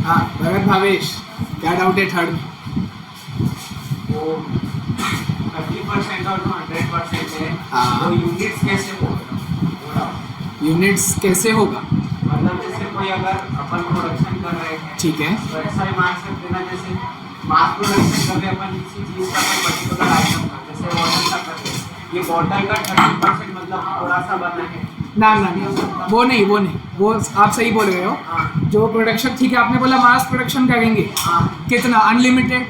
हाँ भगत भावेश, क्या डाउट है थर्ड में? वो 30% और 100% है, हाँ। तो यूनिट्स कैसे होगा? यूनिट्स कैसे होगा? मतलब जैसे कोई अगर अपन प्रोडक्शन कर रहे हैं, ठीक है, तो ऐसा ही मान सकते ना, जैसे मास प्रोडक्शन कर रहे हैं अपन किसी चीज़ का, कोई पर्टिकुलर आइटम का, जैसे बॉटल का कर रहे हैं, ये बॉटल का 30% मतलब थोड़ा सा बना है ना ना ना, वो नहीं वो आप सही बोल रहे हो। हाँ जो प्रोडक्शन, ठीक है, आपने बोला मास प्रोडक्शन करेंगे, हाँ कितना? अनलिमिटेड।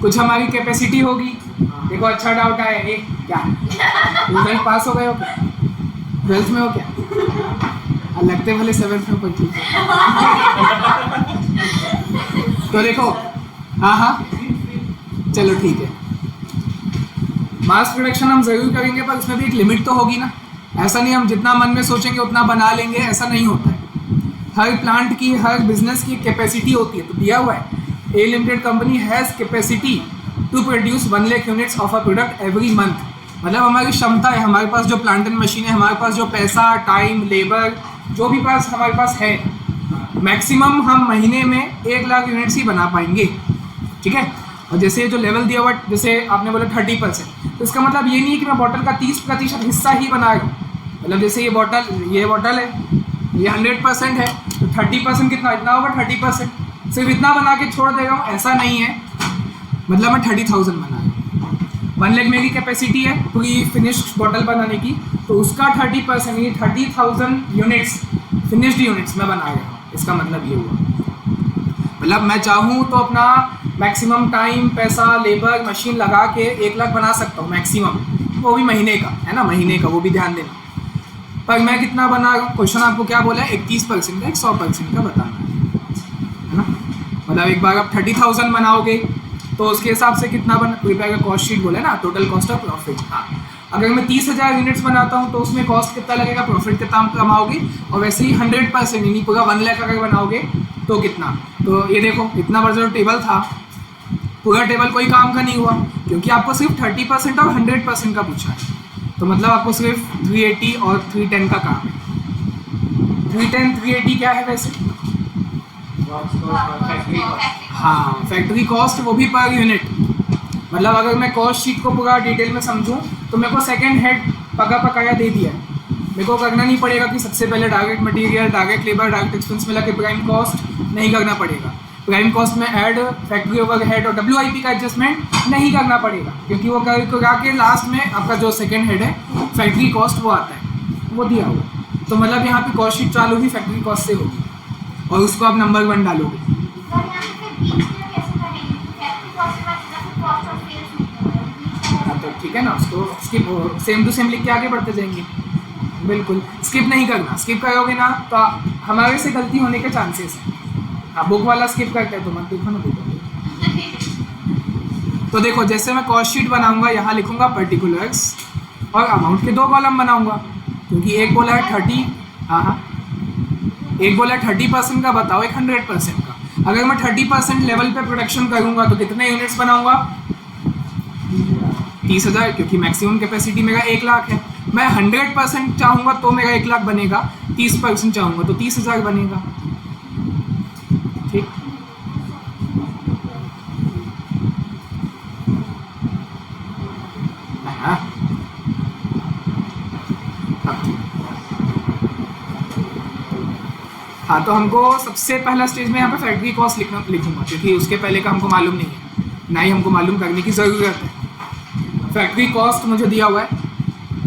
कुछ हमारी कैपेसिटी होगी। देखो अच्छा डाउट आया, एक क्या रिजल्ट पास हो गए हो क्या? 12th में हो क्या? लगते भले 7th में पढ़ती। तो देखो, हाँ हाँ चलो ठीक है, मास प्रोडक्शन हम जरूर करेंगे, पर उसमें भी एक लिमिट तो होगी ना। ऐसा नहीं हम जितना मन में सोचेंगे उतना बना लेंगे, ऐसा नहीं होता है। हर प्लांट की, हर बिजनेस की कैपेसिटी होती है। तो दिया हुआ है a limited company has capacity to produce 1 lakh units of a product every month. मतलब हमारी क्षमता है, हमारे पास जो प्लांट एंड मशीन है, हमारे पास जो पैसा, टाइम, लेबर, जो भी पास हमारे पास है, मैक्सिमम हम महीने में 1 लाख यूनिट्स ही बना पाएंगे। ठीक है। और जैसे जो लेवल दिया हुआ, जैसे आपने बोला 30%, तो इसका मतलब ये नहीं है कि मैं बॉटल का 30% हिस्सा ही बना रहा हूँ। मतलब जैसे ये बॉटल है, ये 100% है, तो 30% कितना, इतना होगा 30%। सिर्फ इतना बना के छोड़ दे रहा हूँ, ऐसा नहीं है। मतलब मैं 30,000 बना रहा हूँ। 1 लाख मेरी कैपेसिटी है पूरी फिनिश्ड बॉटल बनाने की, तो उसका 30% ये 30,000 यूनिट्स, फिनिश्ड यूनिट्स मैं बना रहा हूँ। इसका मतलब ये हुआ, मतलब मैं चाहूँ तो अपना मैक्सिमम टाइम, पैसा, लेबर, मशीन लगा के 1 लाख बना सकता हूँ मैक्सिमम, वो भी महीने का है ना, महीने का, वो भी ध्यान देना। पर मैं कितना बना रहा हूँ, क्वेश्चन आपको क्या बोला है, 31% का, 100% का बताना है ना। मतलब एक बार आप 30,000 बनाओगे तो उसके हिसाब से कितना रुपये का कॉस्ट शीट बोला है ना, टोटल कॉस्ट ऑफ प्रॉफिट। हाँ, अगर मैं 30,000 यूनिट्स बनाता हूँ तो उसमें कॉस्ट कितना लगेगा, प्रॉफिट कितना कमाओगे। और वैसे ही 100% यानी पूरा 1 लाख अगर बनाओगे तो कितना। तो ये देखो, इतना बड़ा जो टेबल था, पूरा टेबल कोई काम का नहीं हुआ, क्योंकि आपको सिर्फ 30% और 100% का पूछा है। तो मतलब आपको सिर्फ 380 और 310 का काम है। 310, 380 क्या है वैसे? हाँ, फैक्ट्री कॉस्ट, वो भी पर यूनिट। मतलब अगर मैं कॉस्ट शीट को पूरा डिटेल में समझूं तो मेरे को सेकंड हेड पकाया दे दिया है। मेरे को करना नहीं पड़ेगा कि सबसे पहले direct material, direct labour, direct expense मिला के प्राइम कॉस्ट नहीं करना पड़ेगा। प्राइम कॉस्ट में ऐड फैक्ट्री ओवरहेड और WIP का एडजस्टमेंट नहीं करना पड़ेगा, क्योंकि वो करा के लास्ट में आपका जो सेकंड हेड है फैक्ट्री कॉस्ट वो आता है, वो दिया हुआ। तो मतलब यहाँ पे कॉस्ट शीट चालू ही फैक्ट्री कॉस्ट से होगी और उसको आप नंबर 1 डालोगे। तो ठीक है ना, उसको स्किप सेम टू सेम लिख के आगे बढ़ते जाएंगे। बिल्कुल स्किप नहीं करना, स्किप करोगे ना तो हमारे से गलती होने के चांसेस हैं। हाँ, बुक वाला स्किप करते हैं तो मत देखो ना बुक। तो देखो, जैसे मैं कॉस्ट शीट बनाऊंगा, यहाँ लिखूंगा पर्टिकुलर्स और अमाउंट के 2 कॉलम बनाऊंगा, क्योंकि एक बोला है 30, हाँ, एक बोला 30% का बताओ, एक 100% का। अगर मैं 30% लेवल पे प्रोडक्शन करूंगा तो कितने यूनिट्स बनाऊंगा, 30,000, क्योंकि मैक्सिमम कैपेसिटी मेरा 1 लाख है। मैं 100% चाहूँगा तो मेरा 1 लाख बनेगा, 30% चाहूँगा तो 30,000 बनेगा। ठीक, हाँ, तो हमको सबसे पहला स्टेज में यहाँ पे फैक्ट्री कॉस्ट लिखूंगा, क्योंकि उसके पहले का हमको मालूम नहीं है, ना ही हमको मालूम करने की ज़रूरत है। फैक्ट्री कॉस्ट मुझे दिया हुआ है,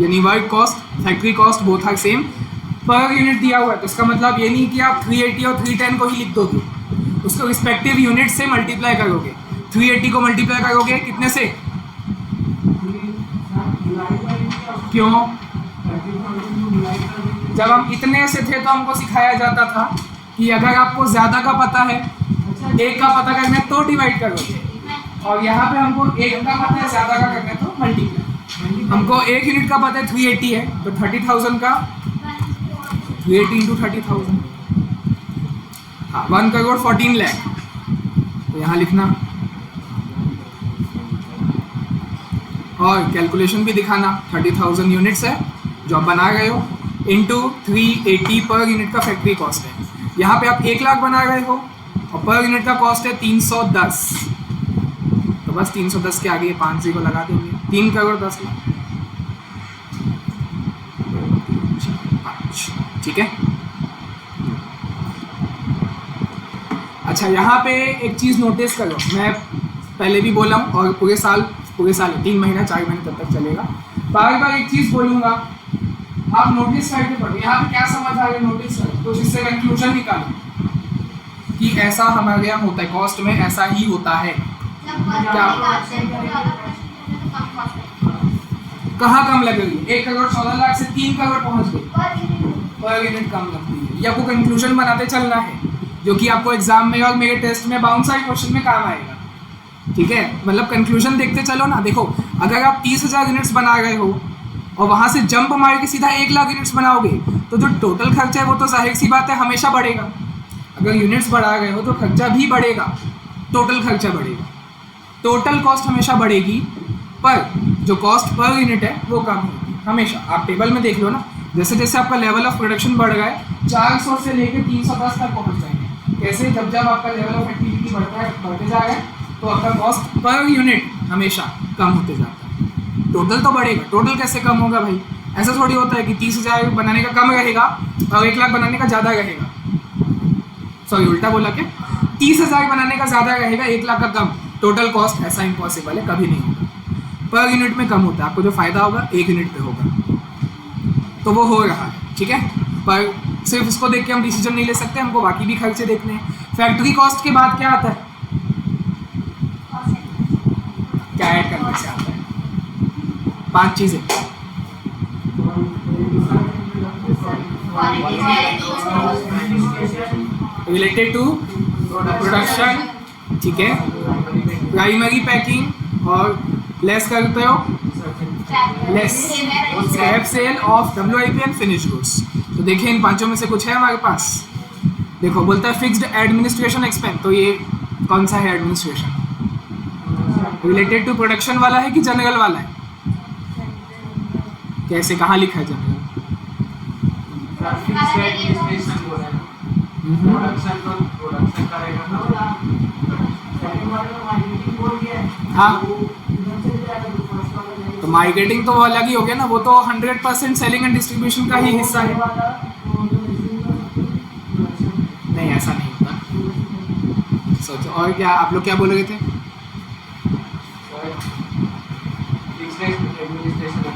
यानी work cost, factory cost both are same, per unit दिया हुआ है। तो इसका मतलब ये नहीं कि आप 380 और 310 को ही लिख दोगे, उसको रिस्पेक्टिव यूनिट से मल्टीप्लाई करोगे। 380 को मल्टीप्लाई करोगे कितने से, क्यों? जब हम इतने से थे तो हमको सिखाया जाता था कि अगर आपको ज़्यादा का पता है, एक का पता करना है तो डिवाइड करोगे, और यहाँ पे हमको एक का पता है, ज़्यादा का करना है तो मल्टीप्लाई। हमको एक यूनिट का पता है 380 है, तो 30,000 का 380 इंटू 30,000, हाँ, 1 करोड़ 14 लाख। तो यहाँ लिखना और कैलकुलेशन भी दिखाना। 30,000 यूनिट्स है जो आप बना गए हो, इंटू 380 पर यूनिट का फैक्ट्री कॉस्ट है। यहाँ पे आप 1 लाख बना रहे हो और पर यूनिट का कॉस्ट है 310, तो बस 310 के आगे 5 जीरो लगा देंगे, 3 करोड़ 10 लाख। ठीक है। अच्छा, यहाँ पे एक चीज़ नोटिस करो, मैं पहले भी बोला हूँ और पूरे साल 3 महीना 4 महीने तब तक चलेगा, बार बार एक चीज़ बोलूँगा, आप नोटिस करके पढ़ो। यहाँ पे क्या समझ आ रहा है नोटिस करो, तो इससे कंक्लूजन निकालो कि ऐसा हमारे यहाँ होता है, कॉस्ट में ऐसा ही होता है। क्या कहाँ कम लगेगी? 1 करोड़ 14 लाख से 3 करोड़ पहुँच गई, पर यूनिट कम लगती है। ये आपको कंक्लूजन बनाते चलना है, जो कि आपको एग्जाम में और मेरे टेस्ट में बाउंड साइड क्वेश्चन में काम आएगा। ठीक है, मतलब कंक्लूजन देखते चलो ना। देखो, अगर आप 30,000 यूनिट्स बना गए हो और वहाँ से जंप मार के सीधा 1 लाख यूनिट्स बनाओगे, तो जो टोटल खर्चा है वो तो जाहिर सी बात है हमेशा बढ़ेगा। अगर यूनिट्स बढ़ा गए हो तो खर्चा भी बढ़ेगा, टोटल खर्चा बढ़ेगा, टोटल कॉस्ट हमेशा बढ़ेगी, पर जो कॉस्ट पर यूनिट है वो कम होगी हमेशा। आप टेबल में देख लो ना, जैसे जैसे आपका लेवल ऑफ प्रोडक्शन बढ़ रहा है 400 से लेकर 310 तक पहुँच जाएंगे। कैसे? जब जब आपका लेवल ऑफ एक्टिविटी बढ़ते जा रहा है तो आपका कॉस्ट पर यूनिट हमेशा कम होते जाता है। टोटल तो बढ़ेगा, टोटल कैसे कम होगा भाई? ऐसा थोड़ी होता है कि 30,000 बनाने का कम रहेगा और 1 लाख बनाने का ज़्यादा रहेगा। सॉरी, उल्टा बोला क्या? 30,000 बनाने का ज़्यादा रहेगा, 1 लाख का कम। टोटल कॉस्ट ऐसा इम्पॉसिबल है, कभी नहीं होगा। पर यूनिट में कम होता है, आपको जो फ़ायदा होगा 1 यूनिट पे होगा, तो वो हो रहा है। ठीक है, पर सिर्फ इसको देख के हम डिसीजन नहीं ले सकते, हमको बाकी भी खर्चे देखने हैं। फैक्ट्री कॉस्ट के बाद क्या आता है? क्या ऐड करने से आता है? 5 चीज़ें। रिलेटेड टू प्रोडक्शन, ठीक है, प्राइमरी पैकिंग और लेस करते हो less scrap sale of WIP and finish goods. तो देखिए, इन 5 में से कुछ है हमारे पास। देखो, बोलता है फिक्स्ड एडमिनिस्ट्रेशन एक्सपेंस, तो ये कौन सा है एडमिनिस्ट्रेशन? रिलेटेड टू प्रोडक्शन वाला है कि जनरल वाला है? कैसे, कहाँ लिखा है जनरल? हाँ, तो मार्केटिंग तो वो अलग ही हो गया ना, वो तो 100% सेलिंग एंड डिस्ट्रीब्यूशन का ही हिस्सा है। नहीं, ऐसा नहीं होता। सोचो, और क्या आप लोग क्या बोल रहे थे?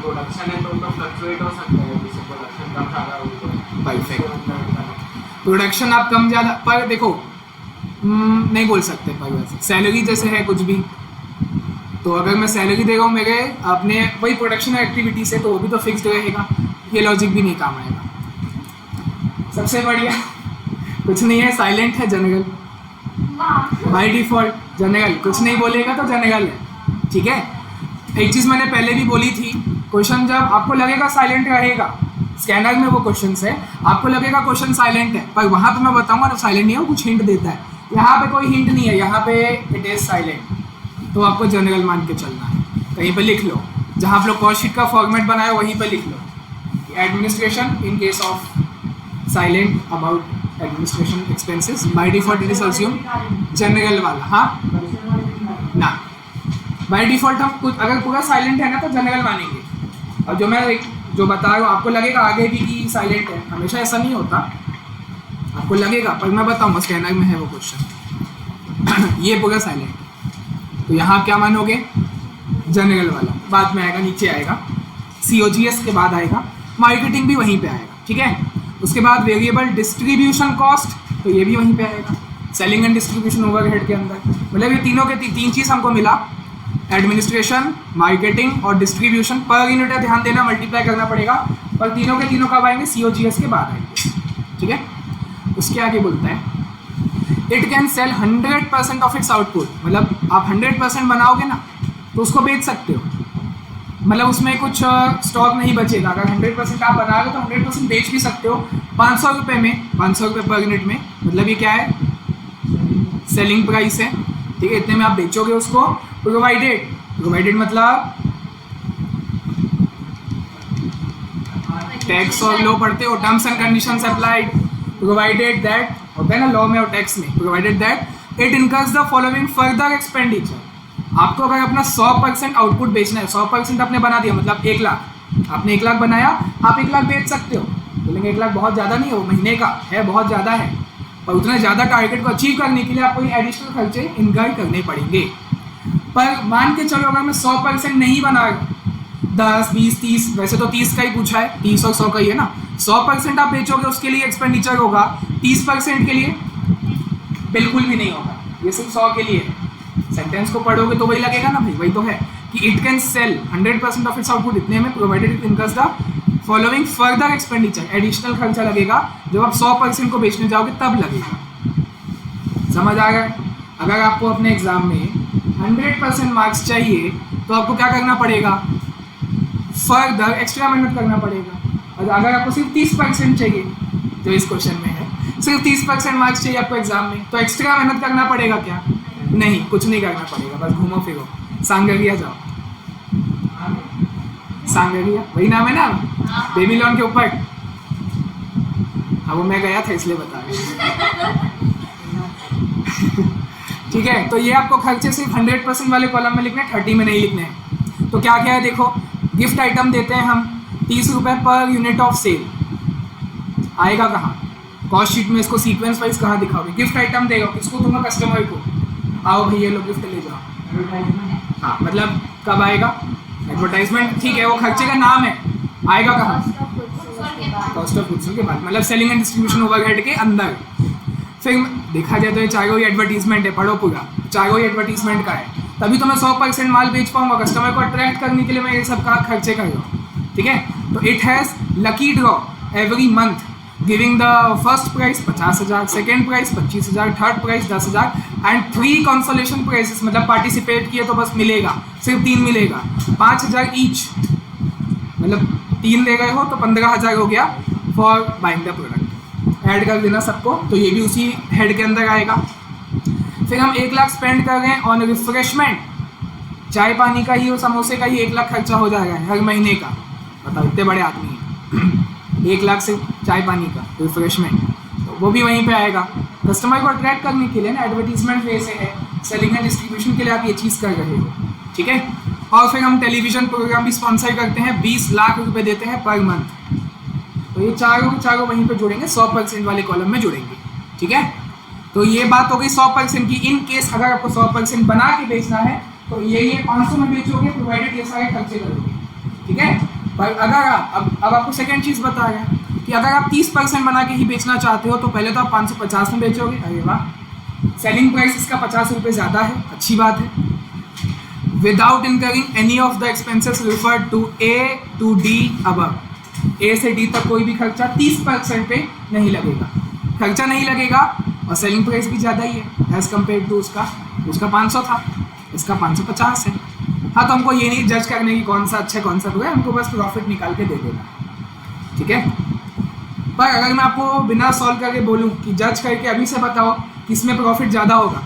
प्रोडक्शन है तो फ्लक्चुएट हो सकता है, जैसे प्रोडक्शन कम ज़्यादा हो तो। परफेक्ट। प्रोडक्शन आप कम ज़्यादा, पर देखो नहीं बोल सकते पर वैसे सैलरी जैसे है कुछ भी, तो अगर मैं सैलरी दे रहा हूँ मेरे अपने वही प्रोडक्शन एक्टिविटी से, तो वो भी तो फिक्स्ड रहेगा, ये लॉजिक भी नहीं काम आएगा। सबसे बढ़िया कुछ नहीं है, साइलेंट है जनरल, बाय डिफॉल्ट जनरल, कुछ नहीं बोलेगा तो जनरल है। ठीक है, एक चीज़ मैंने पहले भी बोली थी, क्वेश्चन जब आपको लगेगा साइलेंट रहेगा, स्कैनर में वो क्वेश्चन है, आपको लगेगा क्वेश्चन साइलेंट है, पर वहाँ पे मैं बताऊँगा ना साइलेंट नहीं है, वो कुछ हिंट देता है। यहाँ पे कोई हिंट नहीं है, यहाँ पे इट इज़ साइलेंट, तो आपको जनरल मान के चलना है। कहीं पे लिख लो, जहाँ आप लोग कॉस्ट शीट का फॉर्मेट बनाए वहीं पे लिख लो administration in case of silent about administration expenses, by default it is assume general वाला। हाँ ना, बाय डिफॉल्ट हम कुछ अगर पूरा साइलेंट है ना तो जनरल मानेंगे, और जो मैं जो बता रहा हूँ आपको लगेगा आगे भी कि साइलेंट है, हमेशा ऐसा नहीं होता, आपको लगेगा, पर मैं बताऊँगा स्कैनर में है वो क्वेश्चन ये पूरा साइलेंट, तो यहाँ क्या मानोगे? जनरल वाला। बाद में आएगा, नीचे आएगा, COGS के बाद आएगा, मार्केटिंग भी वहीं पे आएगा। ठीक है, उसके बाद वेरिएबल डिस्ट्रीब्यूशन कॉस्ट, तो ये भी वहीं पे आएगा, सेलिंग एंड डिस्ट्रीब्यूशन ओवरहेड के अंदर। मतलब ये तीनों के तीन चीज़ हमको मिला, एडमिनिस्ट्रेशन, मार्केटिंग और डिस्ट्रीब्यूशन। पर यूनिट है, ध्यान देना, मल्टीप्लाई करना पड़ेगा, पर तीनों के तीनों कब आएंगे? COGS के बाद आएंगे। ठीक है, उसके आगे बोलता है it can sell 100% of its output, मतलब आप 100% बनाओगे ना तो उसको बेच सकते हो, मतलब उसमें कुछ स्टॉक नहीं बचेगा। अगर 100% आप बना रहे हो तो 100% बेच भी सकते हो 500 रुपये में, 500 रुपये पर यूनिट में, मतलब ये क्या है? सेलिंग प्राइस है। ठीक है, इतने में आप बेचोगे उसको, प्रोवाइडेड मतलब टैक्स और लॉ पढ़ते हो, terms and conditions applied, provided that, होता है ना लॉ में और टैक्स में, provided that it incurs the following further expenditure. आपको अगर अपना 100% आउटपुट बेचना है, 100% आपने बना दिया मतलब 1 लाख, आपने 1 लाख बनाया, आप 1 लाख बेच सकते हो। बोलेंगे 1 लाख बहुत ज़्यादा नहीं है, वो महीने का है, बहुत ज़्यादा है, पर उतने ज़्यादा टारगेट को अचीव करने के लिए आपको ये एडिशनल खर्चे इनकर करने पड़ेंगे। पर मान के चलो अगर मैं 100% नहीं बना रहा, 10, 20, 30, वैसे तो 30 का ही पूछा है, 30 और 100 का ही है ना, 100% आप बेचोगे उसके लिए एक्सपेंडिचर होगा, 30% के लिए बिल्कुल भी नहीं होगा, ये सिर्फ 100 के लिए है। सेंटेंस को पढ़ोगे तो वही लगेगा ना भाई, वही तो है कि it can sell 100% of its output इतने में, provided it incurs the following further expenditure. Additional खर्चा लगेगा जब आप 100% को बेचने जाओगे तब लगेगा। समझ आ गया? अगर आपको अपने एग्जाम में 100% मार्क्स चाहिए तो आपको क्या करना पड़ेगा, फर्दर एक्स्ट्रा मेहनत करना पड़ेगा। और अगर आपको सिर्फ 30% चाहिए, जो इस क्वेश्चन में है, सिर्फ 30% मार्क्स चाहिए आपको एग्जाम में, तो एक्स्ट्रा मेहनत करना पड़ेगा क्या? नहीं, कुछ नहीं करना पड़ेगा, बस घूमो फिरो, सांगरिया जाओ। सांगरिया वही नाम है ना, बेबीलोन के ऊपर। हाँ वो मैं गया था इसलिए बता रहा। ठीक है, तो ये आपको खर्चे सिर्फ 100% वाले कॉलम में लिखने हैं, 30 में नहीं लिखने हैं। तो क्या क्या है देखो, गिफ्ट आइटम देते हैं हम 30 रुपये पर यूनिट ऑफ सेल, आएगा कहाँ? कॉस्ट शीट में इसको सीक्वेंस वाइज कहाँ दिखाओगे? गिफ्ट आइटम देगा किसको? तुम्हें कस्टमर को, आओ भैया लोग गिफ्ट ले जाओ। हाँ मतलब कब आएगा? एडवर्टाइजमेंट, ठीक है, वो खर्चे का नाम है, आएगा कहाँ? कॉस्ट ऑफ गुड्स के बाद, मतलब सेलिंग एंड डिस्ट्रीब्यूशन ओवरहेड के अंदर। फिर देखा जाए तो ये चाहे ही एडवर्टीजमेंट है, पढ़ो पूरा, चाहे ही एडवर्टीजमेंट का है, तभी तो मैं 100% माल बेच पाऊंगा। कस्टमर को अट्रैक्ट करने के लिए मैं ये सब का खर्चे कर रहा हूँ। ठीक है, तो it has lucky draw every month giving the first prize 50,000, second prize 25,000, third prize 10,000 and 3 consolation prizes, मतलब पार्टिसिपेट किए तो बस मिलेगा, सिर्फ 3 मिलेगा, 5,000 ईच, मतलब 3 दे गए हो तो 15,000 हो गया for buying the product. Add कर देना सबको, तो ये भी उसी हेड के अंदर आएगा। फिर हम 1 लाख स्पेंड कर रहे हैं ऑन रिफ्रेशमेंट, चाय पानी का ही और समोसे का ही 1 लाख खर्चा हो जाएगा हर महीने का। बताओ इतने बड़े आदमी हैं 1 लाख से चाय पानी का रिफ्रेशमेंट, तो वो भी वहीं पे आएगा। कस्टमर को अट्रैक्ट करने के लिए ना, एडवर्टीजमेंट वे से है, सेलिंग एंड डिस्ट्रीब्यूशन के लिए आप ये चीज़ कर रहे हो। ठीक है, और फिर हम टेलीविज़न प्रोग्राम भी स्पॉन्सर करते हैं, 20 लाख रुपए देते हैं पर मंथ। तो ये चारों वहीं पे जुड़ेंगे, 100% वाले कॉलम में जुड़ेंगे। ठीक है, तो ये बात हो गई 100% की। इन केस अगर आपको 100% बना के बेचना है तो ये 500 में बेचोगे, प्रोवाइडेड ये सारे खर्चे करोगे। ठीक है, पर अगर आप अब आपको सेकंड चीज़ बता रहा है कि अगर आप 30% बना के ही बेचना चाहते हो तो पहले तो आप 550 में बेचोगे। अरे वाह, सेलिंग प्राइस इसका 50 रुपये ज़्यादा है, अच्छी बात है। Without incurring any of the expenses referred to A to D above, A से डी तक कोई भी खर्चा 30% पे नहीं लगेगा, खर्चा नहीं लगेगा, और सेलिंग प्राइस भी ज़्यादा ही है एज़ कम्पेयर टू उसका 500 था, इसका 550 है। हाँ, तो हमको ये नहीं जज करने की कौन सा अच्छा कौन सा बुरा है, हमको बस प्रॉफिट निकाल के दे देना। ठीक है, पर अगर मैं आपको बिना सॉल्व करके बोलूँ कि जज करके अभी से बताओ किसमें प्रॉफिट ज़्यादा होगा,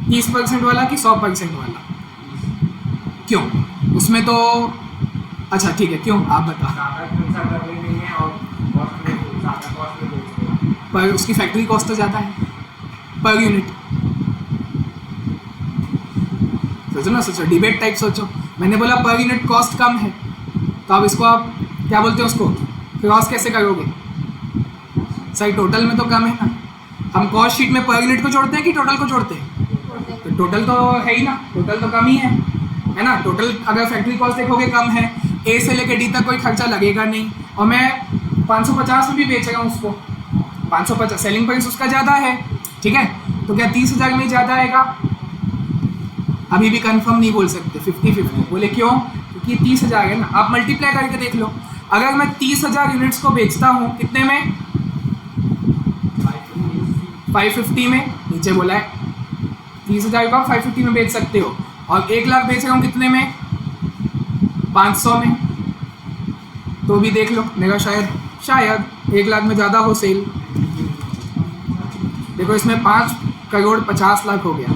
30% वाला कि 100% वाला? क्यों? उसमें तो अच्छा ठीक है, क्यों आप बताओ। पर उसकी फैक्ट्री कॉस्ट तो ज़्यादा है पर यूनिट। सोचो ना, सोचो, डिबेट टाइप सोचो। मैंने बोला पर यूनिट कॉस्ट कम है, तो अब इसको आप क्या बोलते हो, उसको क्रॉस कैसे करोगे? सही, टोटल में तो कम है ना। हम कॉस्ट शीट में पर यूनिट को जोड़ते हैं कि टोटल को जोड़ते हैं? तो टोटल तो है ही ना, टोटल तो कम ही है ना। टोटल अगर फैक्ट्री कॉस्ट देखोगे कम है, ए से लेकर डी तक कोई खर्चा लगेगा नहीं, और मैं 550 में भी बेच रहा हूँ उसको, 550 सेलिंग प्राइस उसका ज़्यादा है। ठीक है, तो क्या 30,000 में ज़्यादा आएगा? अभी भी कंफर्म नहीं बोल सकते, 50-50। बोले क्यों? क्योंकि 30,000 है ना। आप मल्टीप्लाई करके देख लो, अगर मैं 30,000 यूनिट्स को बेचता हूँ कितने में? 550 में, नीचे बोला है 30,000 को आप 550 में बेच सकते हो, और 1 लाख बेच रहा हूँ कितने में? 500 में। तो भी देख लो, मेरा शायद 1 लाख में ज़्यादा हो सेल। देखो इसमें 5,50,00,000 हो गया,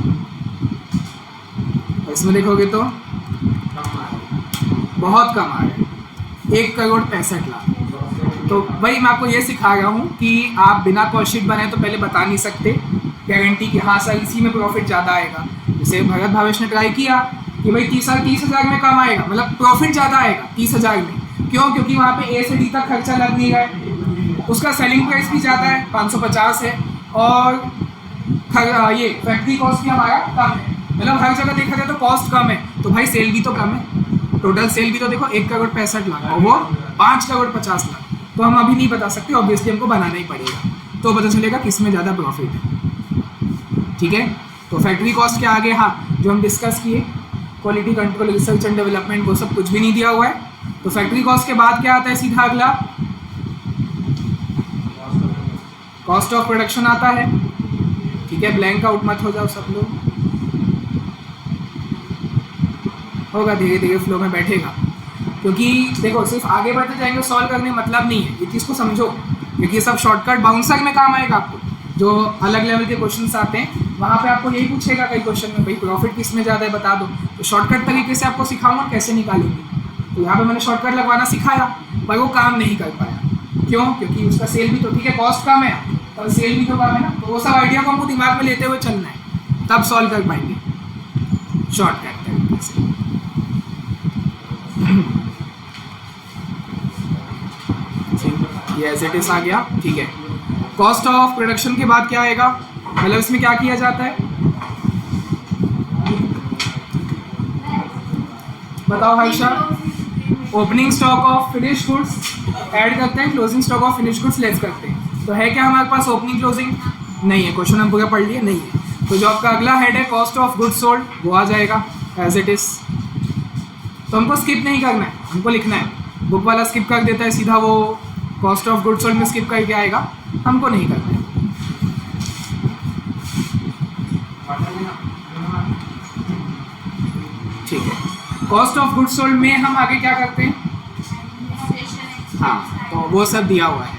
इसमें देखोगे तो बहुत कम आ रहा है, 1,65,00,000। तो भाई मैं आपको ये सिखा रहा हूँ कि आप बिना कॉस्ट शीट बनाए तो पहले बता नहीं सकते गारंटी कि हाँ सर इसी में प्रॉफिट ज़्यादा आएगा। जैसे भरत भावेश ने ट्राई किया कि भाई 30,000 में कम आएगा, मतलब प्रॉफिट ज़्यादा आएगा 30,000 में। क्यों? क्योंकि वहाँ पे ए से डी तक खर्चा लग नहीं रहा है, उसका सेलिंग प्राइस भी ज़्यादा है 550 है, और ये फैक्ट्री कॉस्ट भी हमारा कम है, मतलब हर जगह देखा जाए तो कॉस्ट कम है, तो भाई सेल भी तो कम है। टोटल सेल भी तो देखो 1,65,00,000 और वो 5,50,00,000। तो हम अभी नहीं बता सकते, ऑब्वियसली हमको बनाना ही पड़ेगा, तो पता चलेगा किस में ज़्यादा प्रॉफिट है। ठीक है, तो फैक्ट्री कॉस्ट के आगे हाँ जो हम डिस्कस किए quality control research and development वो सब कुछ भी नहीं दिया हुआ है। तो फैक्ट्री कॉस्ट के बाद क्या आता है? सीधा अगला कॉस्ट ऑफ प्रोडक्शन आता है। ठीक है, ब्लैंक आउट मत हो जाओ सब लोग, होगा धीरे धीरे फ्लो में बैठेगा, क्योंकि देखो सिर्फ आगे बढ़ते जाएंगे सॉल्व करने मतलब नहीं है, ये चीज़ को समझो, क्योंकि ये सब शॉर्टकट बाउंसर में काम आएगा आपको। जो अलग लेवल के क्वेश्चंस आते हैं वहाँ पे आपको यही पूछेगा कई क्वेश्चन में, भाई प्रॉफिट किस में ज़्यादा है बता दो, तो शॉर्टकट तरीके से आपको सिखाऊंगा कैसे निकालेंगे। तो यहाँ पे मैंने शॉर्टकट लगवाना सिखाया पर वो काम नहीं कर पाया। क्यों? क्योंकि उसका सेल भी तो ठीक है, कॉस्ट कम है और सेल भी तो कम है ना, तो वो सब आइडिया को हमको दिमाग में लेते हुए चलना है, तब सॉल्व कर पाएंगे शॉर्टकट तरीके से। ये एज इट इज आ गया। ठीक है, कॉस्ट ऑफ प्रोडक्शन के बाद क्या आएगा? मतलब इसमें क्या किया जाता है बताओ Harsha? Opening stock of finish goods add करते हैं, closing stock of finish goods less करते हैं। तो है क्या हमारे पास ओपनिंग क्लोजिंग? नहीं है, क्वेश्चन हम पूरा पढ़ लिए नहीं है। तो जो आपका अगला हेड है कॉस्ट ऑफ गुड्स सोल्ड वो आ जाएगा एज इट इज। तो हमको स्किप नहीं करना है, हमको लिखना है। बुक वाला स्किप कर देता है, सीधा वो कॉस्ट ऑफ गुड्स सोल्ड में स्किप करके आएगा, हमको नहीं करना है। ठीक है, कॉस्ट ऑफ गुड्स सोल्ड में हम आगे क्या करते हैं? हाँ, तो वो सब दिया हुआ है,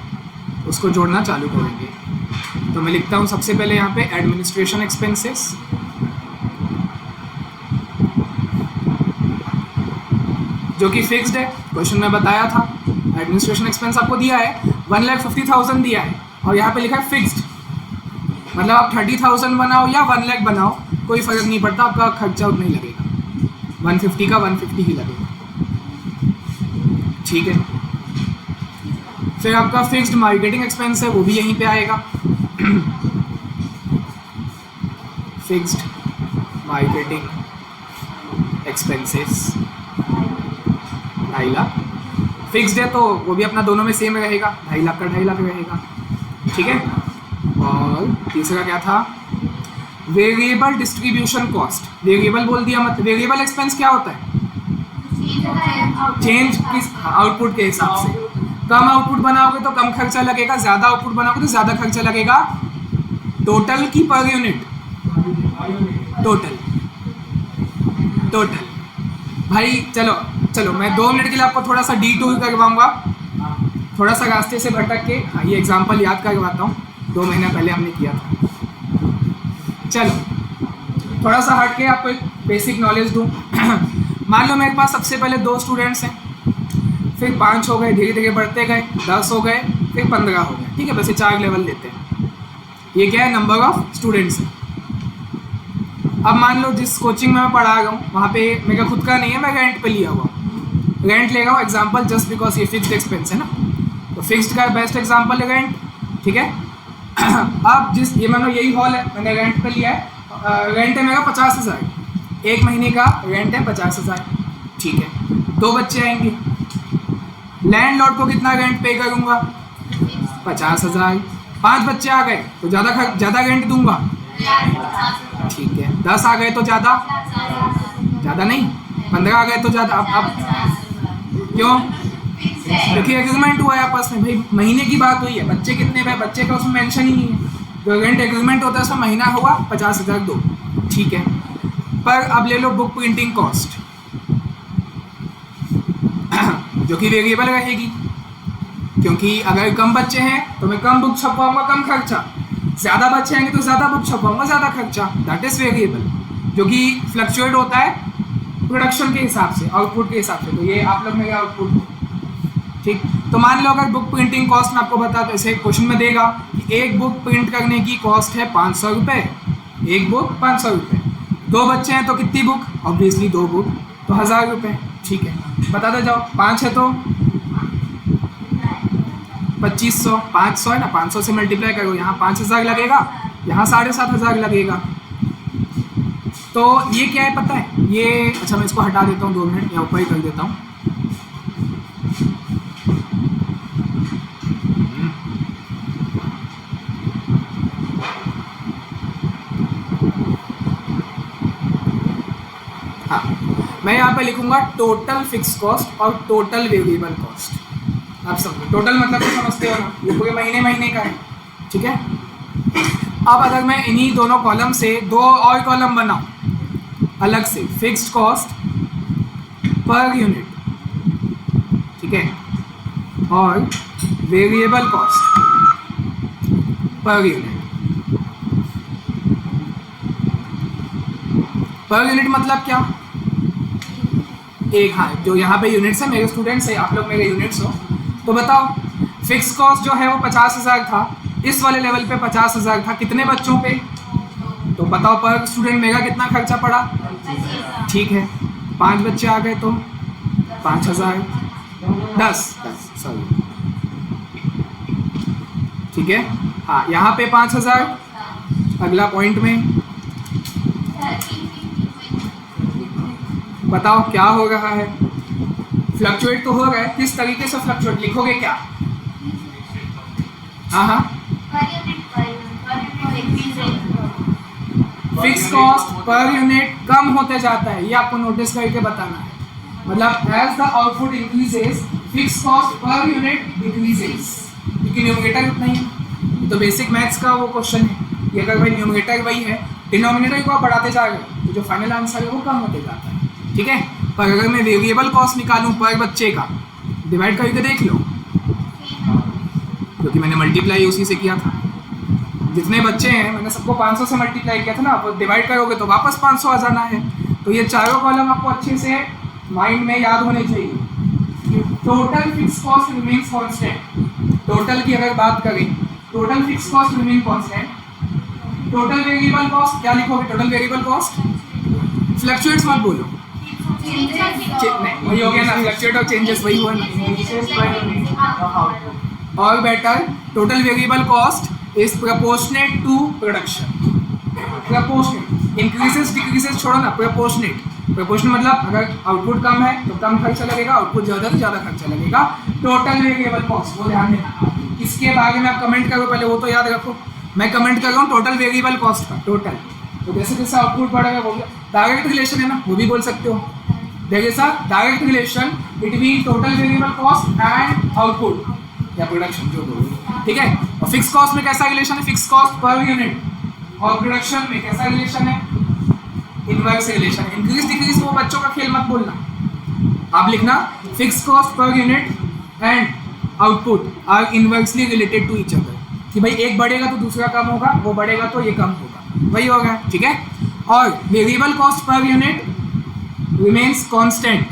उसको जोड़ना चालू करेंगे। तो मैं लिखता हूँ सबसे पहले यहाँ पे एडमिनिस्ट्रेशन एक्सपेंसेस, जो कि फिक्स्ड है, क्वेश्चन में बताया था। एडमिनिस्ट्रेशन एक्सपेंस आपको दिया है 1,50,000 दिया है और यहाँ पे लिखा है फिक्स्ड, मतलब आप 30,000 बनाओ या 1 लाख बनाओ कोई फ़र्क नहीं पड़ता, आपका खर्चा उतना ही लगेगा, 150 का 150 ही लगेगा। ठीक है, फिर आपका फिक्स्ड मार्केटिंग एक्सपेंस है वो भी यहीं पे आएगा। Fixed marketing expenses 2.5 lakh fixed है, तो वो भी अपना दोनों में सेम रहेगा, 2.5 लाख का 2.5 लाख रहेगा। ठीक है, और तीसरा क्या था? Variable distribution cost. वेरिएबल बोल दिया, मतलब वेरिएबल एक्सपेंस क्या होता है? चेंज किस आउटपुट के हिसाब से। कम आउटपुट बनाओगे तो कम खर्चा लगेगा, ज़्यादा आउटपुट बनाओगे तो ज़्यादा खर्चा लगेगा। टोटल की पर यूनिट? टोटल। भाई चलो मैं 2 मिनट के लिए आपको थोड़ा सा D2 करवाऊंगा, थोड़ा सा रास्ते से भटक के। हाँ, ये एग्जांपल याद करवाता हूँ, 2 महीना पहले हमने किया था। चलो थोड़ा सा हट के आपको एक बेसिक नॉलेज दूँ। मान लो मेरे पास सबसे पहले 2 स्टूडेंट्स हैं, फिर 5 हो गए, धीरे धीरे बढ़ते गए, 10 हो गए, फिर 15 हो गए। ठीक है, वैसे 4 लेवल लेते हैं। ये क्या है? नंबर ऑफ स्टूडेंट्स है। अब मान लो जिस कोचिंग में मैं पढ़ा रहा हूँ वहाँ पे मेरा खुद का नहीं है, मैं रेंट पे लिया हुआ, रेंट ले रहा हूँ एग्जाम्पल, जस्ट बिकॉज ये फिक्स्ड एक्सपेंस है ना, तो फिक्स्ड का बेस्ट एग्जाम्पल है रेंट। ठीक है, अब ये मानो यही हॉल है, मैंने रेंट पे लिया है, रेंट है मेरा 50,000, 1 महीने का रेंट है 50,000। ठीक है, 2 बच्चे आएंगे, लैंडलॉर्ड को कितना रेंट पे करूँगा? 50,000। 5 बच्चे आ गए तो ज़्यादा रेंट दूंगा। ठीक है, 10 आ गए तो ज़्यादा नहीं, 15 आ गए तो ज़्यादा। अब क्यों? क्योंकि एग्रीमेंट हुआ है आपस में, भाई महीने की बात हुई है, बच्चे कितने भाई, बच्चे का उसमें मेंशन ही नहीं है। जो रेंट एग्रीमेंट होता है उसमें महीना हुआ 50,000 दो। ठीक है, पर अब ले लो बुक प्रिंटिंग कॉस्ट, जो कि वेरिएबल रहेगी, क्योंकि अगर कम बच्चे हैं तो मैं कम बुक छपवाऊंगा, कम खर्चा, ज़्यादा बच्चे आएंगे तो ज़्यादा बुक छपवाऊंगा, ज़्यादा खर्चा। दैट इज़ वेरिएबल, जो कि फ्लक्चुएट होता है प्रोडक्शन के हिसाब से, आउटपुट के हिसाब से। तो ये आप लोग मेरे आउटपुट, ठीक। तो मान लो अगर बुक प्रिंटिंग कॉस्ट में आपको बता, ऐसे क्वेश्चन में देगा कि एक बुक प्रिंट करने की कॉस्ट है 500 रुपये, एक बुक 500 रुपये, 2 बच्चे हैं तो कितनी बुक, ऑब्वियसली 2 बुक, तो 1000 रुपये। ठीक है, बताते जाओ, 5 है तो 2500, 500 है ना, 500 से मल्टीप्लाई करो, यहाँ 5000 लगेगा, यहाँ 7500 लगेगा। तो ये क्या है पता है, ये अच्छा मैं इसको हटा देता हूँ 2 मिनट, या ऊपर ही कर देता हूँ। हाँ, मैं यहाँ पे लिखूंगा टोटल फिक्स कॉस्ट और टोटल वेरिएबल कॉस्ट। आप समझो टोटल मतलब तो समझते हो ना, ये पूरे महीने महीने का है। ठीक है, अब अगर मैं इन्हीं दोनों कॉलम से 2 और कॉलम बनाऊं अलग से, फिक्स्ड कॉस्ट पर यूनिट, ठीक है, और variable cost per unit. Per unit मतलब क्या, एक, हाँ जो यहाँ पे यूनिट्स है, मेरे स्टूडेंट्स है, आप लोग मेरे यूनिट्स हो, तो बताओ फिक्स कॉस्ट जो है वो 50,000 था, इस वाले लेवल पे 50,000 था, कितने बच्चों पे, तो बताओ पर स्टूडेंट मेरा कितना खर्चा पड़ा। ठीक है, 5 बच्चे आ गए तो 5,000, 10 सॉरी, ठीक है। हाँ, यहाँ पे 5,000, अगला पॉइंट में बताओ क्या हो रहा है, फ्लक्चुएट तो हो रहा है, किस तरीके से फ्लक्चुएट लिखोगे क्या। हाँ, फिक्स कॉस्ट पर यूनिट कम होते जाता है, ये आपको नोटिस करके बताना है। मतलब as the output increases fix cost per unit decreases, क्योंकि न्यूमरेटर उतना ही है, तो बेसिक मैथ्स का वो क्वेश्चन है कि अगर भाई न्यूमरेटर वही है, डिनोमिनेटर को आप बढ़ाते जाओगे तो जो फाइनल आंसर है वो कम होते जाता है। ठीक है, पर अगर मैं वेरिएबल कॉस्ट निकालूं पर बच्चे का, डिवाइड करके देख लो, क्योंकि मैंने मल्टीप्लाई उसी से किया था, जितने बच्चे हैं मैंने सबको 500 से मल्टीप्लाई किया था ना, अब डिवाइड करोगे तो वापस 500 आ जाना है। तो ये चारों कॉलम आपको अच्छे से माइंड में याद होने चाहिए। Total fix cost remains constant, total की अगर बात करें, total fix cost remain constant, total variable cost क्या लिखोगे, टोटल वेरिएबल कॉस्ट, फ्लक्चुएट्स मत बोलो, नहीं वही हो गया ना, फ्लक्चुएट और चेंजेस वही हुआ ना। और better, total variable cost is proportionate to production, proportionate, increases decreases छोड़ो ना, प्रोपोर्शनेट, प्रोपोर्शनेट मतलब अगर आउटपुट कम है तो कम खर्चा लगेगा, आउटपुट ज़्यादा तो ज़्यादा खर्चा लगेगा। टोटल वेरिएबल कॉस्ट, वो ध्यान देना, इसके बारे में आप कमेंट करो पहले, वो तो याद रखो, मैं कमेंट कर रहा हूँ टोटल वेरिएबल कॉस्ट का, टोटल, तो जैसे जैसे आउटपुट बढ़ेगा वो डायरेक्ट रिलेशन है ना, वो भी बोल सकते हो, देखिए sir direct relation between total variable cost and output या प्रोडक्शन, जो बोलो। ठीक है, और फिक्स कॉस्ट में कैसा रिलेशन है, फिक्स कॉस्ट पर यूनिट, और प्रोडक्शन में कैसा रिलेशन है, इनवर्स रिलेशन है। इंक्रीज डिक्रीज वो बच्चों का खेल मत बोलना, आप लिखना fix cost per unit and output are inversely related to each other, कि भाई एक बढ़ेगा तो दूसरा कम होगा, वो बढ़ेगा तो ये कम होगा, वही होगा। ठीक है, और variable cost per unit remains constant,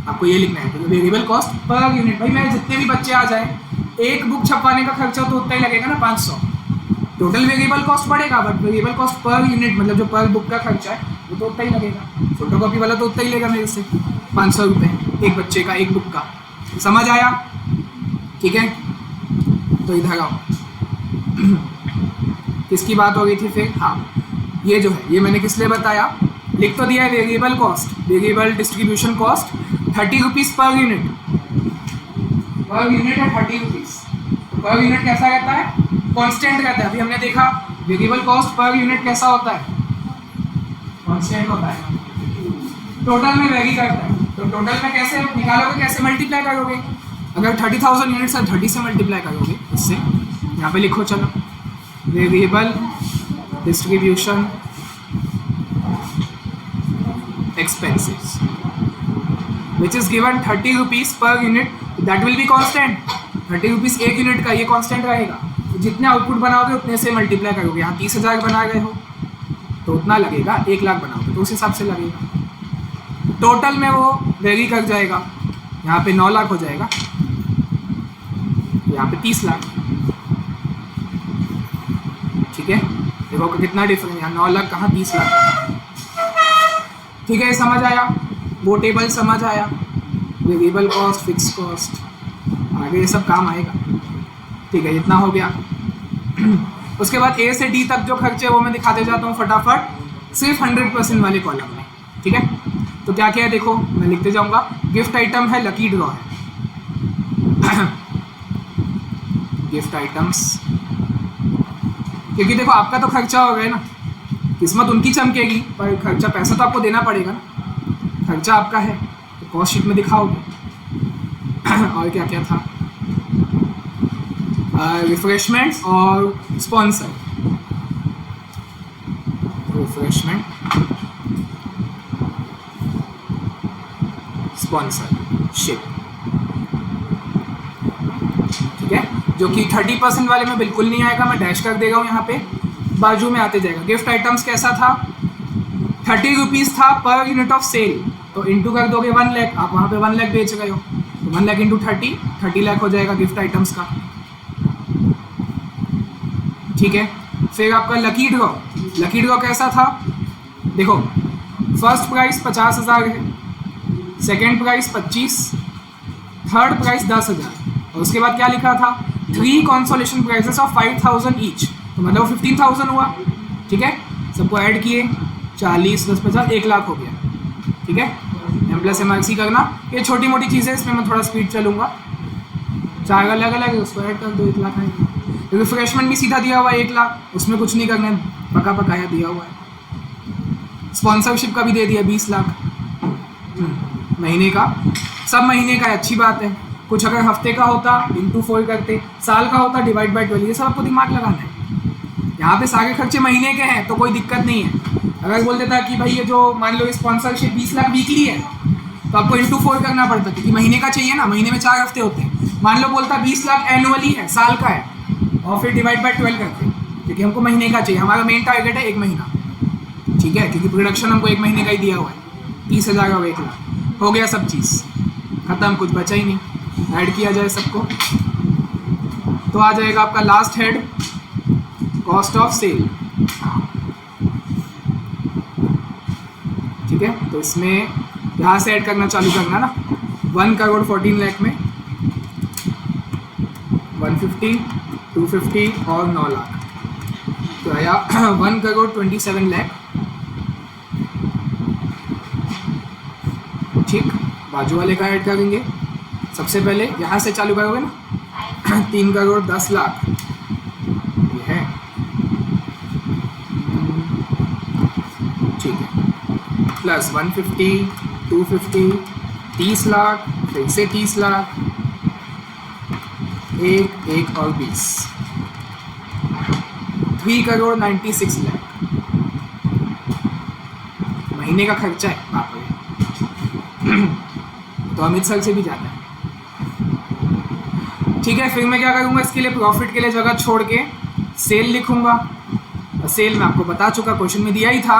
आपको ये लिखना है, वेरिएबल कॉस्ट पर यूनिट, भाई मेरे जितने भी बच्चे आ जाए, एक बुक छपवाने का खर्चा तो उतना ही लगेगा ना, 500, टोटल वेरिएबल कॉस्ट बढ़ेगा but variable cost per unit मतलब जो पर बुक का खर्चा है वो तो उतना ही लगेगा, फोटोकॉपी वाला तो उतना ही लेगा मेरे से, 500 रुपये एक बच्चे का, एक बुक का। समझ आया? ठीक है, तो इधर आओ, किसकी बात हो गई थी फिर, हाँ ये जो है ये मैंने किस लिए बताया, लिख तो दिया है variable cost, variable distribution cost 30 rupees per unit, per unit है 30 रुपीज़, पर यूनिट कैसा रहता है, कांस्टेंट रहता है। अभी हमने देखा वेरिएबल कॉस्ट पर यूनिट कैसा होता है, कांस्टेंट होता है, टोटल में वेरी करता है, तो टोटल में कैसे निकालोगे, कैसे मल्टीप्लाई करोगे, अगर 30,000 यूनिट्स है 30 से मल्टीप्लाई करोगे, इससे यहाँ पे लिखो, चलो variable distribution expenses which is given 30 rupees per unit, that will be constant, 30 rupees एक यूनिट का, ये कांस्टेंट रहेगा, तो जितने आउटपुट बनाओगे उतने से मल्टीप्लाई करोगे, यहाँ 30,000 बना गए हो तो उतना लगेगा, 1 लाख बनाओगे तो उस हिसाब से लगेगा, टोटल में वो वेरी कर जाएगा, यहाँ पे 9 लाख हो जाएगा, तो यहाँ पे 30 लाख। ठीक है, देखो कितना डिफरेंस, यहाँ 9 लाख कहाँ 30 लाख कहाँ। ठीक है, ये समझ आया, वो टेबल समझ आया, वेरिएबल कॉस्ट, फिक्स कॉस्ट, आगे ये सब काम आएगा। ठीक है, इतना हो गया। उसके बाद ए से डी तक जो खर्चे वो मैं दिखाते जाता हूँ फटाफट, सिर्फ 100% वाले कॉलम में। ठीक है, तो क्या क्या है देखो, मैं लिखते जाऊँगा। गिफ्ट आइटम है, लकी ड्रॉ है। गिफ्ट आइटम्स, क्योंकि देखो आपका तो खर्चा हो गया ना, किस्मत उनकी चमकेगी पर खर्चा, पैसा तो आपको देना पड़ेगा ना, खर्चा आपका है तो कॉस्ट शीट में दिखाओगे। और क्या क्या था, रिफ्रेशमेंट्स और स्पॉन्सर। Refreshment, sponsorship. ठीक है, जो कि 30% वाले में बिल्कुल नहीं आएगा, मैं डैश कर देगा हूँ यहाँ पे, बाजू में आते जाएगा। गिफ्ट आइटम्स कैसा था, 30 रुपीज़ था पर यूनिट ऑफ सेल, तो इंटू कर दोगे 1 लाख, आप वहाँ पे 1 लाख बेच गए हो, तो 1 लाख इंटू 30 लाख हो जाएगा गिफ्ट आइटम्स का। ठीक है, फिर आपका लकी ड्रॉ। लकी ड्रॉ कैसा था, देखो फर्स्ट प्राइस 50,000 है, सेकेंड प्राइस 25, थर्ड प्राइस 10,000, और उसके बाद क्या लिखा था, 3 कंसोलेशन प्राइजेस ऑफ 5,000 ईच, तो मतलब 15,000 हुआ। ठीक है, सबको ऐड किए, 40 + 50 1 लाख हो गया। ठीक है, M+MRC करना, ये छोटी मोटी चीज़ें, इसमें मैं थोड़ा स्पीड चलूँगा। 4 अलग अलग है, उसको ऐड कर दो, 1 लाख आएगा। रिफ्रेशमेंट भी सीधा दिया हुआ है 1 लाख, उसमें कुछ नहीं करना है, पका पकाया दिया हुआ है। स्पॉन्सरशिप का भी दे दिया 20 लाख महीने का, सब महीने का है, अच्छी बात है। कुछ अगर हफ्ते का होता इंटू 4 करते, साल का होता डिवाइड बाय 12, ये सब आपको दिमाग लगाना है। यहाँ पे सारे खर्चे महीने के हैं तो कोई दिक्कत नहीं है। अगर बोल देता कि भाई ये जो मान लो स्पॉन्सरशिप 20 लाख वीकली है, तो आपको इंटू 4 करना पड़ता, क्योंकि महीने का चाहिए ना, महीने में 4 हफ्ते होते हैं। मान लो बोलता 20 लाख एनुअली है, साल का है, और फिर डिवाइड बाय 12 करते, क्योंकि हमको महीने का चाहिए, हमारा मेन टारगेट है 1 महीना। ठीक है, क्योंकि प्रोडक्शन हमको 1 महीने का ही दिया हुआ है, 30,000 और 1 लाख हो गया, सब चीज़ खत्म, कुछ बचा ही नहीं। ऐड किया जाए सबको, तो आ जाएगा आपका last head, cost of sale. ठीक है, तो इसमें यहाँ से ऐड करना चालू करना ना, 1 करोड़ 14 लाख में 150, 250 और 9 लाख, तो आया 1 करोड़ 27 लाख। ठीक, बाजू वाले का ऐड करेंगे। सबसे पहले यहाँ से चालू करोगे ना, 3 करोड़ 10 लाख ये है। ठीक है, प्लस 150, 250, 30 लाख, फिर से 30 लाख, 1 और 20, 3 करोड़ 96 लाख महीने का खर्चा है। बाप रे, तो अमित सर से भी ज़्यादा है। ठीक है, फिर मैं क्या करूँगा, इसके लिए प्रॉफिट के लिए जगह छोड़ के सेल लिखूँगा। सेल में आपको बता चुका, क्वेश्चन में दिया ही था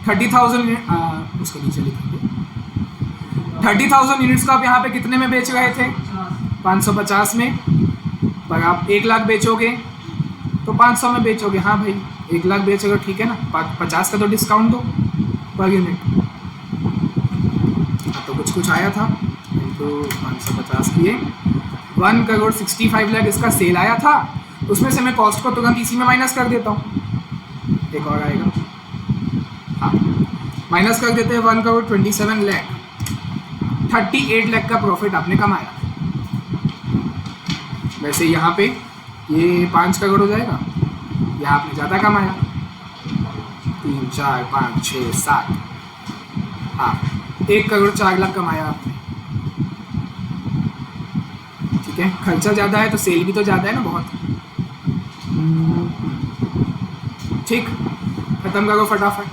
30,000, उसके नीचे लिखेंगे 30,000 यूनिट्स का आप यहाँ पे कितने में बेच रहे थे, 550 में, पर आप 1 लाख बेचोगे तो 500 में बेचोगे। हाँ भाई, 1 लाख बेचोगे, ठीक है ना, 50 का तो डिस्काउंट दो पर यूनिट। तो कुछ आया था, तो 550 किए, 1 करोड़ 65 लाख इसका सेल आया था। उसमें से मैं कॉस्ट को तुरंत इसी में माइनस कर देता हूँ, एक और आएगा, हाँ माइनस कर देते हैं 1 करोड़ 27 लाख, 38 लाख का प्रॉफिट आपने कमाया। वैसे यहाँ पे ये 5 करोड़ हो जाएगा, यहाँ आपने ज़्यादा कमाया, 3, 4, 5, 6, 7, हाँ 1 करोड़ 4 लाख कमाया आपने। ठीक है, खर्चा ज़्यादा है तो सेल भी तो ज़्यादा है ना, बहुत। ठीक, खत्म करो फटाफट।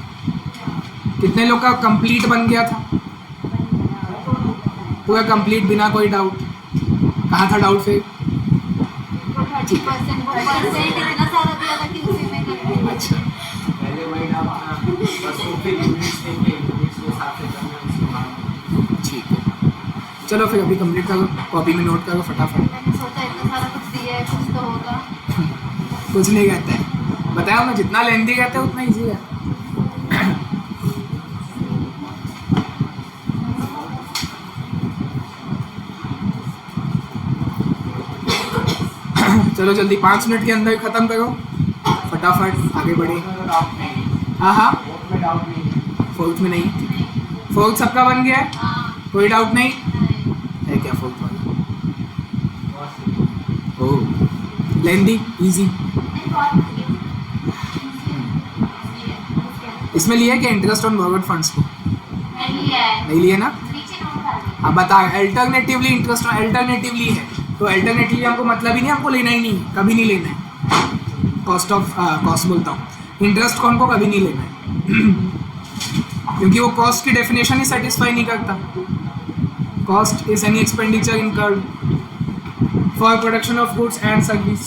कितने लोग का कंप्लीट बन गया था, पूरा कंप्लीट बिना कोई डाउट? कहाँ था डाउट फिर? ठीक है, अच्छा पहले महीना अपना बस वो फिर यूनिट्स देंगे, यूनिट्स के हिसाब से करना है उसके बाद। ठीक है, चलो फिर अभी कंप्लीट करो, कॉपी में नोट करो फटाफट। मैंने सोचा इतना सारा कुछ नहीं कहते हैं, बताया ना, जितना लेंदी कहते हैं उतना ईजी है। चलो जल्दी 5 मिनट के अंदर ख़त्म करो, फटाफट आगे बढ़े। डाउट नहीं, हाँ हाँ, फोर्थ में डाउट नहीं। फोर्थ में नहीं, फोर्थ सबका बन गया है, कोई डाउट नहीं है क्या फोर्थ वाला? ओह लेंदी इजी। इसमें लिया क्या इंटरेस्ट ऑन फॉरवर्ड फंड्स को? नहीं लिया ना। अब बता, अल्टरनेटिवली इंटरेस्ट ऑन, अल्टरनेटिवली है तो अल्टरनेटिवली हमको मतलब ही नहीं, हमको लेना ही नहीं है, कभी नहीं लेना है। कॉस्ट बोलता हूँ, इंटरेस्ट को हमको कभी नहीं लेना है क्योंकि वो कॉस्ट की डेफिनेशन ही सेटिस्फाई नहीं करता। Cost is any expenditure incurred for production of goods and service.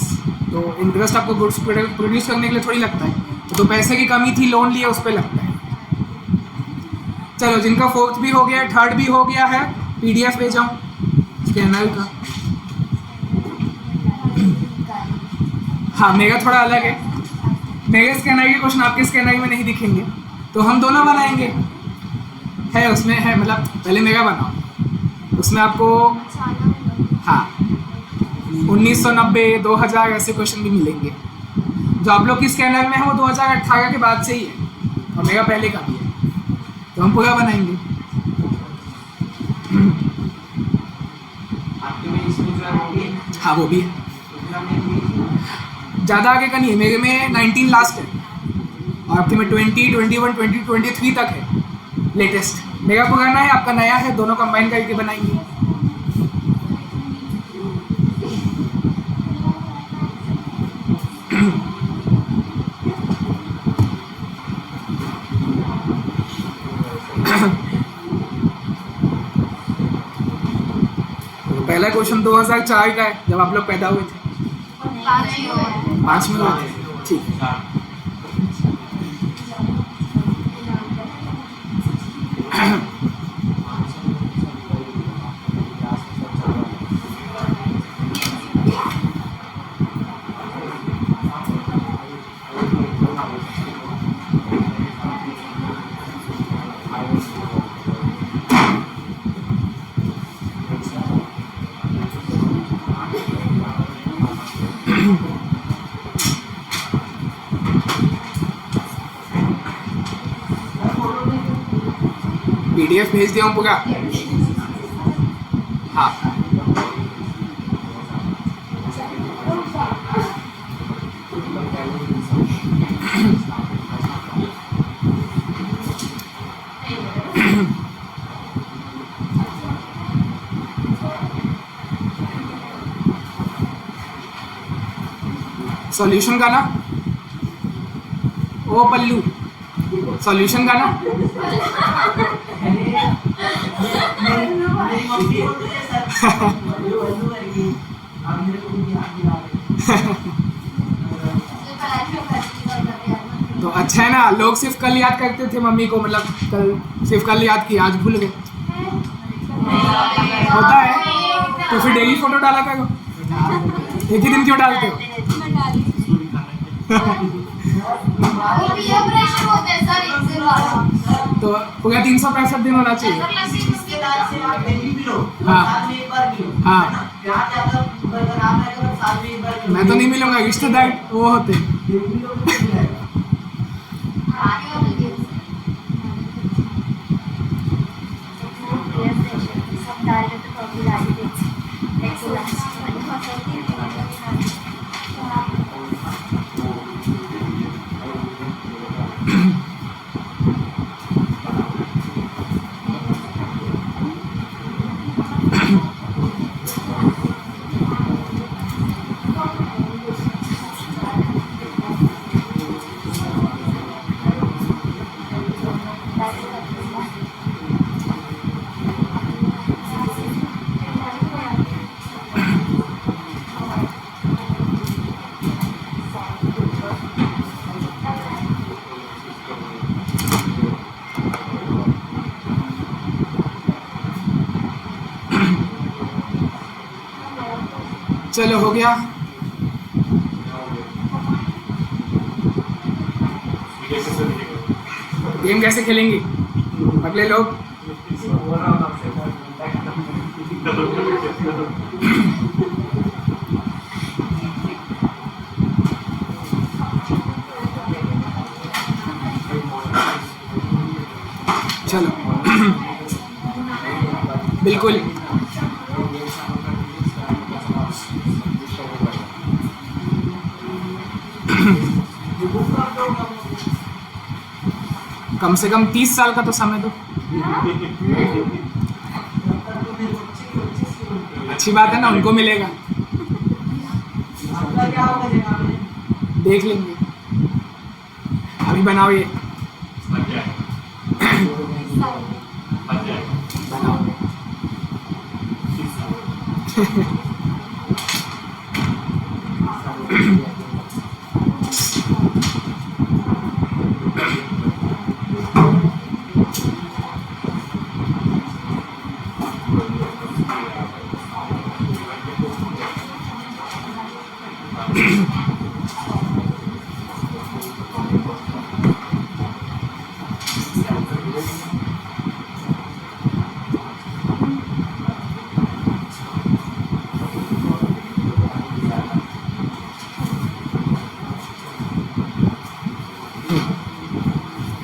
तो इंटरेस्ट आपको गुड्स प्रोड्यूस करने के लिए थोड़ी लगता है, तो पैसे की कमी थी, लोन लिया, उस पर लगता है। चलो जिनका फोर्थ भी हो गया है, थर्ड भी हो गया है, PDF भेजाऊँ स्कैनर का? हाँ मेरा थोड़ा अलग है, मेरे स्कैनर के क्वेश्चन आपके स्कैनर में नहीं दिखेंगे, तो हम दोनों बनाएंगे। है उसमें है, मतलब पहले मेरा बनाओ, उसमें आपको हाँ 1990 2000 ऐसे क्वेश्चन भी मिलेंगे। जो आप लोग की स्कैनर में है वो 2018 के बाद से ही है और मेरा पहले का भी है, तो हम पूरा बनाएंगे। आपके में इसमें जो है वो भी, हाँ वो भी है, उसमें हमने भी ज़्यादा आगे का नहीं है, मेरे में 19 लास्ट है और आपके में 20, 21, 20, 23 तक है लेटेस्ट। मेरा पुराना है, आपका नया है, दोनों कंबाइन करके बनाएंगे। पहला क्वेश्चन 2004 का है, जब आप लोग पैदा हुए थे, 5 में हुए थे, ठीक है। PDF भेज दिया हूँ पूरा। हाँ सॉल्यूशन का ना, ओ पल्लू सॉल्यूशन का ना। तो अच्छा है ना, लोग सिर्फ कल याद करते थे मम्मी को, मतलब कल सिर्फ कल याद किया, आज भूल गए। होता है, तो फिर डेली फोटो डाला करो, एक ही दिन क्यों डालते हो? तो पूरा 365 दिन होना चाहिए। हाँ हाँ, मैं तो नहीं मिलूंगा, रिश्तेदार वो होते। चलो हो गया। गेम कैसे खेलेंगे अगले लोग? बोल रहा हूँ आपसे, घंटा खत्म। चलो बिल्कुल। कम से कम 30 साल का तो समय दो। अच्छी बात है ना, उनको मिलेगा। देख लेंगे, अभी बनाओ ये। बनाओ।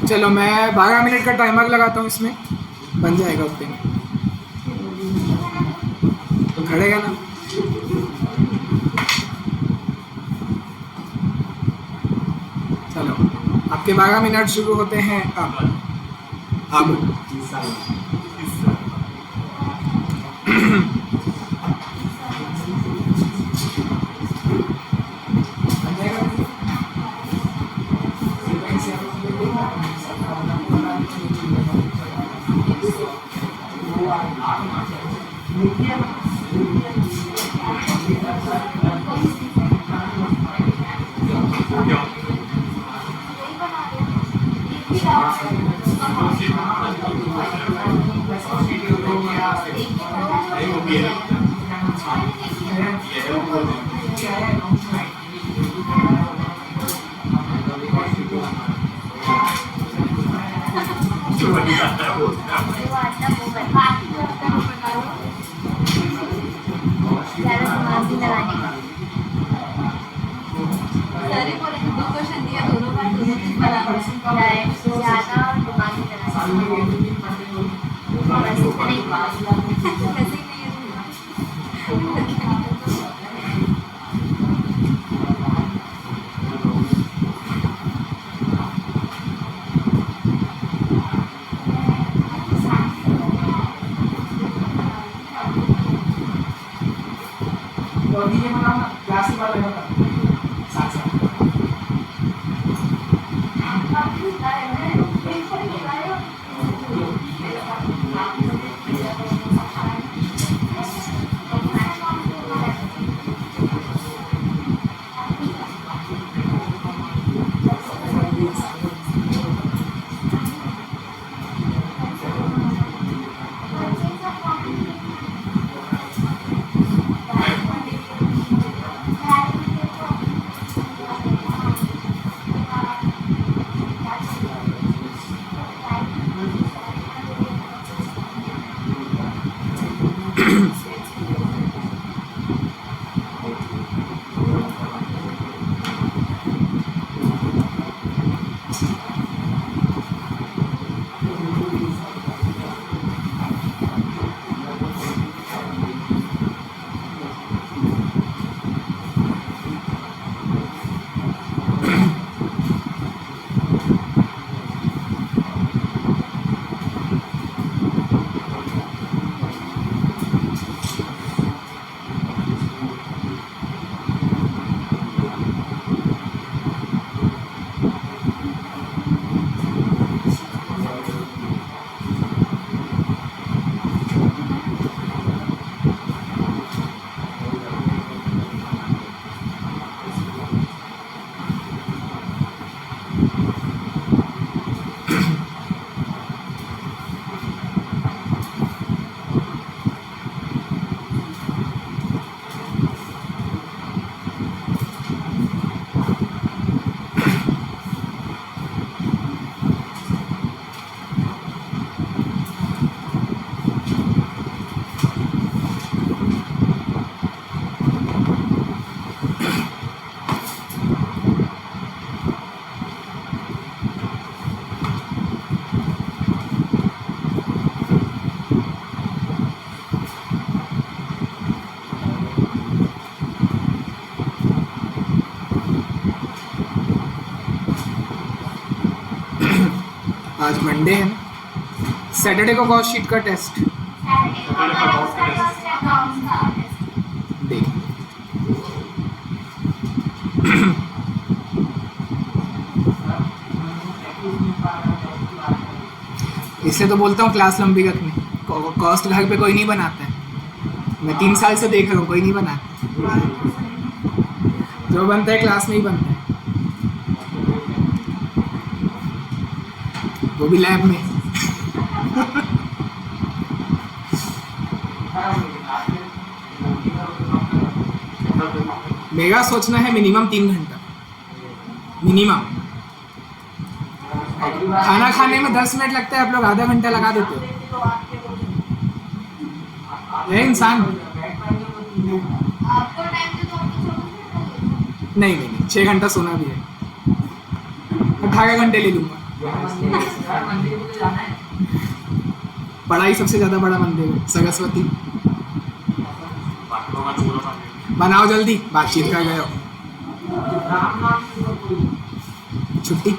चलो मैं 12 मिनट का टाइमर लगाता हूँ, इसमें बन जाएगा उतने में। तो खड़ेगा ना। चलो आपके 12 मिनट शुरू होते हैं अब। तो अभी ये बनाओ क्लास वाला होगा साथ साथ। आज मंडे है, सैटरडे को कॉस्ट शीट का टेस्ट देख। इसलिए तो बोलता हूँ क्लास लंबी रखनी, कॉस्ट घर पे कोई नहीं बनाता है, मैं 3 साल से देख रहा हूँ कोई नहीं बनाता, जो बनता है क्लास में ही बनता है, वो भी लैब में। मेरा सोचना है मिनिमम 3 घंटा मिनिमम। खाना खाने में 10 मिनट लगता है, आप लोग आधा घंटा लगा देते हो। ये इंसान नहीं 6 घंटा सोना भी है, 18 घंटे ले लूँगा। पढ़ाई सबसे ज़्यादा बड़ा मंदिर है सरस्वती। बनाओ जल्दी, बातचीत कर गए हो, छुट्टी।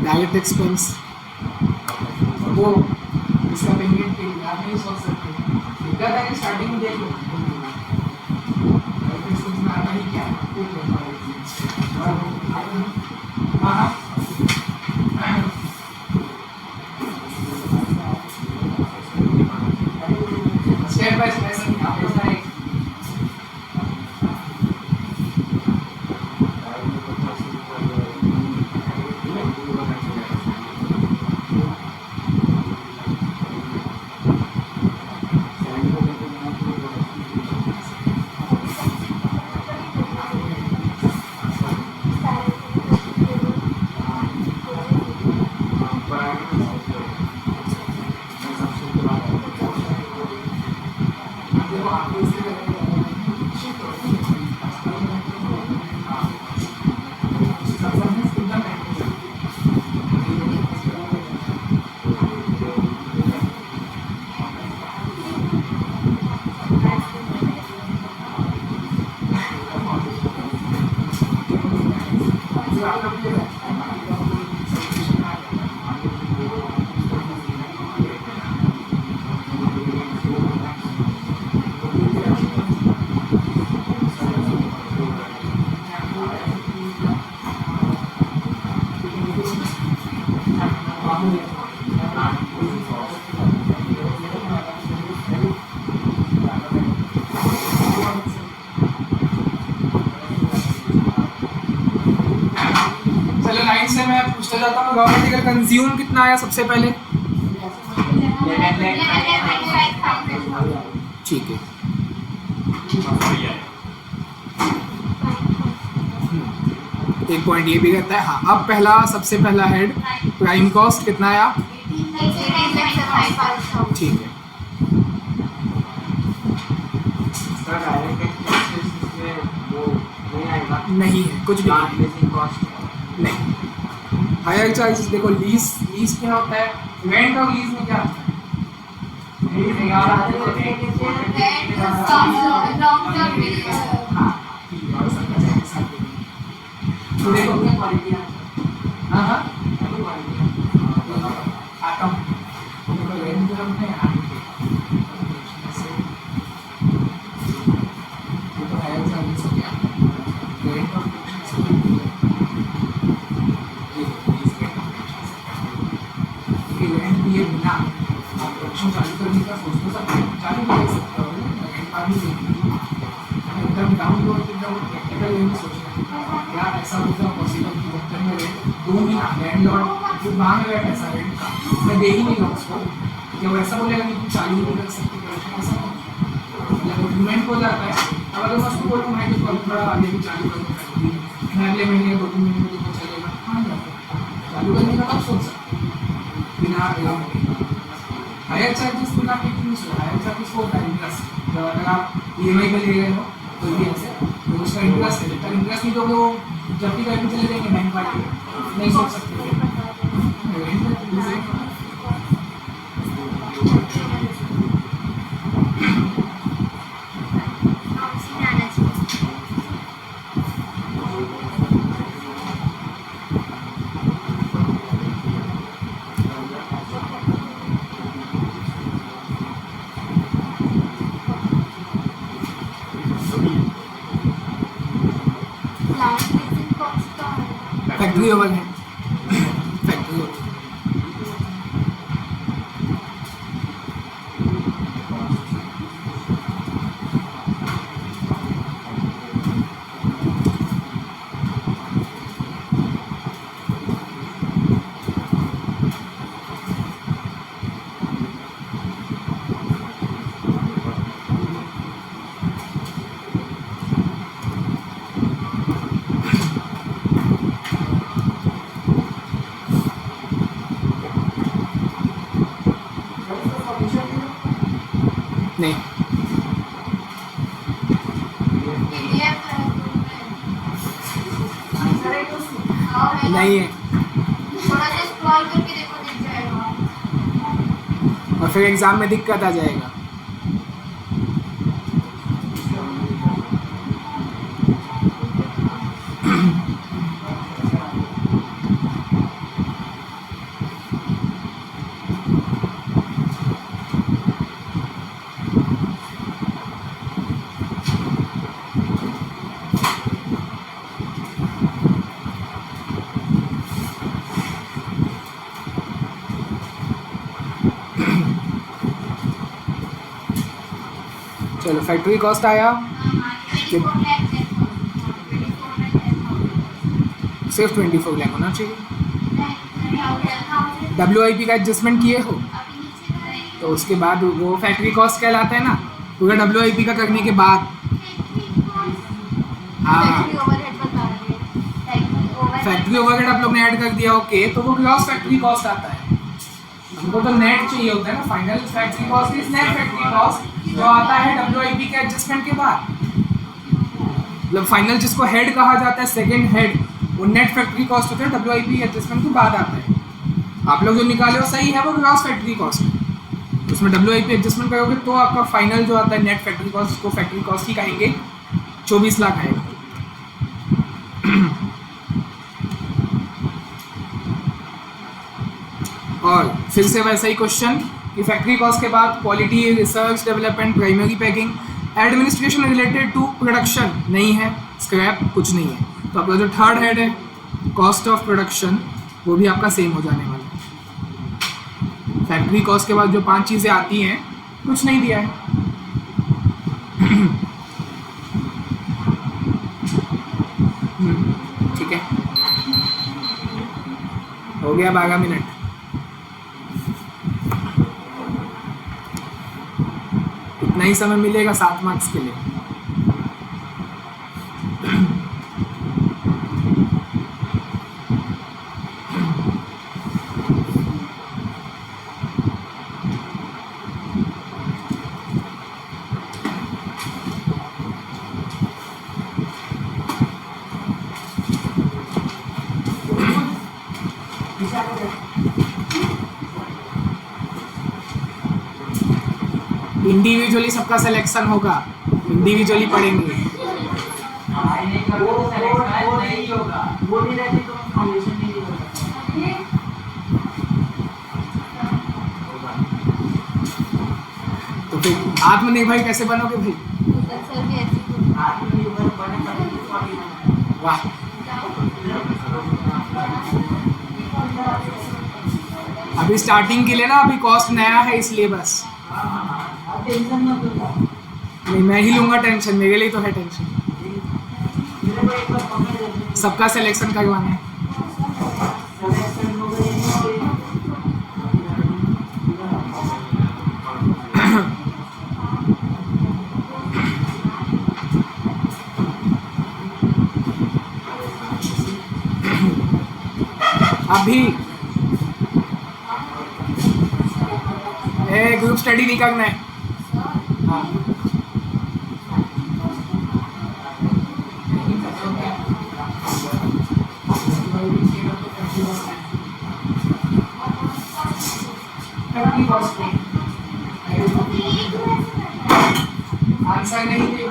डायरेक्ट एक्सपेंस वो इसका पेमेंट के लिए आप नहीं सोच सकते, दिक्कत है कि स्टार्टिंग में देख लो डायरेक्ट एक्सपेंस में आता ही क्या है। हाँ स्टेप बाय स्टेप ऐसा नहीं, आप ऐसा एक से मैं पूछना चाहता हूँ गवर्नमेंट कंज्यूम कितना आया सबसे पहले? ठीक है, एक पॉइंट ये भी रहता है। हाँ, अब पहला सबसे पहला हेड प्राइम कॉस्ट कितना आया? ठीक है, नहीं है कुछ भी नहीं। हायर चार्जेस देखो, लीज क्या होता है, रेंट और लीज में क्या होता है? तो देखो हाँ हाँ आता हूँ, रेंट जो हमने हायर चार्जेस हो गया, रेंट और ये बिना आप प्रोडक्शन चालू करने का सोच तो सकते हैं, चालू कर सकते हो, रेंट पानी एकदम डाउन लो, एकदम प्रैक्टिकल वे में सोचना है क्या ऐसा होगा पॉसिबल कि होटल में रेंट 2 महीना लैंडलॉर्ड जो मांग रहा है पैसा रेंट का, मैं दे ही नहीं रहा उसको, क्या वो ऐसा बोलेगा कि चालू नहीं कर सकते प्रोडक्शन, ऐसा मतलब इम्प्लीमेंट हो जाता है। अब अगर मैं उसको बोलूँ मैं तो थोड़ा आगे भी चालू करूँगा, मैं अगले महीने 2-3 महीने में तो चलेगा, हाँ चालू करने का आप सोच सकते बिना हायर चार्जेस बिना हायर चार्जेस को होता है इंटरेस्ट। अगर आप EMI पे ले रहे हो तो ये ऐसे तो उसका इंटरेस्ट है, जब तक इंटरेस्ट नहीं दोगे वो जब भी कहीं चले जाएंगे बैंक वाले नहीं सोच सकते। फैक्ट्री ओवर है, फैक्ट्री ओवर। नहीं नहीं है, थोड़ा सा स्क्रॉल करके देखो, दिख जाएगा। और फिर एग्जाम में दिक्कत आ जाएगा। चलो फैक्ट्री कॉस्ट आया सिर्फ 24 लाख होना चाहिए। WIP का एडजस्टमेंट किए हो तो उसके बाद वो फैक्ट्री कॉस्ट कहलाता है ना, पूरा WIP का करने के बाद। हाँ फैक्ट्री ओवरहेड आप लोग ने ऐड कर दिया, ओके, तो वो ग्रॉस फैक्ट्री कॉस्ट आता है। हमको तो नेट चाहिए होता है ना, final factory cost is net factory cost, जो आता है WIP के एडजस्टमेंट के बाद। मतलब फाइनल जिसको हेड कहा जाता है, सेकंड हेड, वो नेट फैक्ट्री कॉस्ट होता है, WIP एडजस्टमेंट के बाद आता है। आप लोग जो निकाले हो सही है, वो ग्रॉस फैक्ट्री कॉस्ट है। उसमें WIP एडजस्टमेंट करोगे तो आपका फाइनल जो आता है नेट फैक्ट्री कॉस्ट, उसको फैक्ट्री कॉस्ट ही कहेंगे, 24 लाख आएगा। और फिर से वैसा ही क्वेश्चन कि फैक्ट्री कॉस्ट के बाद quality, research, development, primary packing, administration related to production नहीं है, स्क्रैप कुछ नहीं है। तो आपका जो थर्ड हेड है कॉस्ट ऑफ प्रोडक्शन, वो भी आपका सेम हो जाने वाला है। फैक्ट्री कॉस्ट के बाद जो 5 चीज़ें आती हैं, कुछ नहीं दिया है। ठीक है, हो गया 12 मिनट। इतना ही समय मिलेगा 7 मार्क्स के लिए। इंडिविजुअली सबका सिलेक्शन होगा, इंडिविजुअली पढ़ेंगे। वो नहीं होगा, वो नहीं रहती तो फाउंडेशन नहीं होगा। तो फिर आत्मनिर्भर कैसे बनोगे भाई? आत्मनिर्भर बने तभी वाह, अभी स्टार्टिंग के लिए ना, अभी कॉस्ट नया है इसलिए बस। टेंशन मत लो, नहीं मैं ही लूँगा टेंशन, मेरे लिए तो है टेंशन। मेरे को एक बार पकड़ लेते, सबका सिलेक्शन करवाना है। सिलेक्शन हो गई। अभी ग्रुप स्टडी नहीं करना है। हाँ आंसर नहीं दे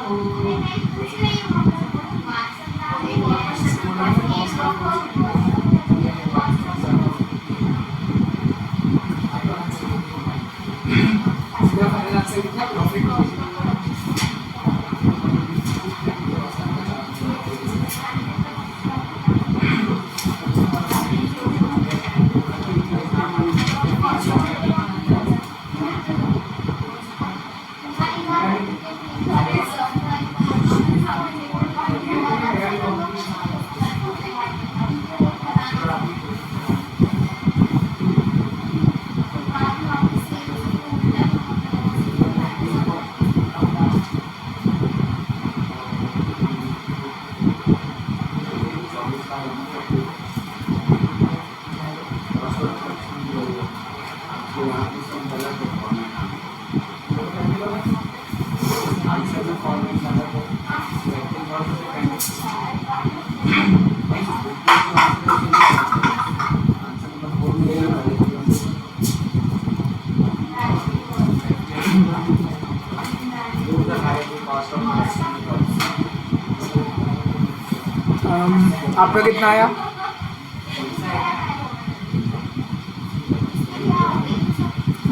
आपका कितना आया?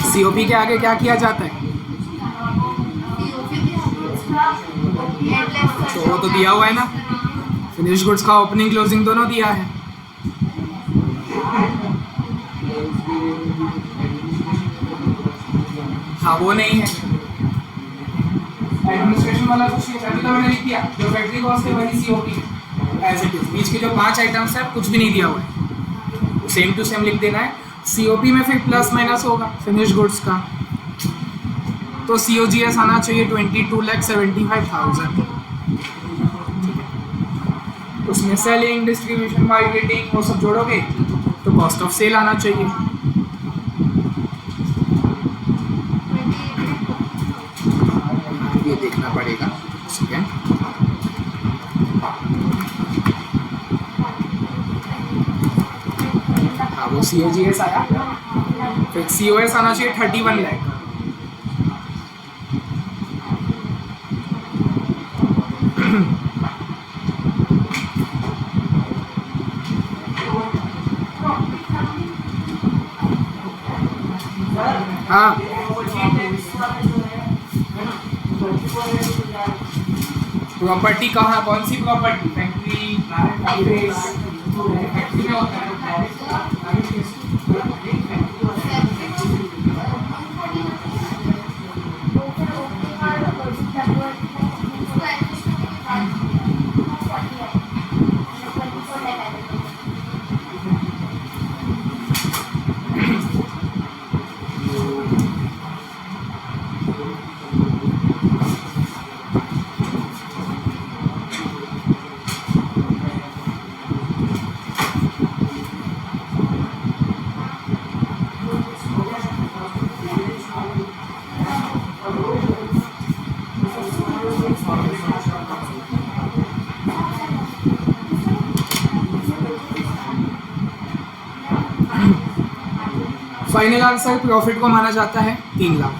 सीओपी के आगे क्या किया जाता है? तो वो तो दिया हुआ है ना, फिनिश गुड्स का ओपनिंग क्लोजिंग दोनों दिया है। हाँ वो नहीं है, एडमिनिस्ट्रेशन वाला कुछ नहीं, अभी तो मैंने लिख दिया जो फैक्ट्री कॉस्ट है वही सीओपी एज इट इज। बीच के जो 5 आइटम्स है कुछ भी नहीं दिया हुआ है, सेम टू सेम लिख देना है। सीओपी में फिर प्लस माइनस होगा फिनिश गुड्स का, तो COGS आना चाहिए 22,75,000। उसमें सेलिंग, डिस्ट्रीब्यूशन, मार्केटिंग वो सब जोड़ोगे तो कॉस्ट ऑफ सेल आना चाहिए। ये देखना पड़ेगा, ठीक है। हाँ वो COGS आया, फिर COS आना चाहिए 31 लाख। हाँ प्रॉपर्टी कहाँ, कौन सी प्रॉपर्टी? फैक्ट्री, फैक्ट्री में होता है। फाइनल आंसर प्रॉफिट को माना जाता है 3 लाख।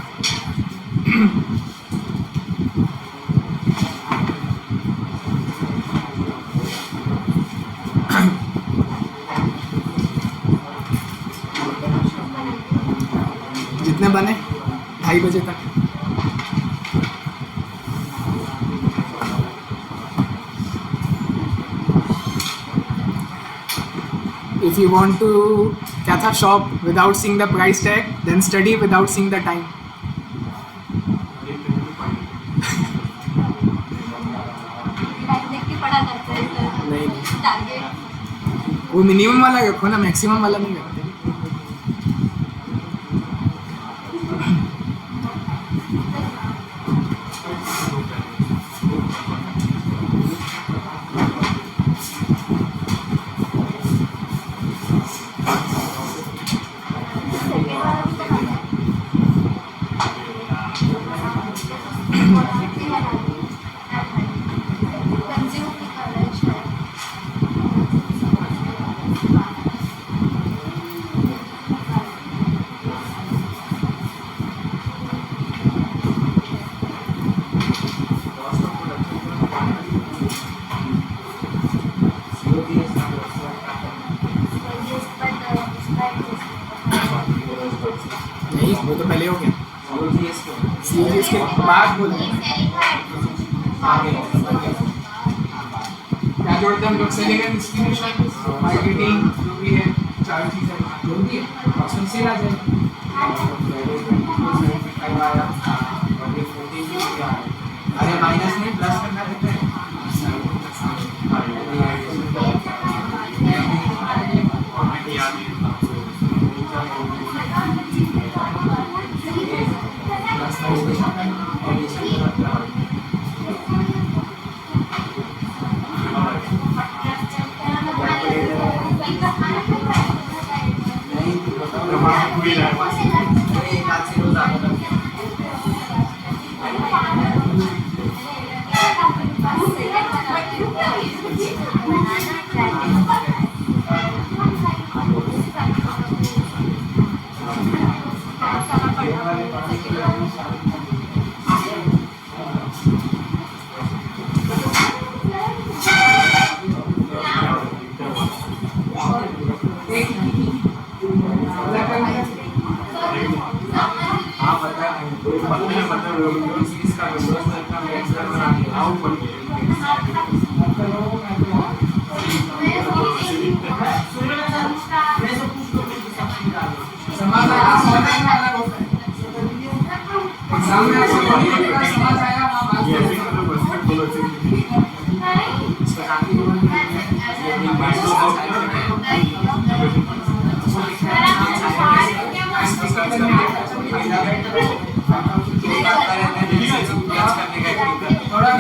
जितने बने 2:30 बजे तक। If you want to क्या था shop without seeing the price tag, then study without seeing the time. नहीं, वो मिनिमम वाला रखो ना, मैक्सिमम वाला नहीं रखते। वो तो पहले हो गया। COGS को COGS के बाद बोले ये सेलिंग का आगे क्या जोड़ते हैं हम लोग? सेलिंग एंड डिस्ट्रीब्यूशन, मार्केटिंग, जो भी है चार चीज़ें जो भी है कॉस्ट में सेल आ जाएगी। अरे माइनस नहीं प्लस करना देते हैं एक हाथ से रोज आता था हाँ पता है चीज का विंडोज का मैक्स करना आउट बोल समाज आया सॉल्व करना अलग होता है। एग्जाम में आपको समाज आया वहाँ बात थोड़ा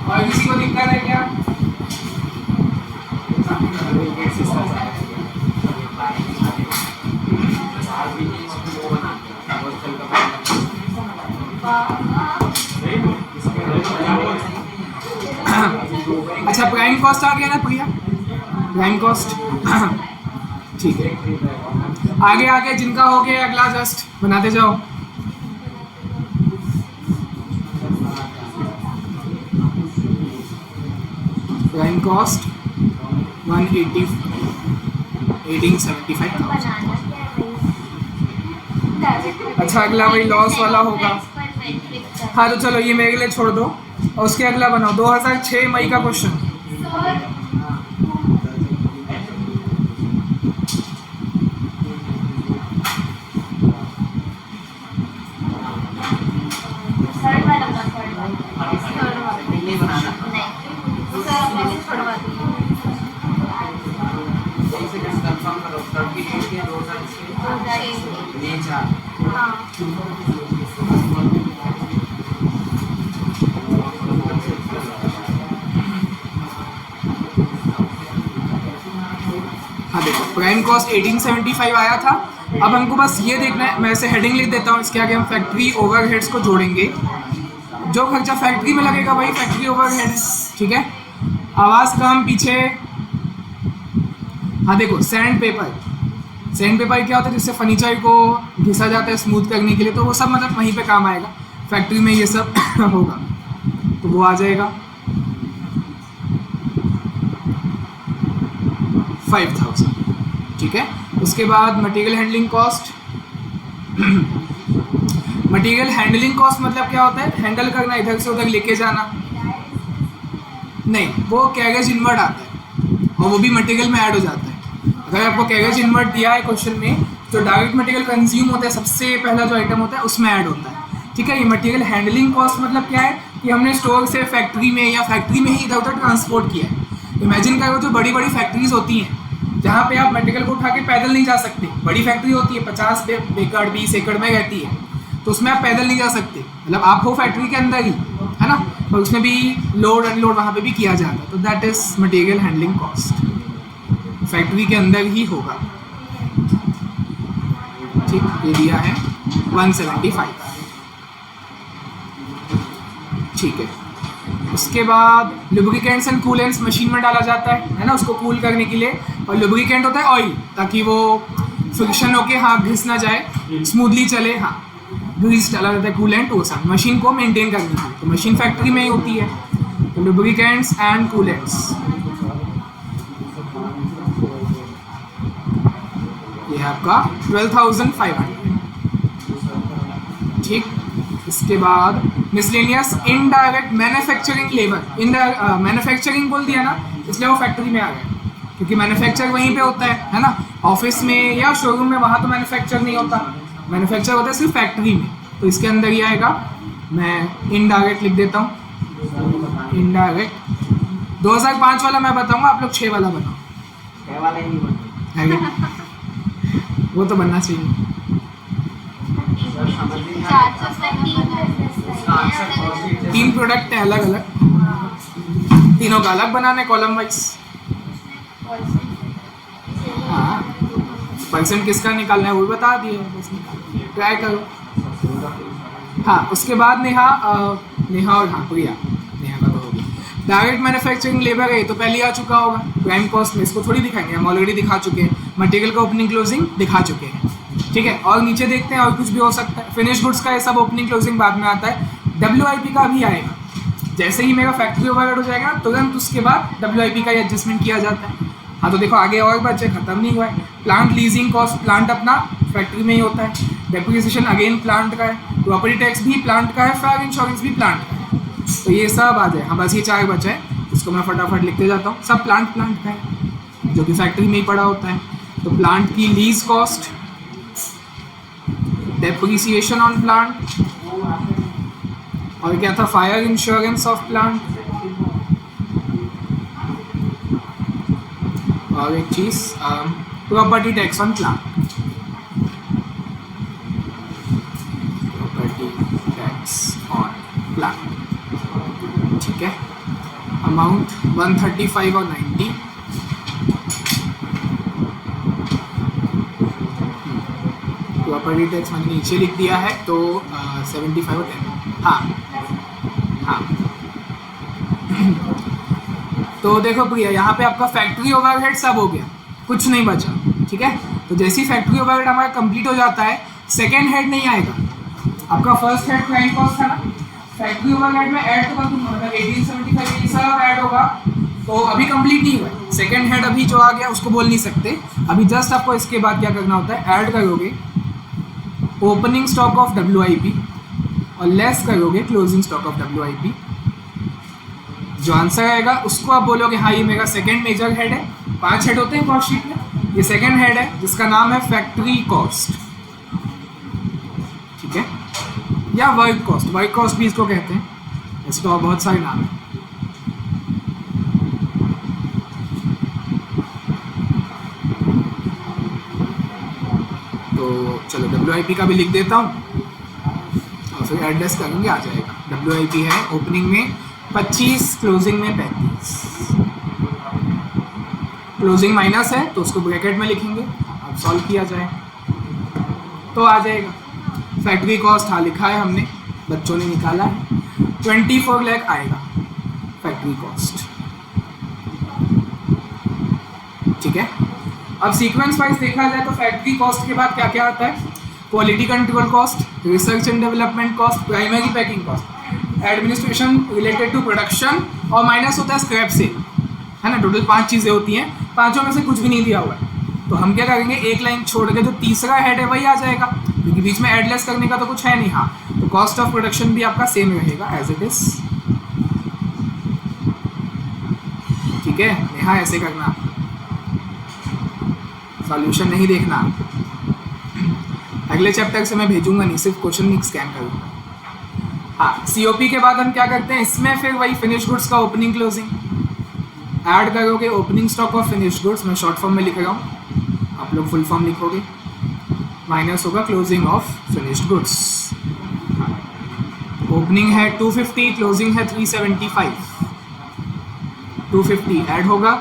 और किसी को दिक्कत है क्या? अच्छा प्राइम कॉस्ट आ गया ना प्रिया? प्राइम कॉस्ट ठीक है। आगे आगे जिनका हो गया अगला जस्ट बनाते जाओ। Prime cost 1875। अच्छा अगला वही लॉस वाला होगा। हाँ तो चलो ये मेरे लिए छोड़ दो और उसके अगला बनाओ 2006 मई का क्वेश्चन। हाँ देखो प्राइम कॉस्ट 1875 आया था। अब हमको बस ये देखना है, मैं ऐसे हेडिंग लिख देता हूँ, इसके आगे हम फैक्ट्री ओवरहेड्स को जोड़ेंगे। जो खर्चा फैक्ट्री में लगेगा वही फैक्ट्री ओवरहेड्स, ठीक है। आवाज़ कम पीछे। हाँ देखो सैंड पेपर क्या होता है जिससे फर्नीचर को घिसा जाता है स्मूथ करने के लिए, तो वो सब मतलब वहीं पे काम आएगा। फैक्ट्री में ये सब होगा तो वो आ जाएगा 5000, ठीक है। उसके बाद material handling cost. Material handling cost मतलब क्या होता है? हैंडल करना, इधर से उधर लेके जाना। नहीं, वो कैरेज इनवर्ड आता है और वो भी मटेरियल में ऐड हो जाता है। अगर आपको कैरेज इनवर्ड दिया है क्वेश्चन में तो डायरेक्ट मटेरियल कंज्यूम होता है, सबसे पहला जो आइटम होता है उसमें ऐड होता है, ठीक है। ये मटेरियल हैंडलिंग कॉस्ट मतलब क्या है कि हमने स्टोर से फैक्ट्री में या फैक्ट्री में ही इधर उधर ट्रांसपोर्ट किया है। इमेजिन करो जो बड़ी बड़ी फैक्ट्रीज होती हैं जहाँ पे आप मटेरियल को उठा के पैदल नहीं जा सकते। बड़ी फैक्ट्री होती है 50 एकड़ 20 एकड़ में रहती है, तो उसमें आप पैदल नहीं जा सकते, मतलब आप हो फैक्ट्री के अंदर ही, है ना। और उसमें भी लोड अनलोड वहाँ पे भी किया जाता है, तो that is material handling cost, factory के अंदर ही होगा। ठीक, ये दिया है 175। ठीक है, उसके बाद लुब्रिकेंट्स एंड कूलेंट्स मशीन में डाला जाता है ना, उसको कूल करने के लिए। और लुब्रिकेंट होता है ऑयल, ताकि वो फ्रिक्शन होके हाँ घिस ना जाए, स्मूथली चले। हाँ, ग्रीस डाला जाता है, कूलेंट वो सब मशीन को मेंटेन करने के लिए। तो मशीन फैक्ट्री में ही होती है। तो लुब्रिकेंट्स एंड कूलेंट्स, ये है आपका 12,500। ठीक, इसके बाद miscellaneous indirect manufacturing labour. Manufacturing बोल दिया ना, इसलिए वो फैक्ट्री में आ गया, क्योंकि मैन्युफैक्चर वहीं पे होता है ना, ऑफिस में या शोरूम में। वहाँ तो मैन्युफैक्चर नहीं होता, मैन्युफैक्चर होता है सिर्फ फैक्ट्री में। तो इसके अंदर ही आएगा। मैं इनडायरेक्ट लिख देता हूँ, इनडायरेक्ट। 2005 वाला मैं बताऊँगा, आप लोग 6 वाला बनाओ। 6 वाला ही नहीं बनता। है क्या? वो तो बनना चाहिए। सर समझ नहीं आ चार रहा। सौ उसका आंसर कॉस्ट 3 प्रोडक्ट हैं अलग अलग, तीनों का अलग बनाने कॉलम वाइज। हाँ, परसेंट किसका निकालना है वो भी बता दिए, बस ट्राई करो। हाँ, उसके बाद नेहा और हाँ प्रिया, नेहा का तो हो गया। डायरेक्ट मैन्युफैक्चरिंग लेबर है, तो पहले ही आ चुका होगा। प्राइम कॉस्ट में इसको थोड़ी दिखाएंगे, हम ऑलरेडी दिखा चुके हैं। मटेरियल का ओपनिंग क्लोजिंग दिखा चुके हैं। ठीक है, और नीचे देखते हैं और कुछ भी हो सकता है। फिनिश गुड्स का ये सब ओपनिंग क्लोजिंग बाद में आता है। WIP का भी आएगा, जैसे ही मेरा फैक्ट्री ओवरहेड हो जाएगा तुरंत उसके बाद WIP का एडजस्टमेंट किया जाता है। हाँ, तो देखो आगे और बच्चे खत्म नहीं हुआ है। प्लांट लीजिंग कॉस्ट, प्लांट अपना फैक्ट्री में ही होता है। डेप्रिसिएशन अगेन प्लांट का है। प्रॉपर्टी टैक्स भी प्लांट का है। फायर इंश्योरेंस भी प्लांट का है। तो ये सब आ जाए। हाँ, बस ये 4 बचे हैं, इसको मैं फटाफट लिखते जाता हूँ। सब प्लांट का है, जो कि फैक्ट्री में ही पड़ा होता है। तो प्लांट की lease cost, depreciation on plant, और क्या था, फायर इंश्योरेंस ऑफ प्लांट, और एक चीज़ property tax on plant. Property tax on plant. ठीक है, अमाउंट 135 और 90। प्रॉपर्टी टैक्स मैंने नीचे लिख दिया है, तो 75 और 10। हाँ, तो देखो प्रिया, यहाँ पे आपका फैक्ट्री ओवरहेड सब हो गया, कुछ नहीं बचा। ठीक है, तो जैसे ही फैक्ट्री ओवरहेड हमारा कंप्लीट हो जाता है, सेकेंड हेड नहीं आएगा। आपका फर्स्ट हेड प्राइम कॉस्ट था ना, फैक्ट्री ओवरहेड में ऐड तो कर दूंगा, मतलब 1875 ये सब ऐड होगा। तो अभी कंप्लीट नहीं हुआ है। सेकेंड हेड अभी जो आ गया उसको बोल नहीं सकते। अभी जस्ट आपको इसके बाद क्या करना होता है, ऐड करोगे ओपनिंग स्टॉक ऑफ WIP और लेस करोगे क्लोजिंग स्टॉक ऑफ WIP। जो आंसर आएगा उसको आप बोलोगे हाँ ये मेरा सेकेंड मेजर हेड है। 5 हेड होते हैं कॉस्ट शीट में, ये सेकेंड हेड है जिसका नाम है फैक्ट्री कॉस्ट। ठीक है, या वर्क कॉस्ट भी इसको कहते हैं, ऐसे तो और बहुत सारे नाम हैं। तो चलो WIP का भी लिख देता हूँ और फिर एड्रेस करेंगे, आ जाएगा। WIP है ओपनिंग में 25, क्लोजिंग में 35। क्लोजिंग माइनस है तो उसको ब्रैकेट में लिखेंगे, अब सॉल्व किया जाए तो आ जाएगा। फैक्ट्री कॉस्ट हाँ लिखा है हमने, बच्चों ने निकाला है, 24 लाख आएगा फैक्ट्री कॉस्ट। ठीक है, अब सीक्वेंस वाइज देखा जाए तो फैक्ट्री कॉस्ट के बाद क्या क्या आता है, quality control cost, research and development cost, primary packing cost, administration related to production, और माइनस होता है स्क्रैप से, है ना। टोटल 5 चीज़ें होती हैं, 5 में से कुछ भी नहीं दिया हुआ है। तो हम क्या करेंगे, एक लाइन छोड़ के जो तीसरा हेड है वही आ जाएगा, क्योंकि बीच में एडलेस करने का तो कुछ है नहीं। हाँ, तो कॉस्ट ऑफ प्रोडक्शन भी आपका सेम रहेगा एज इट इज। ठीक है, नेहा ऐसे करना, सॉल्यूशन नहीं देखना। अगले चैप्टर से मैं भेजूंगा नहीं, सिर्फ क्वेश्चन स्कैन करूँगा। हाँ, COP के बाद हम क्या करते हैं, इसमें फिर वही फिनिश गुड्स का ओपनिंग क्लोजिंग ऐड करोगे। Opening stock of finish goods मैं शॉर्ट फॉर्म में लिख रहा हूँ, आप लोग फुल फॉर्म लिखोगे, माइनस होगा closing of finished goods. Opening है 250, क्लोजिंग है 375। 250 ऐड होगा,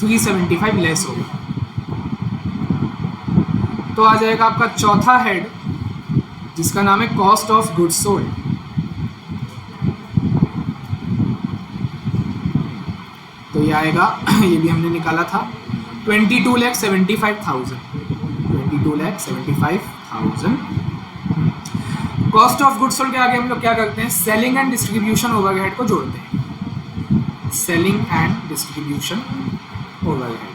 375 लेस होगा। तो आ जाएगा आपका चौथा हेड जिसका नाम है कॉस्ट ऑफ गुड्स सोल्ड। तो ये आएगा ये भी हमने निकाला था 22,75,000। 22,75,000। कॉस्ट ऑफ गुड्स सोल्ड के आगे हम लोग क्या करते हैं, सेलिंग एंड डिस्ट्रीब्यूशन ओवरहेड को जोड़ते हैं। सेलिंग एंड डिस्ट्रीब्यूशन ओवरहेड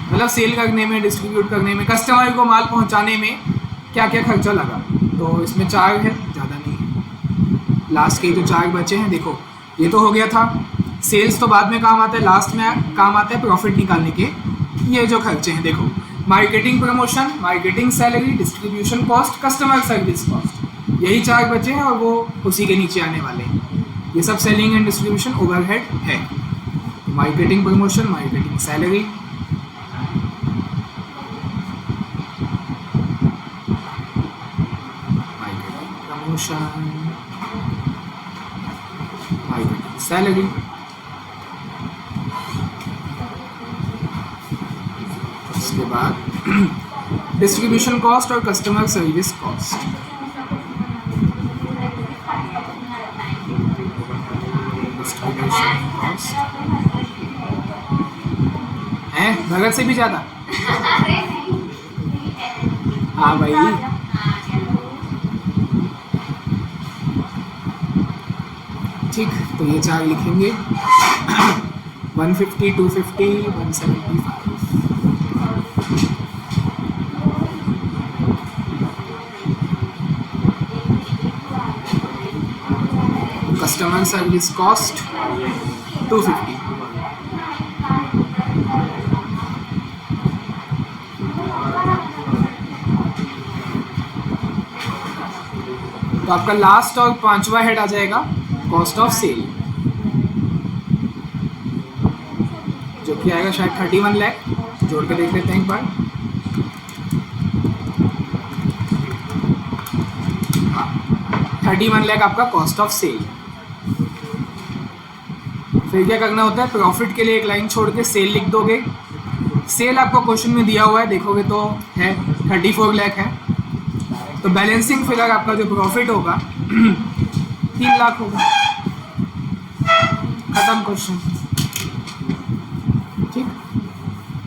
मतलब सेल करने में, डिस्ट्रीब्यूट करने में, कस्टमर को माल पहुंचाने में क्या क्या खर्चा लगा। तो इसमें 4 है, ज़्यादा नहीं है। लास्ट के जो 4 बचे हैं, देखो ये तो हो गया था। सेल्स तो बाद में काम आता है, लास्ट में काम आता है प्रॉफिट निकालने के। ये जो खर्चे हैं देखो, marketing promotion, marketing salary, distribution cost, customer service cost, यही 4 बचे हैं और वो उसी के नीचे आने वाले हैं। ये सब सेलिंग एंड डिस्ट्रीब्यूशन ओवरहेड है। Marketing promotion, marketing salary, marketing salary, उसके बाद डिस्ट्रीब्यूशन कॉस्ट और customer service cost. Distribution cost है भगत से भी ज़्यादा। हाँ भाई, ठीक। तो ये 4 लिखेंगे 150, 250, 175। Customer service cost 250। तो आपका लास्ट और 5वां हेड आ जाएगा कॉस्ट ऑफ सेल, जो कि आएगा शायद 31 लाख। जोड़ के देख लेते हैं एक बार। हाँ, 31 लाख आपका कॉस्ट ऑफ सेल। फिर क्या करना होता है, प्रॉफिट के लिए एक लाइन छोड़ के सेल लिख दोगे। सेल आपको क्वेश्चन में दिया हुआ है, देखोगे तो है 34 लाख है। तो बैलेंसिंग फिगर आपका जो प्रॉफिट होगा 3 लाख होगा। खत्म क्वेश्चन। ठीक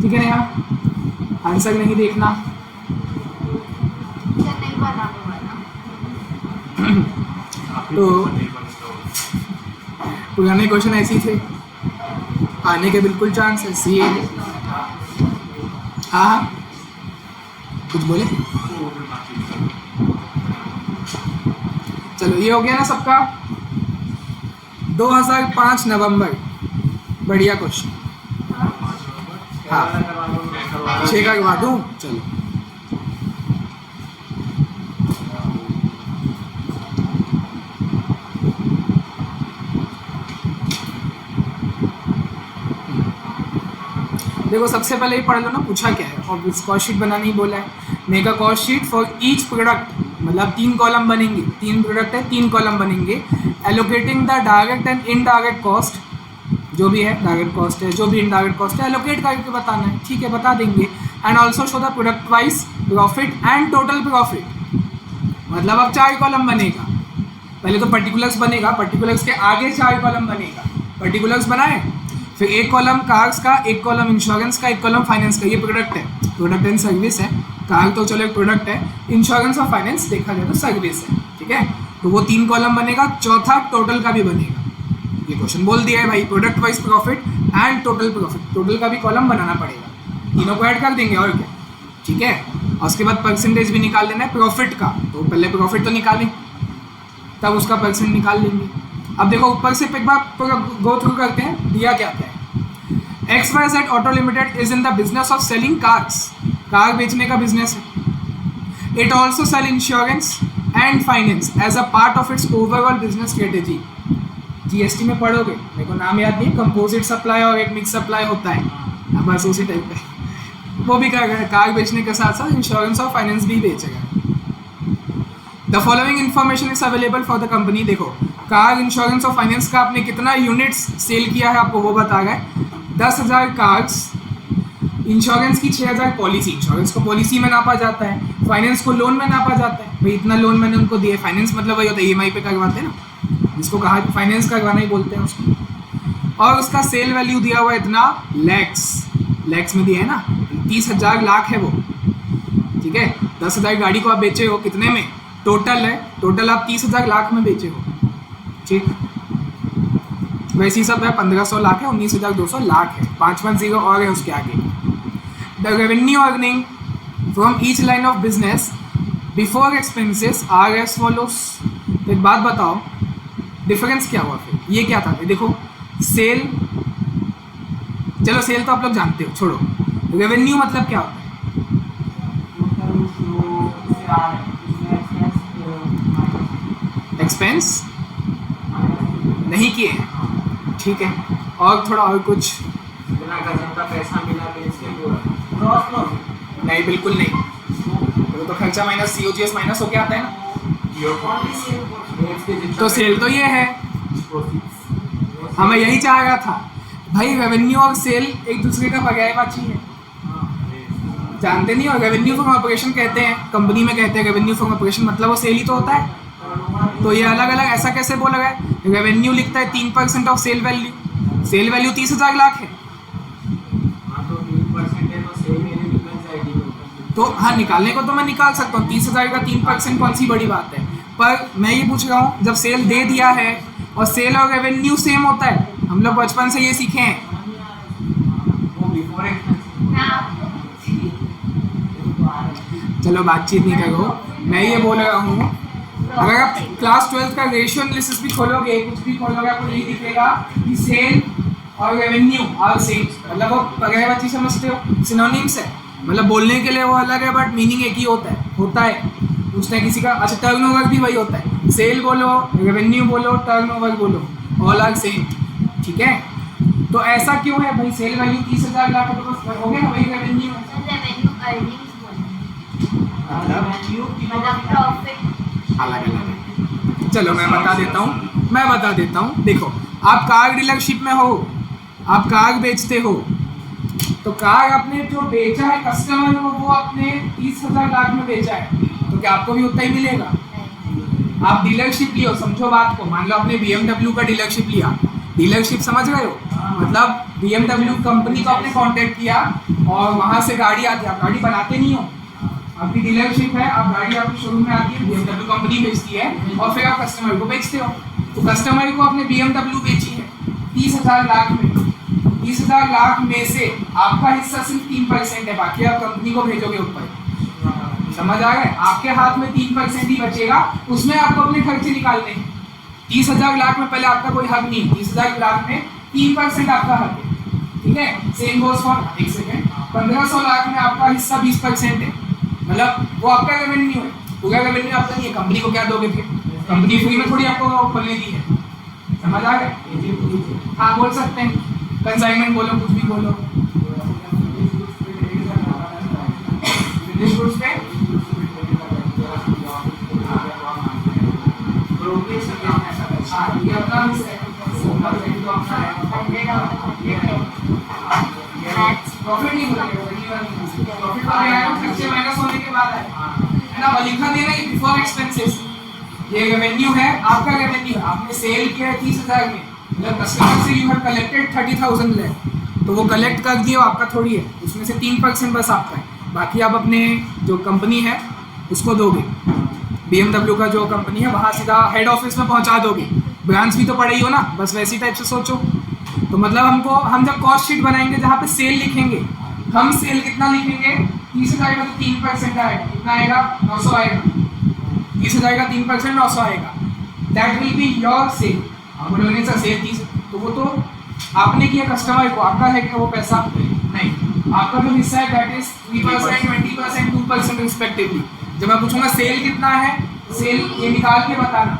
ठीक है नेहा, आंसर नहीं देखना। नहीं बना तो पुराने क्वेश्चन ऐसे ही थे, आने के बिल्कुल चांस है। सी हाँ हाँ कुछ बोले। चलो ये हो गया ना सबका। 2005 नवंबर, बढ़िया क्वेश्चन। हाँ 6 का करवा दूँ, चलो। देखो सबसे पहले ही पढ़ लो ना, पूछा क्या है। और कॉस्ट शीट बनानी ही बोला है। Make a cost sheet for each product, मतलब 3 कॉलम बनेंगे। 3 प्रोडक्ट है, 3 कॉलम बनेंगे। Allocating the direct and indirect cost, जो भी है डायरेक्ट कॉस्ट है, जो भी इनडायरेक्ट कॉस्ट है, एलोकेट करके बताना है। ठीक है, बता देंगे। And also show the product wise profit and total profit. मतलब अब 4 कॉलम बनेगा। पहले तो पर्टिकुलर्स बनेगा, पर्टिकुलर्स के आगे 4 कॉलम बनेगा। पर्टिकुलर्स बनाए, फिर 1 कॉलम कार्स का, 1 कॉलम इंश्योरेंस का, 1 कॉलम फाइनेंस का। ये प्रोडक्ट है, प्रोडक्ट एंड सर्विस है। कार तो चलो एक प्रोडक्ट है, इंश्योरेंस और फाइनेंस देखा जाए तो सर्विस है। ठीक है, तो वो 3 कॉलम बनेगा। चौथा टोटल का भी बनेगा। ये क्वेश्चन बोल दिया है भाई, product wise profit and total profit. Total का भी कॉलम बनाना पड़ेगा, तीनों को ऐड कर देंगे और क्या। ठीक है, और उसके बाद परसेंटेज भी निकाल लेना है प्रॉफिट का। तो पहले प्रॉफिट तो निकालें, तब उसका परसेंट निकाल लेंगे। अब देखो ऊपर से एक बार गो थ्रू करते हैं, दिया क्या क्या है। XYZ auto limited is in the business of selling cars, car बेचने का बिजनेस है। It also sell insurance and finance as a part of its overall business strategy. GST में पढ़ोगे, मेरे को नाम याद नहीं, कंपोजिट सप्लाई और एक मिक्स सप्लाई होता है, बस उसी टाइप पे वो भी करेगा। कार बेचने के साथ साथ इंश्योरेंस और फाइनेंस भी बेचेगा। The following information is available for the company. देखो कार, इंश्योरेंस और फाइनेंस का आपने कितना यूनिट्स सेल किया है आपको वो बता रहा है। 10,000 कार्स, इंश्योरेंस की 6000 पॉलिसी, इंश्योरेंस को पॉलिसी में नापा जाता है, फाइनेंस को लोन में नापा जाता है। भाई इतना लोन मैंने उनको दिया, फाइनेंस मतलब वही होता है EMI पे करवाते हैं ना, जिसको कहा फाइनेंस करवाना ही बोलते हैं उसको। और उसका सेल वैल्यू दिया हुआ है इतना लैक्स में दिया है ना, 30,000 लाख है वो, ठीक है। 10,000 गाड़ी को आप बेचे हो कितने में, टोटल है, टोटल आप 30,000 लाख में बेचे हो, ठीक। वैसे ही सब है, 1500 लाख है, 19,200 लाख है, 5 जीरो और है उसके आगे। The revenue earning from each line of business before expenses are as follows. तो एक बात बताओ, डिफरेंस क्या हुआ फिर, ये क्या था, देखो सेल, चलो सेल तो आप लोग जानते हो, छोड़ो। रेवेन्यू मतलब क्या होता है, एक्सपेंस नहीं किए हैं, ठीक है। और थोड़ा और कुछ, बिना गजब का पैसा मिला बेच के पूरा नहीं बिल्कुल नहीं, तो खर्चा माइनस COGS माइनस होके आता है ना, तो सेल तो ये है। हाँ मैं यही चाह रहा था भाई, रेवेन्यू और सेल एक दूसरे का पर्यायवाची है, जानते नहीं हो। रेवेन्यू फ्रॉम ऑपरेशन कहते हैं, कंपनी में कहते हैं रेवेन्यू फ्रॉम ऑपरेशन, मतलब वो सेल ही तो होता है। तो ये अलग अलग ऐसा कैसे बोला गया, रेवेन्यू लिखता है 3% of sale value, sale value 30,000 lakh है, तो हाँ निकालने को तो मैं निकाल सकता हूँ, 30,000 का 3% कौन सी बड़ी बात है। पर मैं ये पूछ रहा हूँ, जब सेल दे दिया है और सेल और रेवेन्यू सेम होता है, हम लोग बचपन से ये सीखे हैं। चलो बातचीत नहीं करो, मैं ये बोल रहा हूँ, अगर आप क्लास 12 का रेशियो एनालिसिस भी खोलोगे, कुछ भी खोलोगे, आपको यही दिखेगा कि सेल और रेवेन्यू आर सेम, मतलब वो पर्यायवाची समझते हो, सिनोनिम्स है, मतलब बोलने के लिए वो अलग है बट मीनिंग एक ही होता है। पूछते हैं किसी का, अच्छा टर्नओवर भी वही होता है, सेल बोलो, रेवेन्यू बोलो, टर्नओवर बोलो, ऑल आर सेम, ठीक है। तो ऐसा क्यों है भाई, सेल वैल्यू 30,000 लाख तो बस हो गया ना, वही रेवेन्यू है, रेवेन्यू अर्निंग्स मतलब प्रॉफिट अलग अलग है। चलो मैं बता देता हूँ, देखो आप कार डीलरशिप में हो, आप कार बेचते हो, तो कार आपने जो बेचा है कस्टमर को, वो आपने 30,000 लाख में बेचा है, तो क्या आपको भी उतना ही मिलेगा। आप डीलरशिप लियो, समझो बात को, मान लो आपने BMW का डीलरशिप लिया, डीलरशिप समझ रहे हो, मतलब BMW कंपनी को आपने कांटेक्ट किया और वहाँ से गाड़ी आती है, आप गाड़ी बनाते नहीं हो, आपकी डीलरशिप है, आप गाड़ी आपके शोरूम में आती है, BMW कंपनी बेचती है और फिर आप कस्टमर को बेचते हो। तो कस्टमर को आपने BMW बेची है 30,000 लाख में, 30,000 लाख में से आपका हिस्सा सिर्फ 3% है, बाकी आप कंपनी को भेजोगे ऊपर, समझ आ गए। आपके हाथ में 3% ही बचेगा, उसमें आपको अपने खर्चे निकालने हैं। 30,000 लाख में पहले आपका कोई हक नहीं, 30,000 लाख में 3% आपका हक है, ठीक है। सेम गोज फॉर 1500 लाख में आपका हिस्सा 20% है, मतलब वो आपका रेवेन्यू है, पूरा रेवेन्यू आपका नहीं है। कंपनी को क्या दोगे फिर, कंपनी फ्री में थोड़ी आपको खोलने दी है, समझ आ गए। हाँ बोल सकते हैं, कंसाइनमेंट बोलो, कुछ भी बोलो, गुड्स पे ये अपना प्रॉफिट नहीं बोलेगा, प्रॉफिट आएगा खर्चे माइनस होने के बाद आएगा, है ना। लिखा देना ये बिफोर एक्सपेंसेस, ये रेवेन्यू है, आपका रेवेन्यू, आपने सेल किया है 30,000 में, मतलब कस्टमर से यू हैव कलेक्टेड 30,000 ले, तो वो कलेक्ट कर दिए, आपका थोड़ी है, उसमें से 3% बस आपका है, बाकी आप अपने जो कंपनी है उसको दोगे। BMW का जो कंपनी है वहाँ सीधा हेड ऑफिस में पहुँचा दोगे, ब्रांच भी तो पड़े ही हो ना, बस वैसी टाइप से सोचो। तो मतलब हम जब कॉस्ट शीट बनाएंगे जहाँ पे सेल लिखेंगे, हम सेल कितना लिखेंगे, 30,000 का तो 3% आएगा, कितना आएगा, 900 आएगा, 30,000 का 3% 900 आएगा, that will be your sale. हम बोलोगे सर सेल 30, तो वो तो आपने किया कस्टमर को, आपका है क्या वो पैसा, नहीं, आपका जो हिस्सा है दैट इज 3%, 20%, 2% रिस्पेक्टिवली। जब मैं पूछूंगा सेल कितना है, सेल ये निकाल के बताना,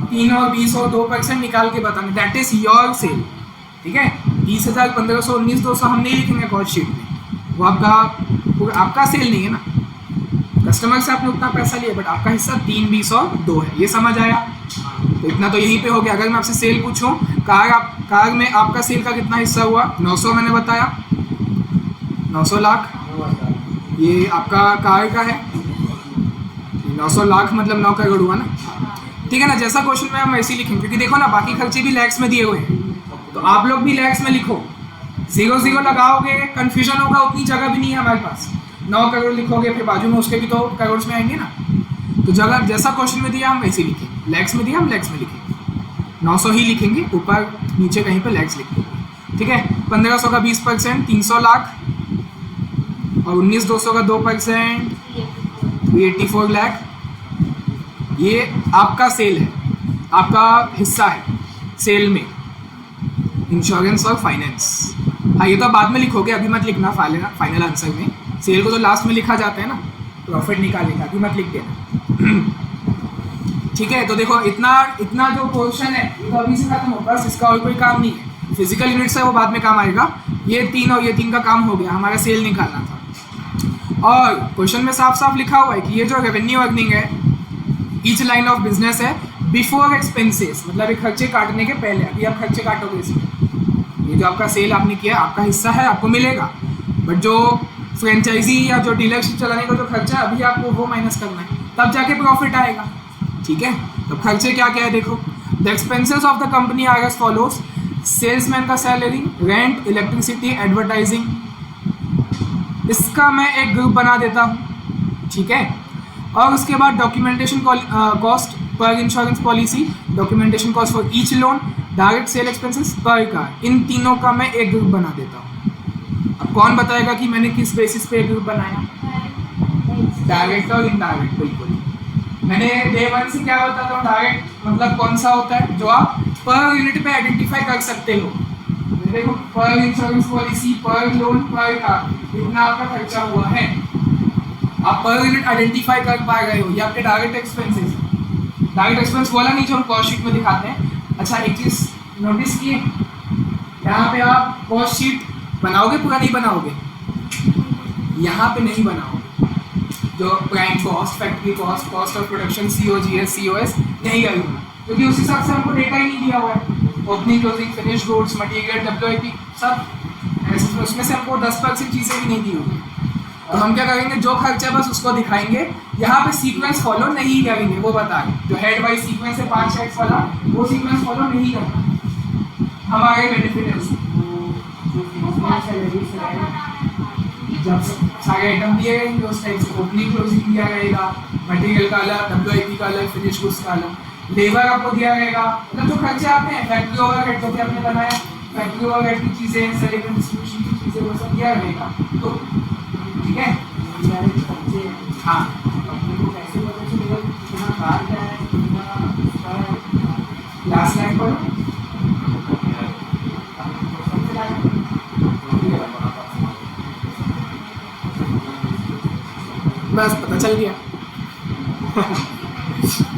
3 और 20 और 2% निकाल के बताना, दैट इज योर सेल, ठीक है। 30,000, 1500, 19,200 हम नहीं लिखेंगे कॉस्ट शीट में, वो आपका सेल नहीं है ना, कस्टमर से आपने उतना पैसा लिया, बट आपका हिस्सा 3, 20 और 2 है, ये समझ आया। तो इतना तो यहीं पे हो गया। अगर मैं आपसे सेल पूछूं, कार में आपका सेल का कितना हिस्सा हुआ, 900 मैंने बताया, 900 लाख। ये आपका कार का है, 900 लाख मतलब 9 करोड़ हुआ ना, ठीक है ना। जैसा क्वेश्चन में हम ऐसे ही लिखेंगे, क्योंकि देखो ना बाकी खर्चे भी लैक्स में दिए हुए हैं, तो आप लोग भी लैक्स में लिखो। 0 0 लगाओगे कन्फ्यूजन होगा, उतनी जगह भी नहीं है हमारे पास। 9 करोड़ लिखोगे फिर बाजू में उसके भी तो करोड़ में आएंगे ना, तो जगह जैसा क्वेश्चन में दिया हम वैसे ही लिखेंगे। लैक्स में दिया हम लैक्स में लिखेंगे, 900 ही लिखेंगे, ऊपर नीचे कहीं पे लैक्स लिख देंगे, ठीक है। 1500 का 20% 300 लाख, और 19,200 का 2% 384 लाख। ये आपका सेल है, आपका हिस्सा है सेल में, इंश्योरेंस और फाइनेंस। हाँ ये तो बाद में लिखोगे, अभी मत लिखना फाइनल आंसर में। सेल को तो लास्ट में लिखा जाता है ना, प्रॉफिट निकालेगा, अभी मत लिख देना, ठीक है। तो देखो इतना जो पोर्शन है ये तो अभी से खत्म होगा, बस इसका और कोई काम नहीं है। फिजिकल यूनिट्स है वो बाद में काम आएगा। ये 3 और ये 3 का काम हो गया, हमारा सेल निकालना था। और क्वेश्चन में साफ साफ लिखा हुआ है कि ये जो रेवेन्यू अर्निंग है, ईच लाइन ऑफ बिजनेस है बिफोर एक्सपेंसेस, मतलब ये खर्चे काटने के पहले। अभी आप खर्चे काटोगे इसमें, ये जो आपका सेल आपने किया आपका हिस्सा है, आपको मिलेगा। बट जो फ्रेंचाइजी या जो डीलरशिप चलाने का जो खर्चा है अभी आपको वो माइनस करना है, तब जाके प्रॉफिट आएगा, ठीक है। तो खर्चे क्या क्या है देखो। The expenses of the company are as follows: salesman का सैलरी, रेंट, इलेक्ट्रिसिटी, एडवर्टाइजिंग। इसका मैं एक ग्रुप बना देता हूँ, ठीक है। और उसके बाद documentation cost per insurance policy, documentation cost for each loan, direct sale expenses per car. इन तीनों का मैं एक ग्रुप बना देता हूँ। अब कौन बताएगा कि मैंने किस बेसिस पे एक ग्रुप बनाया? डायरेक्ट और इनडायरेक्ट, बिल्कुल। मैंने डे 1 से क्या बताता हूँ, डायरेक्ट मतलब कौन सा होता है जो आप पर यूनिट पे आइडेंटिफाई कर सकते हो। देखो पर इंश्योरेंस पॉलिसी, पर लोन, पर कार, इतना आपका खर्चा हुआ है, आप पर यूनिट आइडेंटिफाई कर पा रहे हो। ये आपके डायरेक्ट एक्सपेंसेस। डायरेक्ट एक्सपेंस वाला नहीं जो हम कॉस्ट शीट में दिखाते हैं। अच्छा एक चीज़ नोटिस किए, यहाँ पे आप कॉस्ट शीट बनाओगे, पूरा नहीं बनाओगे, यहाँ पे नहीं बनाओगे। जो prime cost, factory cost, cost of production, COGS, COS नहीं करूँगा, क्योंकि उस हिसाब से हमको डेटा ही नहीं दिया हुआ है। Opening, closing, finish goods, material, WIP सब उसमें से हमको 10% चीज़ें भी नहीं दी होगी। तो हम क्या करेंगे, जो खर्चा बस उसको दिखाएंगे। यहाँ पे सीक्वेंस फॉलो नहीं करेंगे, वो बता रहे। जो हेड वाइज सीक्वेंस है 5 हेड्स वाला, वो सीक्वेंस फॉलो नहीं करना, हमारे बेनिफिट है उसमें। जब सारे आइटम दिए गए उस टाइप से ओपनिंग क्लोजिंग दिया रहेगा, मटेरियल का अलग, WIP का अलग, फिनिश गुड्स का अलग, लेबर आपको दिया रहेगा। मतलब जो खर्चे आते हैं, फैक्ट्री ओवरहेड जो भी आपने बनाया, फैक्ट्री ओवरहेड की चीज़ें, सेलिंग एंड डिस्ट्रीब्यूशन की चीज़ें, वो सब दिया रहेगा। तो ठीक है, हाँ लास्ट लाइन पर बस पता चल गया।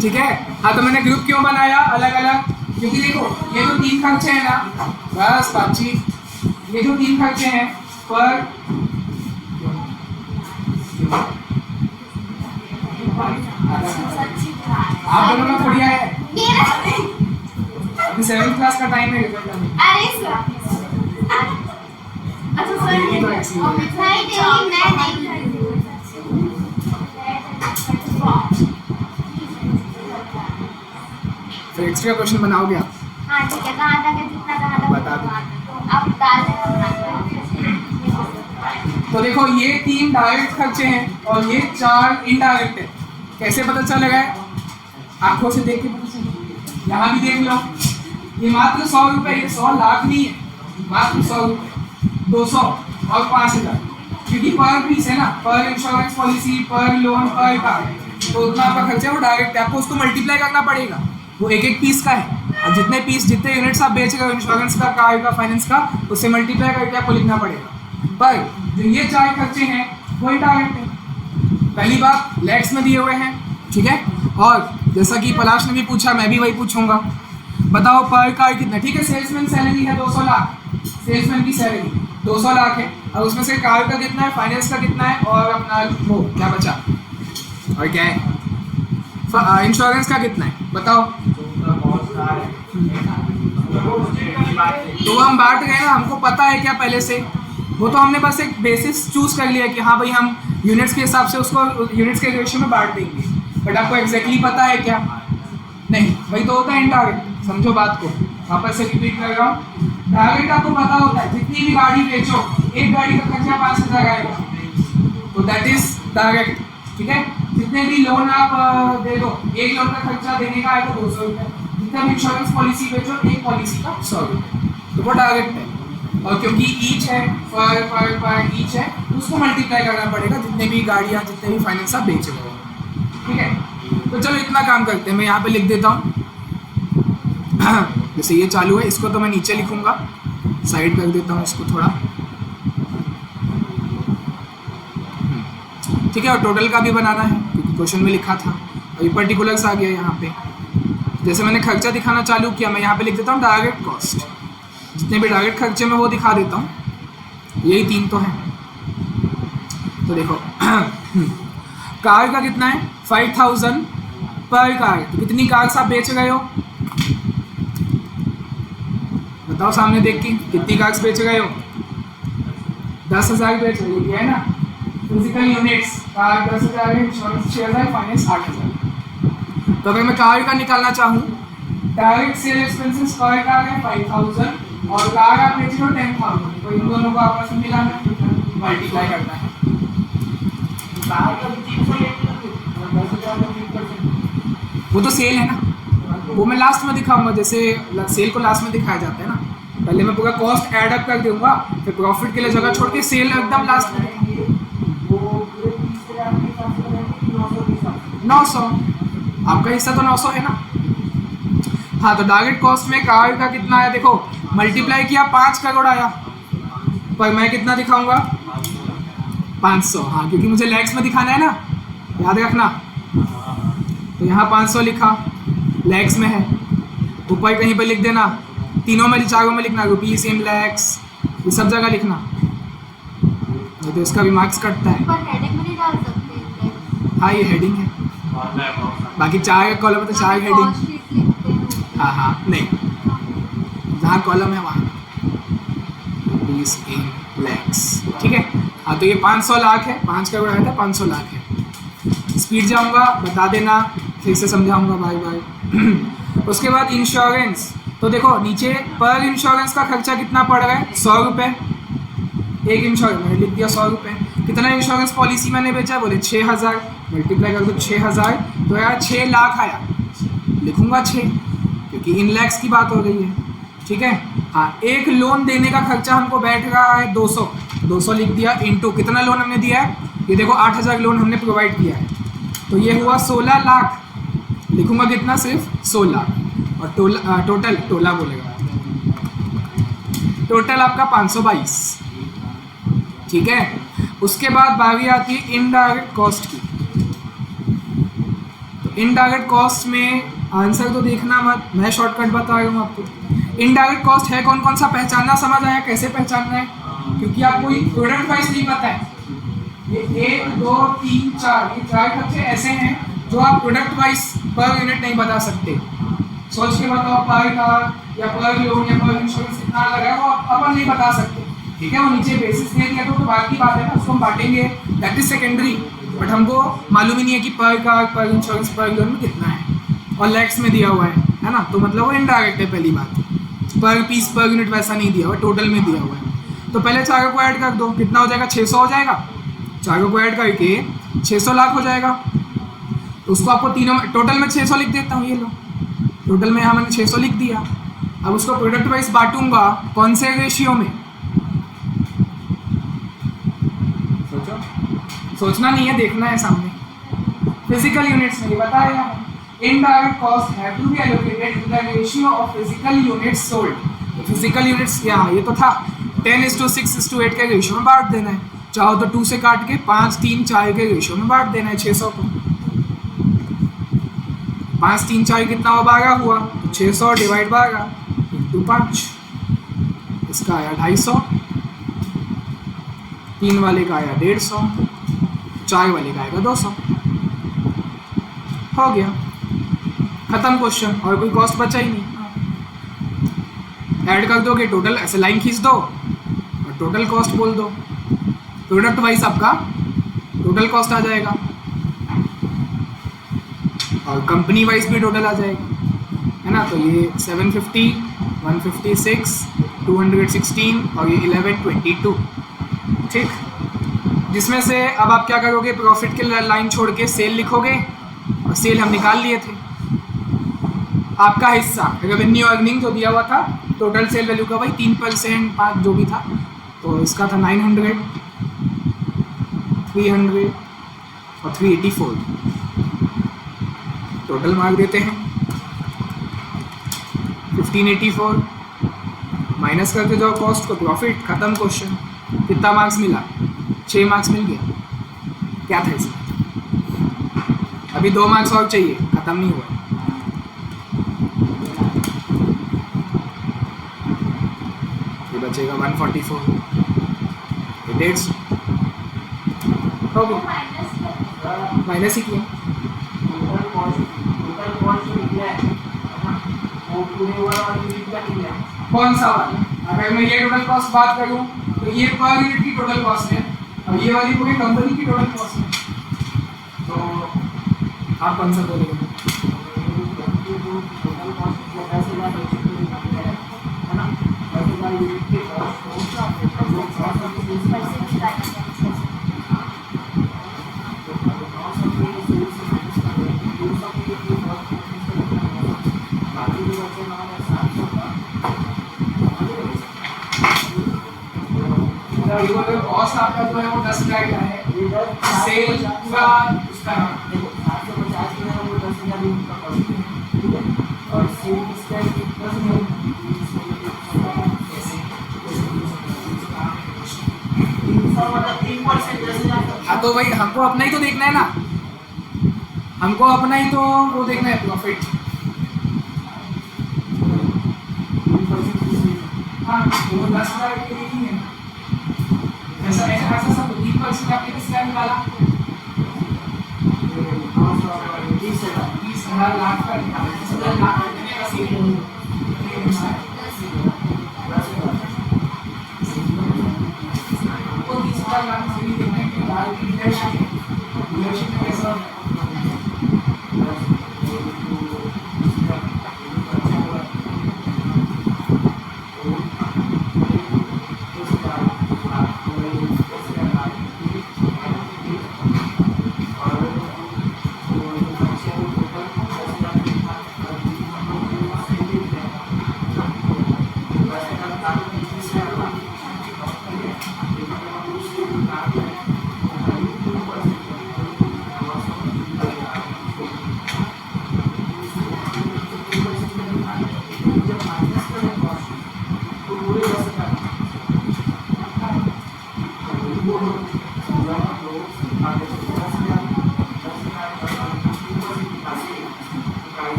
ठीक है, हाँ तो मैंने ग्रुप क्यों बनाया अलग अलग, क्योंकि देखो ये जो 3 खर्चे हैं ना, बस बातचीत, ये जो 3 खर्चे हैं पर आप दोनों में थोड़ी आए, अभी 7th क्लास का टाइम है रिजल्ट करने। फिर एक्स्ट्रा क्वेश्चन बनाओगे आप? हाँ ठीक है, कहाँ तक है, जितना कहाँ तक बता दो। आप डाल देना। तो देखो ये 3 डायरेक्ट खर्चे हैं और ये 4 इनडायरेक्ट है। कैसे पता चलेगा? आंखों से देख के पता चलेगा। यहाँ भी देख लो, ये मात्र 100 रुपये, ये 100 लाख नहीं है, मात्र 100 रुपये, 200 और 5000, क्योंकि पर पीस है ना, पर इंश्योरेंस पॉलिसी, पर लोन, पर कार, तो उतना आपका खर्चा है वो डायरेक्ट है। आपको उसको मल्टीप्लाई करना पड़ेगा, वो एक पीस का है। और जितने यूनिट्स आप बेच रहे हो इंश्योरेंस का, कार का, फाइनेंस का, उससे मल्टीप्लाई करके आपको लिखना पड़ेगा। पर जो ये 4 खर्चे हैं वो डायरेक्ट है। पहली बात लैक्स में दिए हुए हैं, ठीक है। और जैसा कि पलाश ने भी पूछा, मैं भी वही पूछूंगा, बताओ पर कार कितना? ठीक है, सेल्समैन सैलरी है 200 लाख, सेल्समैन की सैलरी 200 लाख है। और उसमें से कार का कितना है, फाइनेंस का कितना है, और अपना वो क्या बचा और क्या है, इंश्योरेंस का कितना है बताओ। तो हम बांट गए ना, हमको पता है क्या पहले से, वो तो हमने बस एक बेसिस चूज कर लिया कि हाँ भाई हम यूनिट्स के हिसाब से उसको यूनिट्स के रेशियो में बांट देंगे, बट आपको एग्जैक्टली पता है क्या? नहीं, वही तो होता है इनडायरेक्ट। समझो बात को, वापस से रिपीट कर रहा हूँ। डायरेक्ट आपको पता होता है जितनी भी गाड़ी बेचो एक गाड़ी का खर्चा 5,000 आएगा, तो दैट इज डायरेक्ट। ठीक है, जितने भी लोन आप दे दो, एक लोन का खर्चा देने का आएगा 200 रुपये। जितना भी इंश्योरेंस पॉलिसी बेचो एक पॉलिसी का 100 रुपये, तो वो डायरेक्ट है। और क्योंकि ईच है, पर ईच है, उसको मल्टीप्लाई करना पड़ेगा जितने भी गाड़ियाँ, जितने भी फाइनेंस आप बेच रहे हो। ठीक है, तो चलो इतना काम करते हैं। मैं यहाँ पे लिख देता हूँ जैसे ये चालू है, इसको तो मैं नीचे लिखूंगा, साइड कर देता हूँ इसको थोड़ा। ठीक है, और टोटल का भी बनाना है क्योंकि क्वेश्चन में लिखा था, और ये पर्टिकुलर्स आ गया यहाँ पे। जैसे मैंने खर्चा दिखाना चालू किया, मैं यहाँ पे लिख देता हूँ डायरेक्ट कॉस्ट। जितने भी डायरेक्ट खर्चे में वो दिखा देता हूँ, यही 3 तो हैं। तो देखो कार का कितना है 5,000 पर कार, तो कितनी कार्स आप बेच रहे हो बताओ सामने देख के, कितनी कार्स बेच रहे हो? 10,000 बेच रहे हो, है ना? फिजिकल यूनिट्स कार 10,000 है, इंश्योरेंस 6,000, फाइनेंस 8,000। तो अगर मैं कार का निकालना चाहूँ, direct sale expenses per car है 5,000 और कार आप बेच रहे हो 10,000, तो इन दोनों को आपस में मिलाना है, मल्टीप्लाई करना है। वो तो सेल है ना, वो मैं लास्ट में दिखाऊंगा। जैसे सेल को लास्ट में दिखाया जाता है ना, पहले मैं पूरा कॉस्ट ऐड अप कर दूंगा, फिर प्रॉफिट के लिए जगह छोड़ के सेल एकदम लास्ट में। 900, आपका हिस्सा तो 900 है ना। हाँ, तो डायरेक्ट कॉस्ट में कार का कितना है देखो, मल्टीप्लाई किया 5 करोड़ आया, पर मैं कितना दिखाऊंगा 500। हाँ, क्योंकि मुझे लैक्स में दिखाना है ना, याद रखना। तो यहाँ 500 लिखा, लैक्स में है। ऊपर कहीं पे लिख देना, तीनों में चारों में लिखना रुपीस इन लैक्स, ये सब जगह लिखना, नहीं तो इसका भी मार्क्स कटता है। पर हेडिंग में नहीं डाल सकते। हाँ, ये हेडिंग है, बाकी 4 कॉलम तो 4 हेडिंग। हाँ हाँ, नहीं, जहाँ कॉलम है वहाँ रुपीस इन लैक्स। ठीक है, हाँ, तो ये 500 लाख है, 5 करोड़ आया था, 500 लाख है। स्पीड जाऊँगा, बता देना, फिर से समझाऊंगा बाय बाय। उसके बाद इंश्योरेंस, तो देखो नीचे पर इंश्योरेंस का खर्चा कितना पड़ रहा है 100 रुपये। एक इंश्योरेंस मैंने लिख दिया 100 रुपये। कितना इंश्योरेंस पॉलिसी मैंने बेचा, बोले 6,000, मल्टीप्लाई कर दो 6,000, तो यार 6 लाख आया, लिखूंगा 6 क्योंकि इन लैक्स की बात हो रही है। ठीक है, हाँ, एक लोन देने का खर्चा हमको बैठ रहा है 200 लिख दिया, इंटू कितना लोन हमने दिया है, ये देखो 8,000 लोन हमने प्रोवाइड किया है, तो ये हुआ 16 लाख, लिखूंगा कितना, सिर्फ 16। और टोटल टोला बोलेगा, टोटल आपका 522। ठीक है, उसके बाद बारी आती है इनडायरेक्ट कॉस्ट की। तो इनडायरेक्ट कॉस्ट में आंसर तो देखना मत, मैं शॉर्टकट बता रहा हूँ आपको। इनडायरेक्ट कॉस्ट है कौन कौन सा, पहचानना समझ आया कैसे पहचानना है, क्योंकि आपको प्रोडक्ट वाइज नहीं पता है। ये 1 2 3 4 ये 4 खर्चे ऐसे हैं जो आप प्रोडक्ट वाइज पर यूनिट नहीं बता सकते। सोच के बताओ पर कार या पर लोन या पर इंश्योरेंस कितना लगा है, वो अपन नहीं बता सकते। ठीक है, वो नीचे बेसिस दे दिया तो बात की बात है ना, उसको हम बांटेंगे, दैट इज सेकेंडरी। बट हमको मालूम ही नहीं है कि पर कार, पर इंश्योरेंस, पर लोन में कितना है, और लैक्स में दिया हुआ है ना, तो मतलब वो इनडायरेक्ट है। पहली बात, पर पीस पर यूनिट वैसा नहीं दिया हुआ, टोटल में दिया हुआ है। तो पहले चारों को ऐड कर दो, कितना हो जाएगा 600 हो जाएगा, चारों को ऐड करके 600 लाख हो जाएगा। तो उसको आपको तीनों में टोटल में 600 लिख देता हूँ, ये लो, टोटल में यहाँ मैंने 600 लिख दिया। अब उसको प्रोडक्ट वाइज बांटूंगा, कौन से रेशियो में, सोचो, सोचना नहीं है, देखना है सामने। फिजिकल यूनिट्स में बताया, indirect cost have to be allocated in the ratio of physical units sold. तो फिजिकल यूनिट्स यहाँ ये तो था 10:6:8 के रेशियो में बांट देना है, चाहो तो 2 से काट के 5 3 4 के रेशियो में बांट देना है 600 को। 5 3 4 कितना हुआ, 12 हुआ, तो 600 डिवाइड 12 इंटू 5, इसका आया 250, 3 वाले का आया 150, 4 वाले का आएगा 200। हो गया, खत्म क्वेश्चन, और कोई कॉस्ट बचा ही नहीं। ऐड कर दोगे टोटल, ऐसे लाइन खींच दो और टोटल कॉस्ट बोल दो, प्रोडक्ट वाइज आपका टोटल कॉस्ट आ जाएगा और कंपनी वाइज भी टोटल आ जाएगा, है ना। तो ये 750, 156, 216 और ये 1122, ठीक। जिसमें से अब आप क्या करोगे, प्रॉफिट के लाइन छोड़ के सेल लिखोगे और सेल हम निकाल लिए थे। आपका हिस्सा रेवेन्यू अर्निंग जो दिया हुआ था टोटल सेल वैल्यू का, भाई 3% 5 जो भी था, तो इसका था 900, 300 और 384, टोटल मार्क देते हैं 1584, माइनस करके जाओ कॉस्ट को, प्रॉफिट, खत्म क्वेश्चन। कितना मार्क्स मिला? 6 मार्क्स मिल गया। क्या था इसमें? अभी 2 मार्क्स और चाहिए, खत्म नहीं हुआ। ये बचेगा 144, ये 150 हो गया, माइनस ही किया। कौन सा वाला? अगर मैं ये टोटल कॉस्ट बात करूं तो ये पर यूनिट की टोटल कॉस्ट है और ये वाली पूरी कंपनी की टोटल कॉस्ट है, तो आप कौन सा बोलेंगे? कॉस्ट आपका जो है वो 10,000 का है, सेल पूरा उसका हाँ, तो भाई हमको अपना ही तो देखना है ना, हमको अपना ही तो वो देखना है, प्रॉफिट। हाँ, वो 10,000 के लिए ही है। ऐसा ऐसा ऐसा सब 3% आपने किसका निकाला? 20,000 लाख का निकाला। 20,000 लाख कितने का सेल हो? वो 20,000 लाख से भी देखना है कि लाल की डीलरशिप में कैसा होगा।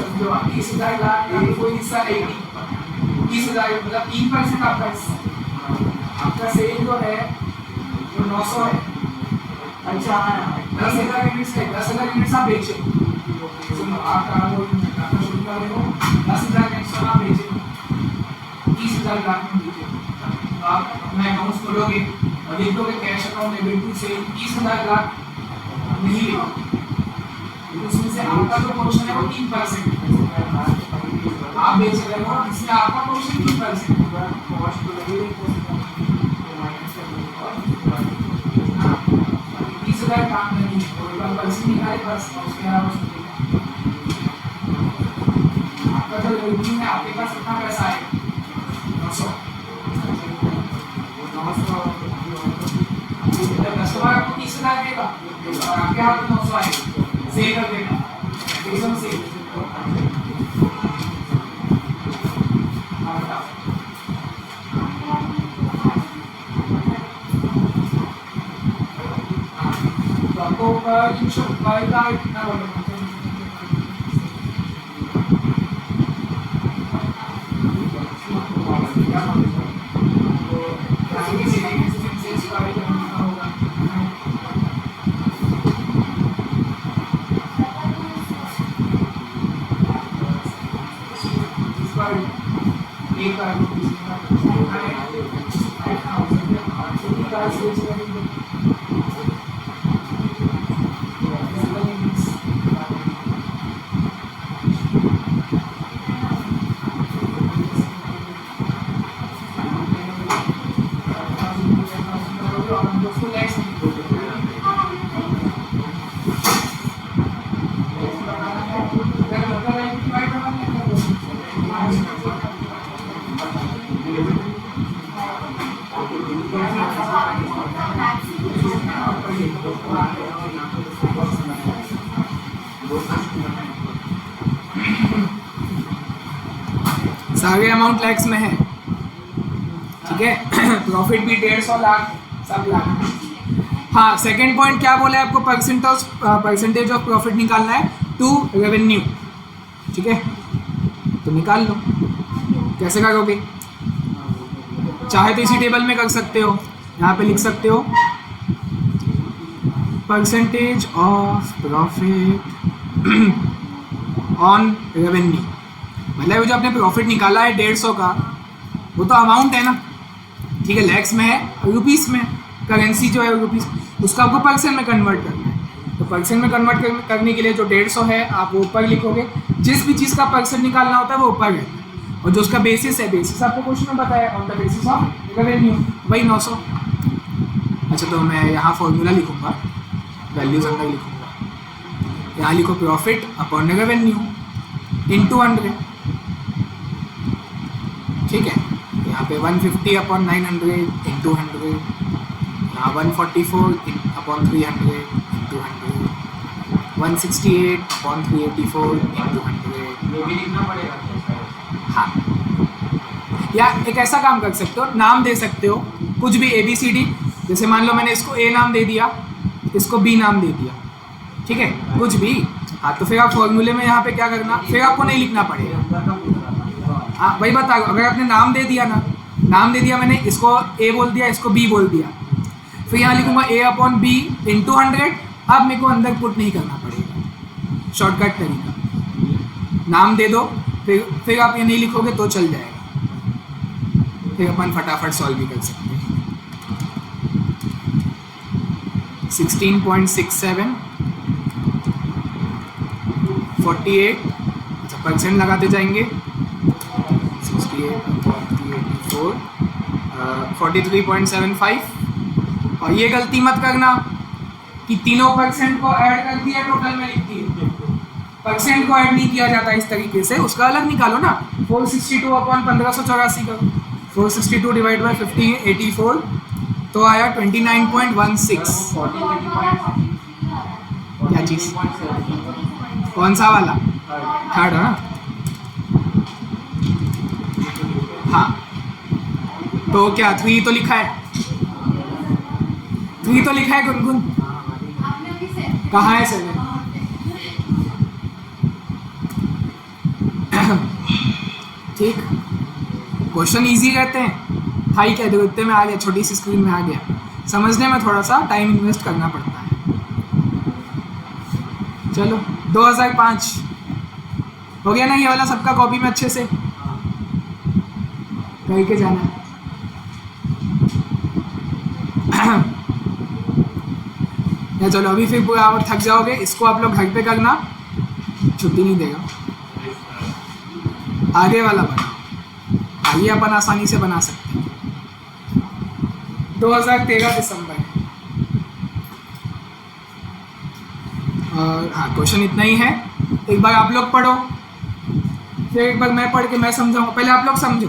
समझो 30,000 लाख का कोई हिस्सा 80, 30,000 मतलब 3% आपका हिस्सा। आपका सेल जो है वो 900 है। अच्छा 10,000 यूनिट्स है, 10,000 यूनिट्स आप बेचे। सुनो आपका शुरू कर रहे हो 10,000 यूनिट्स आप बेचे, 30,000 लाख में बेचे। तो आप अपना अकाउंट खोलोगे और लिख दोगे cash account debit to sale 30,000 lakh नहीं लिखोगे, उसमें से आपका जो पोर्शन है वो 3% आप बेच रहे हो, इसमें आपका पोर्शन 3%। 30,000 काम नहीं है, कोई बार पर्सन निकाले बस, उसके अलावा आपका जो रेवेन्यू है आपके पास कितना पैसा है 900। कस्टमर आपको 30,000 देगा और आपके हाथ में 900 आएगा, सेल कर देगा एकदम से। तो आपको पर का कितना बोलोगे? सारे अमाउंट लैक्स में है, ठीक है। प्रॉफिट भी 150 लाख सब लाख। हाँ सेकंड पॉइंट क्या बोला है आपको, परसेंटेज ऑफ प्रॉफिट निकालना है टू रेवेन्यू, ठीक है। तो निकाल लो, कैसे करोगे? चाहे तो इसी टेबल में कर सकते हो, यहाँ पे लिख सकते हो percentage of profit on revenue, मतलब जो आपने प्रॉफिट निकाला है 150 का वो तो अमाउंट है ना, ठीक है, लैक्स में है और रुपीस में, करेंसी जो है रुपीस, उसका आपको परसेंट में कन्वर्ट करना है। तो परसेंट में कन्वर्ट करने के लिए जो 150 है आप वो ऊपर लिखोगे, जिस भी चीज़ का परसेंट निकालना होता है वो ऊपर है, और जो उसका बेसिस है, बेसिस आपको क्वेश्चन में बताया on the basis of revenue, वही 900। अच्छा तो मैं यहाँ फॉर्मूला लिखूँगा, वैल्यूज अंदर लिखूँगा, यहाँ लिखो प्रॉफिट अपॉन रेवेन्यू इनटू 100, ठीक है। यहाँ पे 150 अपॉन 900 इंटू 100, यहाँ 144 अपॉन 300 इंटू 100, 168 अपॉन 384 इंटू 100। ये भी लिखना पड़ेगा। हाँ, या एक ऐसा काम कर सकते हो, नाम दे सकते हो कुछ भी ABCD, जैसे मान लो मैंने इसको A नाम दे दिया, इसको B नाम दे दिया, ठीक है, कुछ भी। हाँ तो फिर आप फॉर्मूले में यहाँ पे क्या करना, फिर आपको नहीं लिखना पड़ेगा। हाँ वही बता, अगर आपने नाम दे दिया ना, नाम दे दिया मैंने, इसको A बोल दिया, इसको B बोल दिया, फिर यहाँ लिखूँगा A अपॉन B इंटू 100। अब मेरे को अंदर पुट नहीं करना पड़ेगा, शॉर्टकट तरीका, नाम दे दो, फिर आप ये नहीं लिखोगे तो चल जाएगा, फिर अपन फटाफट सॉल्व भी कर सकते हैं। 16.67 48, अच्छा परसेंट लगाते जाएंगे, 68.384 43.75। और ये गलती मत करना कि तीनों परसेंट को ऐड कर दिया टोटल में लिख दिए, परसेंट को ऐड नहीं किया जाता इस तरीके से, उसका अलग निकालो ना। 462 अपॉन 1584 करो, 462 डिवाइड बाई 1584 तो आया 29.16। क्या चीज़, कौन सा वाला? थर्ड है ना। हाँ तो क्या 3 तो लिखा है, 3 तो लिखा है गुनगुन, कहाँ है 7? ठीक, क्वेश्चन इजी रहते हैं, था ही क्या, देखो इतने में आ गया, छोटी सी स्क्रीन में आ गया। समझने में थोड़ा सा टाइम इन्वेस्ट करना पड़ता है। चलो 2005 हो गया ना ये वाला, सबका कॉपी में अच्छे से करके जाना है। या चलो अभी फिर पूरा और थक जाओगे, इसको आप लोग घर पे करना, छुट्टी नहीं देगा। आगे वाला बना, आइए अपन आसानी से बना सकते हैं। 2013 दिसंबर और हाँ, क्वेश्चन इतना ही है। एक बार आप लोग पढ़ो, फिर एक बार मैं पढ़ के मैं समझाऊंगा। पहले आप लोग समझो,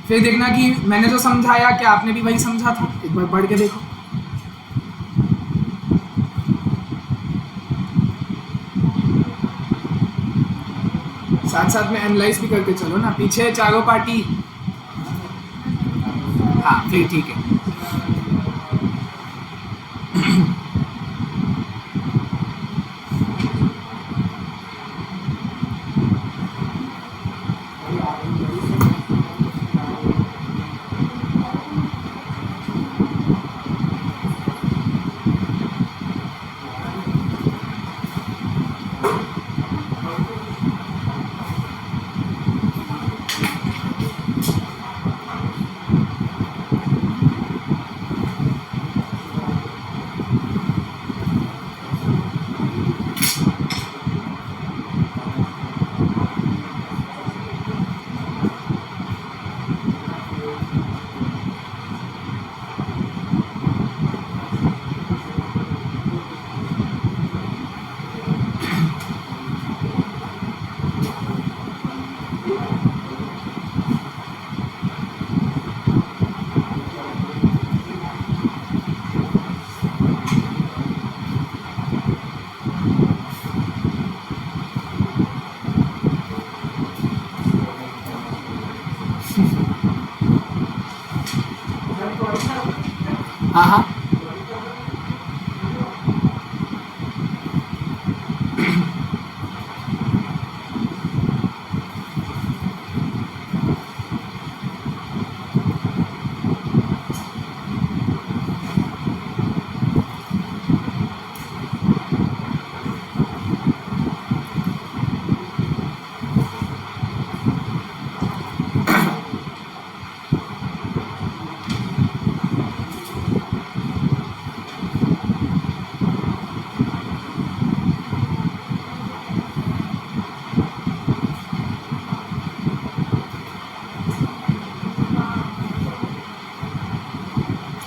फिर देखना कि मैंने जो समझाया क्या आपने भी वही समझा था। एक बार पढ़ के देखो। साथ साथ में एनालाइज भी करके चलो ना, पीछे चारों पार्टी। हाँ फिर ठीक है। हाँ हाँ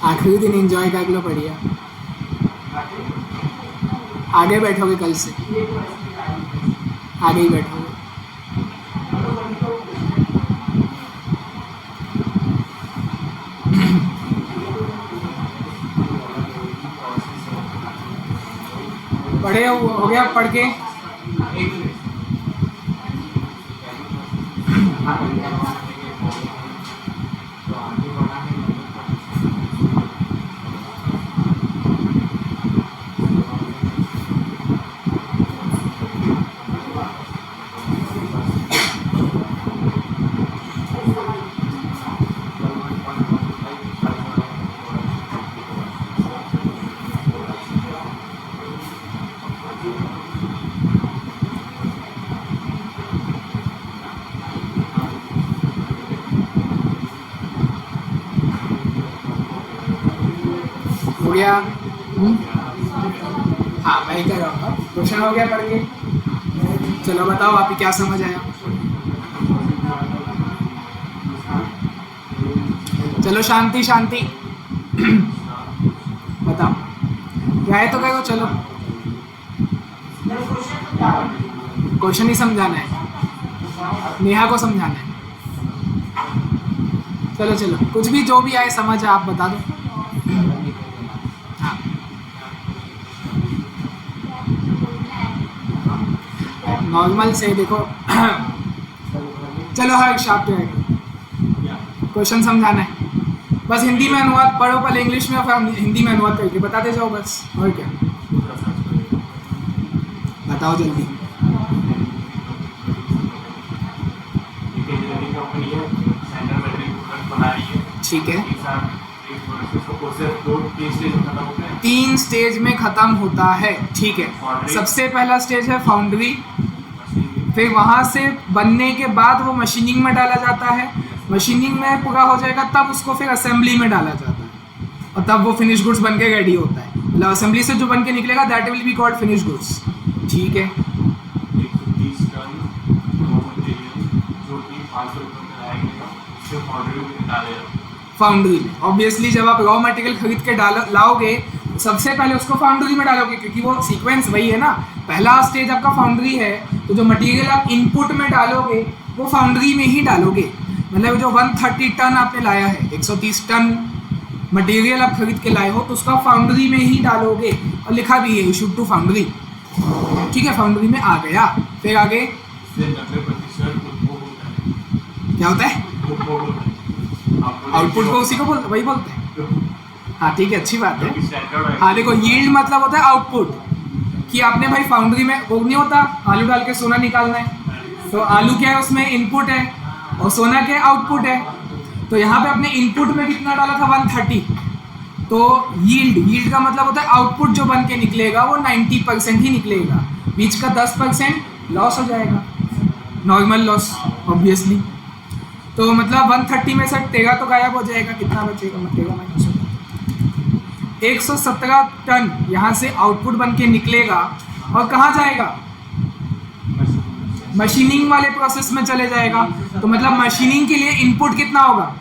आखिरी दिन एंजॉय कर लो, बढ़िया। आगे बैठोगे कल से, आगे ही बैठोगे। पढ़े हो गया पढ़ के? हो गया? हाँ मैं ही कर रहा हूँ। क्वेश्चन हो गया पढ़ के? चलो बताओ आप ही क्या समझ आया। चलो शांति शांति। बताओ क्या है तो कहो। चलो क्वेश्चन ही समझाना है, नेहा को समझाना है। चलो चलो कुछ भी जो भी आए समझ आप बता दो। हाँ नॉर्मल से देखो। चलो हर शाप पे क्वेश्चन समझाना है, बस हिंदी में अनुवाद पढ़ो, पहले इंग्लिश में और फिर हिंदी में अनुवाद करके बताते जाओ बस। और क्या बताओ जल्दी। ठीक है, एक साथ एक प्रोसेस को प्रोसेस 2-3 स्टेज में खत्म होते हैं। 3 स्टेज में ख़त्म होता है, ठीक है। Foundry। सबसे पहला स्टेज है फाउंड्री, मशीनिंग, फिर वहाँ से बनने के बाद वो मशीनिंग में डाला जाता है, मशीनिंग में पूरा हो जाएगा तब उसको फिर असेंबली में डाला जाता है, और तब वो फिनिश गुड्स बन के रेडी होता है। मतलब असेंबली से जो बन के निकलेगा that will be called finish goods, ठीक है। 130 टन रॉ मटेरियल जो कि 500 रुपये में लाया गया, उससे फाउंड्री में निकालेगा। फाउंड्री में ऑब्वियसली जब आप रॉ मटेरियल खरीद के लाओगे तो सबसे पहले उसको फाउंड्री में डालोगे, क्योंकि वो सीक्वेंस वही है ना। पहला स्टेज आपका फाउंड्री है, तो जो मटेरियल आप इनपुट में डालोगे वो फाउंड्री में ही डालोगे। मतलब जो 130 टन आपने लाया है, 130 टन मटेरियल आप खरीद के लाए हो, तो उसका फाउंड्री में ही डालोगे, और लिखा भी है इशूड टू फाउंड्री, ठीक है। फाउंड्री में आ गया, फिर आगे इससे 90% उपभोग होता है। क्या होता है? उपभोग होता है। आउटपुट को उसी को वही बोलते हैं। हाँ ठीक है, अच्छी बात है। स्टैंडर्ड है। हाँ देखो, यील्ड मतलब होता है आउटपुट, कि आपने भाई फाउंड्री में वो नहीं होता आलू डाल के सोना निकालना है, तो आलू क्या है उसमें इनपुट है और सोना क्या आउटपुट है। तो यहाँ पे आपने इनपुट में कितना डाला था 130, तो यील्ड का मतलब होता है आउटपुट जो बन के निकलेगा वो 90% ही निकलेगा, बीच का 10% लॉस हो जाएगा, नॉर्मल लॉस ऑब्वियसली। तो मतलब 130 में से 13 तो गायब हो जाएगा, कितना बचेगा? बचेगा माइनस 117 टन यहाँ से आउटपुट बन के निकलेगा, और कहाँ जाएगा? मशीनिंग वाले प्रोसेस में चले जाएगा। तो मतलब मशीनिंग के लिए इनपुट कितना होगा?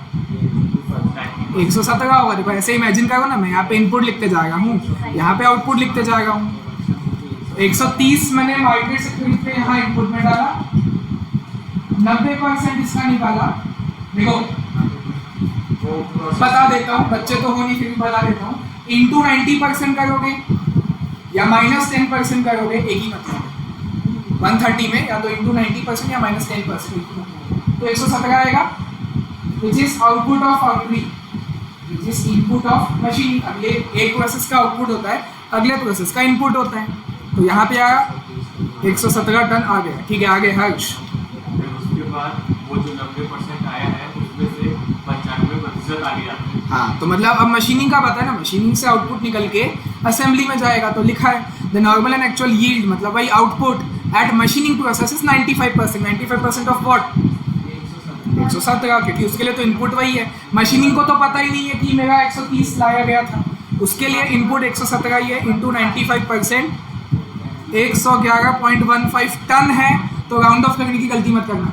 117 होगा। देखो ऐसे इमेजिन करो ना, मैं यहाँ पे इनपुट लिखते जा रहा हूँ, यहाँ पे आउटपुट लिखते जा रहा हूँ। 130 मैंने मार्केट से खरीद के यहाँ इनपुट में डाला, 90% इसका निकाला। देखो बता देता हूँ, बच्चे तो हो नहीं फिर भी बता देता हूँ, इंटू 90% करोगे या माइनस 10% करोगे, एक ही मतलब है। 130 में या तो इंटू 90% या माइनस 10%, तो 117 आएगा, which is output of foundry, which is input of machining. अगले एक प्रोसेस का आउटपुट होता है, अगले प्रोसेस का इनपुट होता है। तो यहाँ पे आया 117 टन आ गया, ठीक है। आगे हर्ष। उसके बाद वो जो 90% आया है उसमें से 95% आ गया। हाँ, तो मतलब अब मशीनिंग का पता है ना, मशीनिंग से आउटपुट निकल के असेंबली में जाएगा। तो लिखा है the normal and actual yield, मतलब भाई output at machining process is 95%। 95% of what? 117, क्योंकि उसके लिए तो इनपुट वही है। मशीनिंग को तो पता ही नहीं है कि मेरा 130 लाया गया था, उसके लिए इनपुट 117 ही है, इंटू 95% 111.15 टन है। तो राउंड ऑफ करने की गलती मत करना,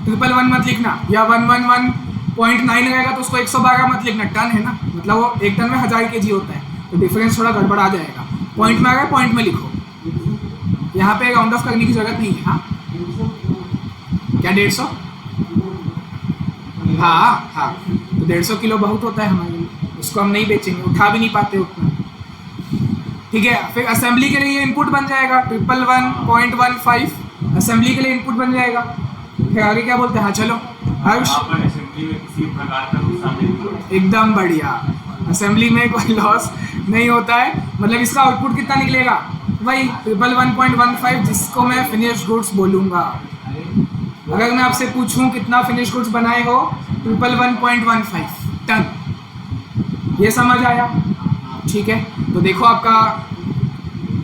111 मत लिखना, या 111.9 रहेगा तो उसको 112 मत लिखना, टन है ना, मतलब वो एक टन में 1000 kg होता है, तो डिफरेंस थोड़ा गड़बड़ आ जाएगा। पॉइंट में आ गया, पॉइंट में लिखो, यहाँ पे राउंड ऑफ करने की जरूरत नहीं है। हाँ क्या 150? हाँ, तो 150 किलो बहुत होता है हमारे लिए, उसको हम नहीं बेचेंगे, उठा भी नहीं पाते उतना, ठीक है। फिर असेंबली के लिए ये इनपुट बन जाएगा 111.15, असेंबली के लिए इनपुट बन जाएगा। फिर आगे क्या बोलते हैं? हाँ चलो हर्ष। असेंबली में किसी प्रकार का नुकसान नहीं हुआ। एकदम बढ़िया, असेंबली में कोई लॉस नहीं होता है। मतलब इसका आउटपुट कितना निकलेगा? वही 111.15, जिसको मैं फिनिश गुड्स बोलूँगा। अगर मैं आपसे पूछूं कितना फिनिश गुड्स बनाए हो, 111.15 टन, ये समझ आया? ठीक है। तो देखो आपका,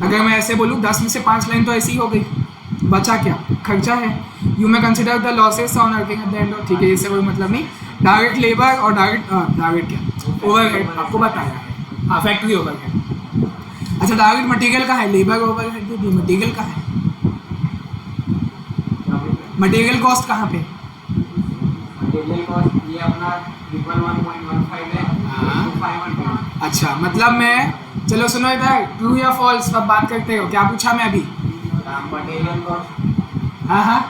अगर मैं ऐसे बोलूँ 10 में से 5 लाइन तो ऐसी ही हो गई, बचा क्या? खर्चा है। यू में consider the losses on working at the end of, ठीक है, इससे कोई मतलब नहीं। डायरेक्ट लेबर और डायरेक्ट क्या ओवरहेड आपको बताया है, हाँ फैक्ट्री ओवरहेड। अच्छा डायरेक्ट मटेरियल का है, लेबर ओवरहेड भी मटेरियल का है। मटेरियल कॉस्ट कहाँ पे? मटेरियल कॉस्ट ये अपना 111.15 है। हाँ। 500। अच्छा, मतलब मैं, चलो सुनो इधर, ट्रू या फॉल्स अब बात करते हो। क्या पूछा मैं अभी? Material cost. हाँ,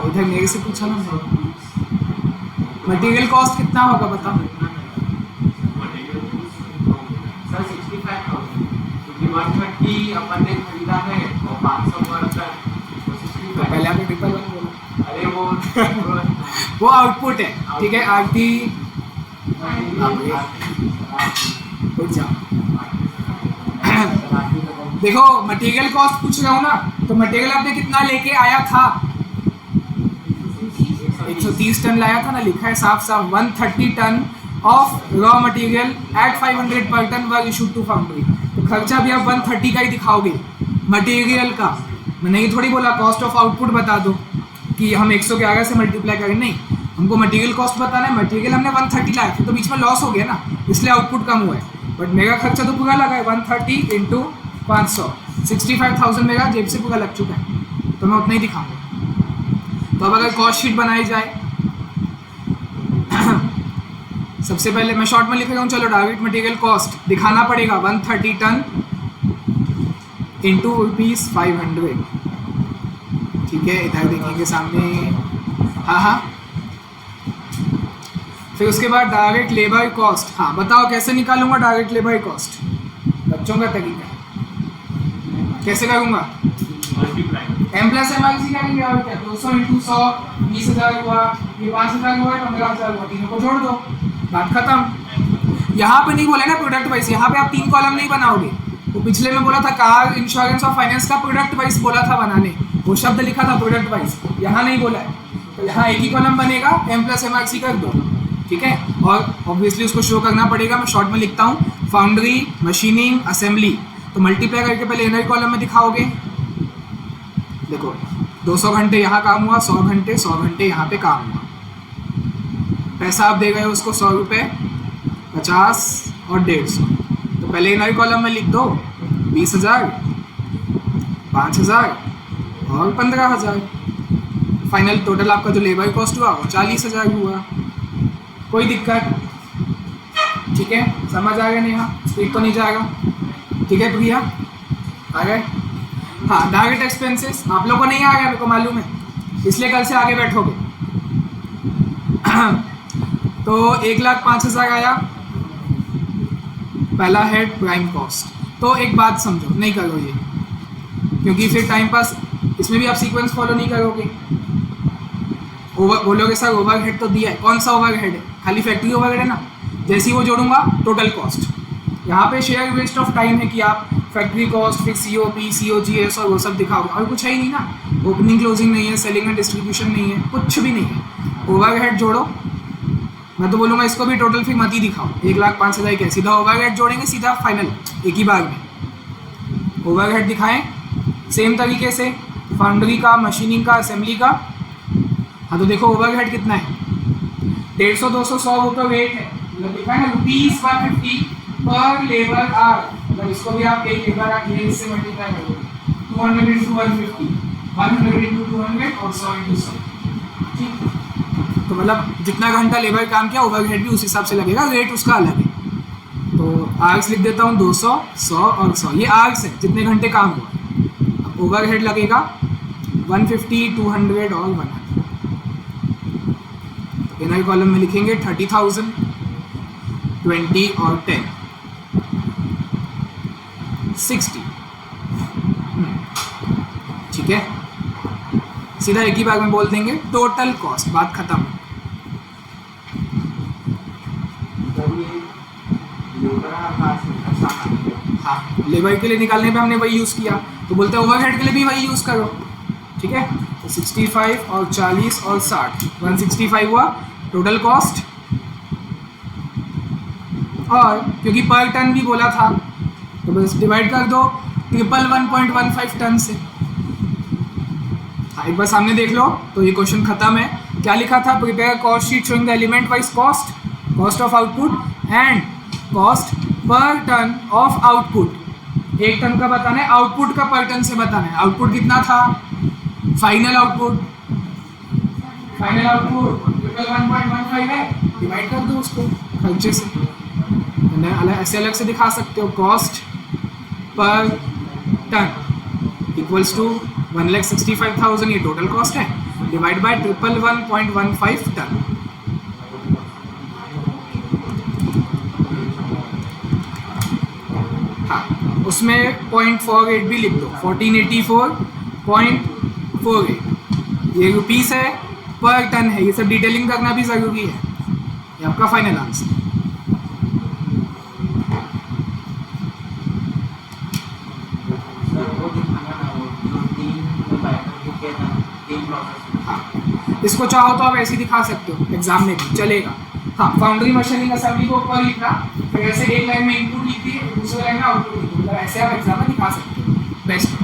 इधर मेरे से पूछा ना। मटेरियल कॉस्ट कितना होगा बताओ? सर 65,000, क्योंकि 130 अपन ने खरीदा है और 500 वर्कर, तो पहले आपने 111 बोला। अरे वो वो आउटपुट है, ठीक है। आरती देखो मटेरियल कॉस्ट पूछ रहा हूँ ना, तो मटेरियल आपने कितना लेके आया था? 130 टन लाया था ना, लिखा है साफ साफ 130 ton of raw material at 500 per ton were issued to foundry. तो खर्चा भी आप 130 का ही दिखाओगे मटेरियल का। मैंने ये थोड़ी बोला कॉस्ट ऑफ आउटपुट बता दो कि हम 111 से मल्टीप्लाई करें, नहीं, हमको मटेरियल कॉस्ट बताना है। मटेरियल हमने 130 लाया था तो बीच में लॉस हो गया ना, इसलिए आउटपुट कम हुआ है। बट मेरा खर्चा तो पूरा लगा है 130 इंटू 500, 65,000 मेरा जेब से पूरा लग चुका है, तो मैं उतना ही दिखाऊंगा। तो अब अगर कॉस्ट शीट बनाई जाए सबसे पहले मैं शॉर्ट में लिख रहा हूँ, चलो डायरेक्ट मटेरियल कॉस्ट दिखाना पड़ेगा 130 टन इंटू ₹500। ठीक है, इधर देखेंगे सामने। हाँ, फिर उसके बाद डायरेक्ट लेबर कॉस्ट। हाँ बताओ कैसे निकालूंगा डायरेक्ट लेबर कॉस्ट, बच्चों का तरीका कैसे करूँगा? M+MRC करेंगे और क्या, 200 इंटू 100 20,000 हुआ, ये 5,000 हुआ, 15,000 हुआ, तीनों को जोड़ दो, बात खत्म। यहाँ पे नहीं बोला ना प्रोडक्ट वाइज, यहाँ पे आप 3 कॉलम नहीं बनाओगे। वो पिछले में बोला था कार इंश्योरेंस और फाइनेंस का प्रोडक्ट वाइज बोला था बनाने, वो शब्द लिखा था प्रोडक्ट वाइज, यहाँ नहीं बोला है। तो यहाँ एक ही कॉलम बनेगा, M+MRC कर दो, ठीक है। और ऑब्वियसली उसको शो करना पड़ेगा, मैं शॉर्ट में लिखता हूँ, फाउंड्री, मशीनिंग, असेंबली। तो मल्टीप्लाई करके पहले इनर कॉलम में दिखाओगे। देखो 200 घंटे यहाँ काम हुआ, 100 घंटे यहाँ पे काम हुआ। पैसा आप दे गए हो उसको 100 रुपये, 50 और 150। तो पहले इनर कॉलम में लिख दो 20,000, 5,000 और 15,000। फाइनल टोटल आपका जो लेबर कॉस्ट हुआ वो 40,000 हुआ। कोई दिक्कत? ठीक है, समझ आ गया नेहा? स्पीड तो नहीं जाएगा? ठीक है प्रिया, आ गए? हाँ, डायरेक्ट एक्सपेंसेस आप लोगों को नहीं आ गया, मेरे को मालूम है, इसलिए कल से आगे बैठोगे। तो 1,05,000 आया पहला हेड प्राइम कॉस्ट। तो एक बात समझो, नहीं करो ये, क्योंकि फिर टाइम पास इसमें भी आप सीक्वेंस फॉलो नहीं करोगे। बोलोगे सर ओवरहेड तो दिया है, कौन सा ओवरहेड है? खाली फैक्ट्री ओवरहेड है ना। जैसे ही वो जोड़ूंगा टोटल कॉस्ट, यहाँ पे शेयर वेस्ट ऑफ टाइम है कि आप फैक्ट्री कॉस्ट, फिर COP, COGS और वो सब दिखाओगे, और कुछ है ही नहीं ना। ओपनिंग क्लोजिंग नहीं है, सेलिंग एंड डिस्ट्रीब्यूशन नहीं है, कुछ भी नहीं है। ओवरहेड जोड़ो, मैं तो बोलूँगा इसको भी टोटल फिर मत ही दिखाओ। 1,05,000 के सीधा ओवरहेड जोड़ेंगे, सीधा फाइनल एक ही बार में ओवरहेड दिखाएं। सेम तरीके से फाउंड्री का, मशीनिंग का, असेंबली का। हाँ तो देखो ओवरहेड कितना है, 150, 200, 100 वो तो रेट है, मतलब लिखा है ना ₹150 पर लेबर आवर। मतलब इसको भी आप एक लेबर आवर इससे मल्टीप्लाई करोगे, 200 इंटू 150, 100 इंटू 200 और 100 इंटू 100। ठीक, तो मतलब जितना घंटा लेबर काम किया ओवरहेड भी उस हिसाब से लगेगा, रेट उसका अलग है। तो आर्क्स लिख देता हूँ 200, 100 और 100, ये आर्क्स है जितने घंटे काम हुआ। अब ओवरहेड लगेगा 150, 200 और 100। इनर कॉलम में लिखेंगे 30,000, 20 और 10, 60। ठीक है, सीधा एक ही बार में बोल देंगे टोटल कॉस्ट, बात खत्म। हाँ, लेबर के लिए निकालने पे हमने वही यूज़ किया, तो बोलते हैं ओवरहेड के लिए भी वही यूज़ करो। ठीक है, तो 65 और 40 और 60, 165 हुआ टोटल कॉस्ट। और क्योंकि पर टन भी बोला था तो बस डिवाइड कर दो 111.15 टन से। हाँ, एक बार सामने देख लो तो ये क्वेश्चन खत्म है। क्या लिखा था? Prepare cost sheet showing the element wise cost, cost of output and cost per ton of output. 1 ton का बताना है, आउटपुट का पर टन से बताना है। आउटपुट कितना था? फाइनल आउटपुट 111.15 है, डिवाइड कर दो उसको खर्चे से। ऐसे अलग से दिखा सकते हो, cost per ton equals to 1,65,000, ये टोटल कॉस्ट है, डिवाइड बाय 111.15 टन। हाँ, उसमें 0.48 भी लिख दो, 1484.48 ये रुपीस है, पर टन है। ये सब डिटेलिंग करना भी ज़रूरी है। ये आपका फाइनल आंसर। हाँ, इसको चाहो तो आप ऐसे ही दिखा सकते हो एग्जाम में भी चलेगा। हाँ, फाउंड्री मशीनिंग असेंबली को ऊपर लिखना, फिर ऐसे एक लाइन में इनपुट लिख दिए, दूसरे लाइन में आउटपुट लिख दिए, मतलब ऐसे आप एग्जाम में दिखा सकते हो। बेस्ट।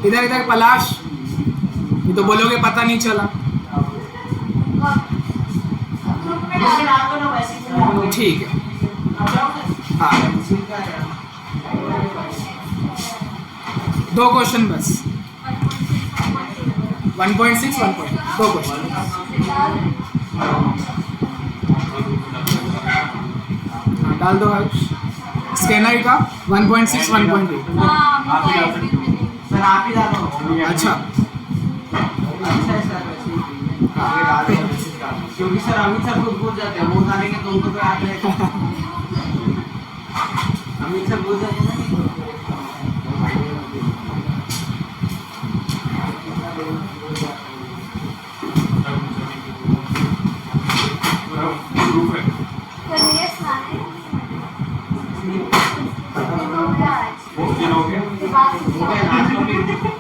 इधर इधर पलाश, ये तो बोलोगे पता नहीं चला। ठीक है, हाँ 2 क्वेश्चन बस, 1.6 1.2 क्वेश्चन। डाल दो हर्ष। स्कैनर का 1.6 1.8। सर आप ही डालो। अच्छा, क्योंकि सर अमित सर खुद भूल जाते हैं, वो डालेंगे तो उनको तो याद रहेगा। अमित सर भूल जाते हैं ना।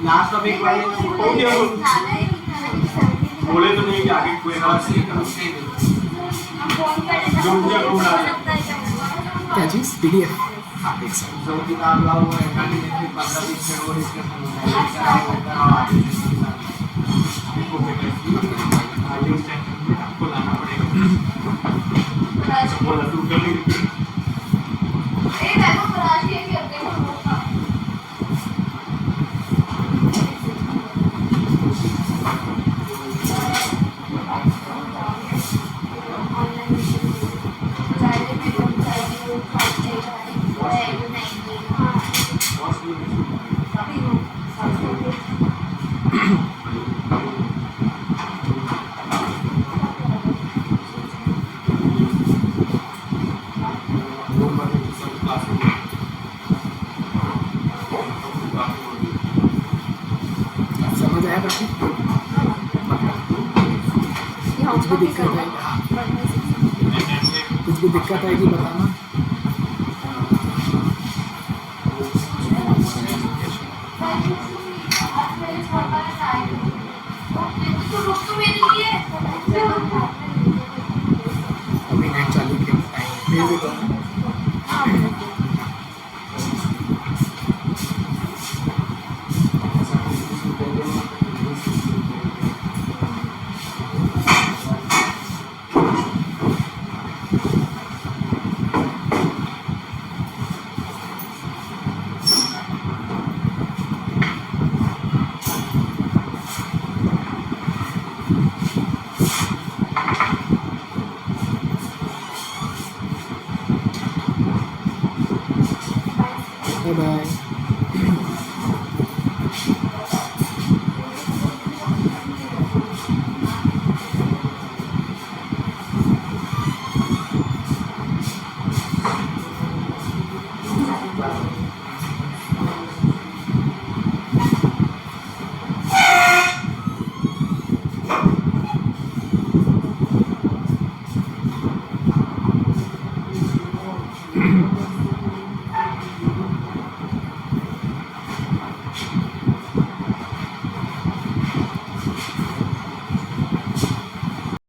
लास्ट टॉपिक बोले तो नहीं कि आगे कोई क्या चीज़? PDF। हाँ, एक सेकंड। जो किताब लाओ वो है गाड़ी में 15-20 करोड़ इसके आपको लाना पड़ेगा। बोला तू कर ली। समझ आया बच्चे? कुछ भी दिक्कत है, कुछ भी दिक्कत आएगी बताना। अभी नेट चालू किया, टाइम भेज देता हूँ।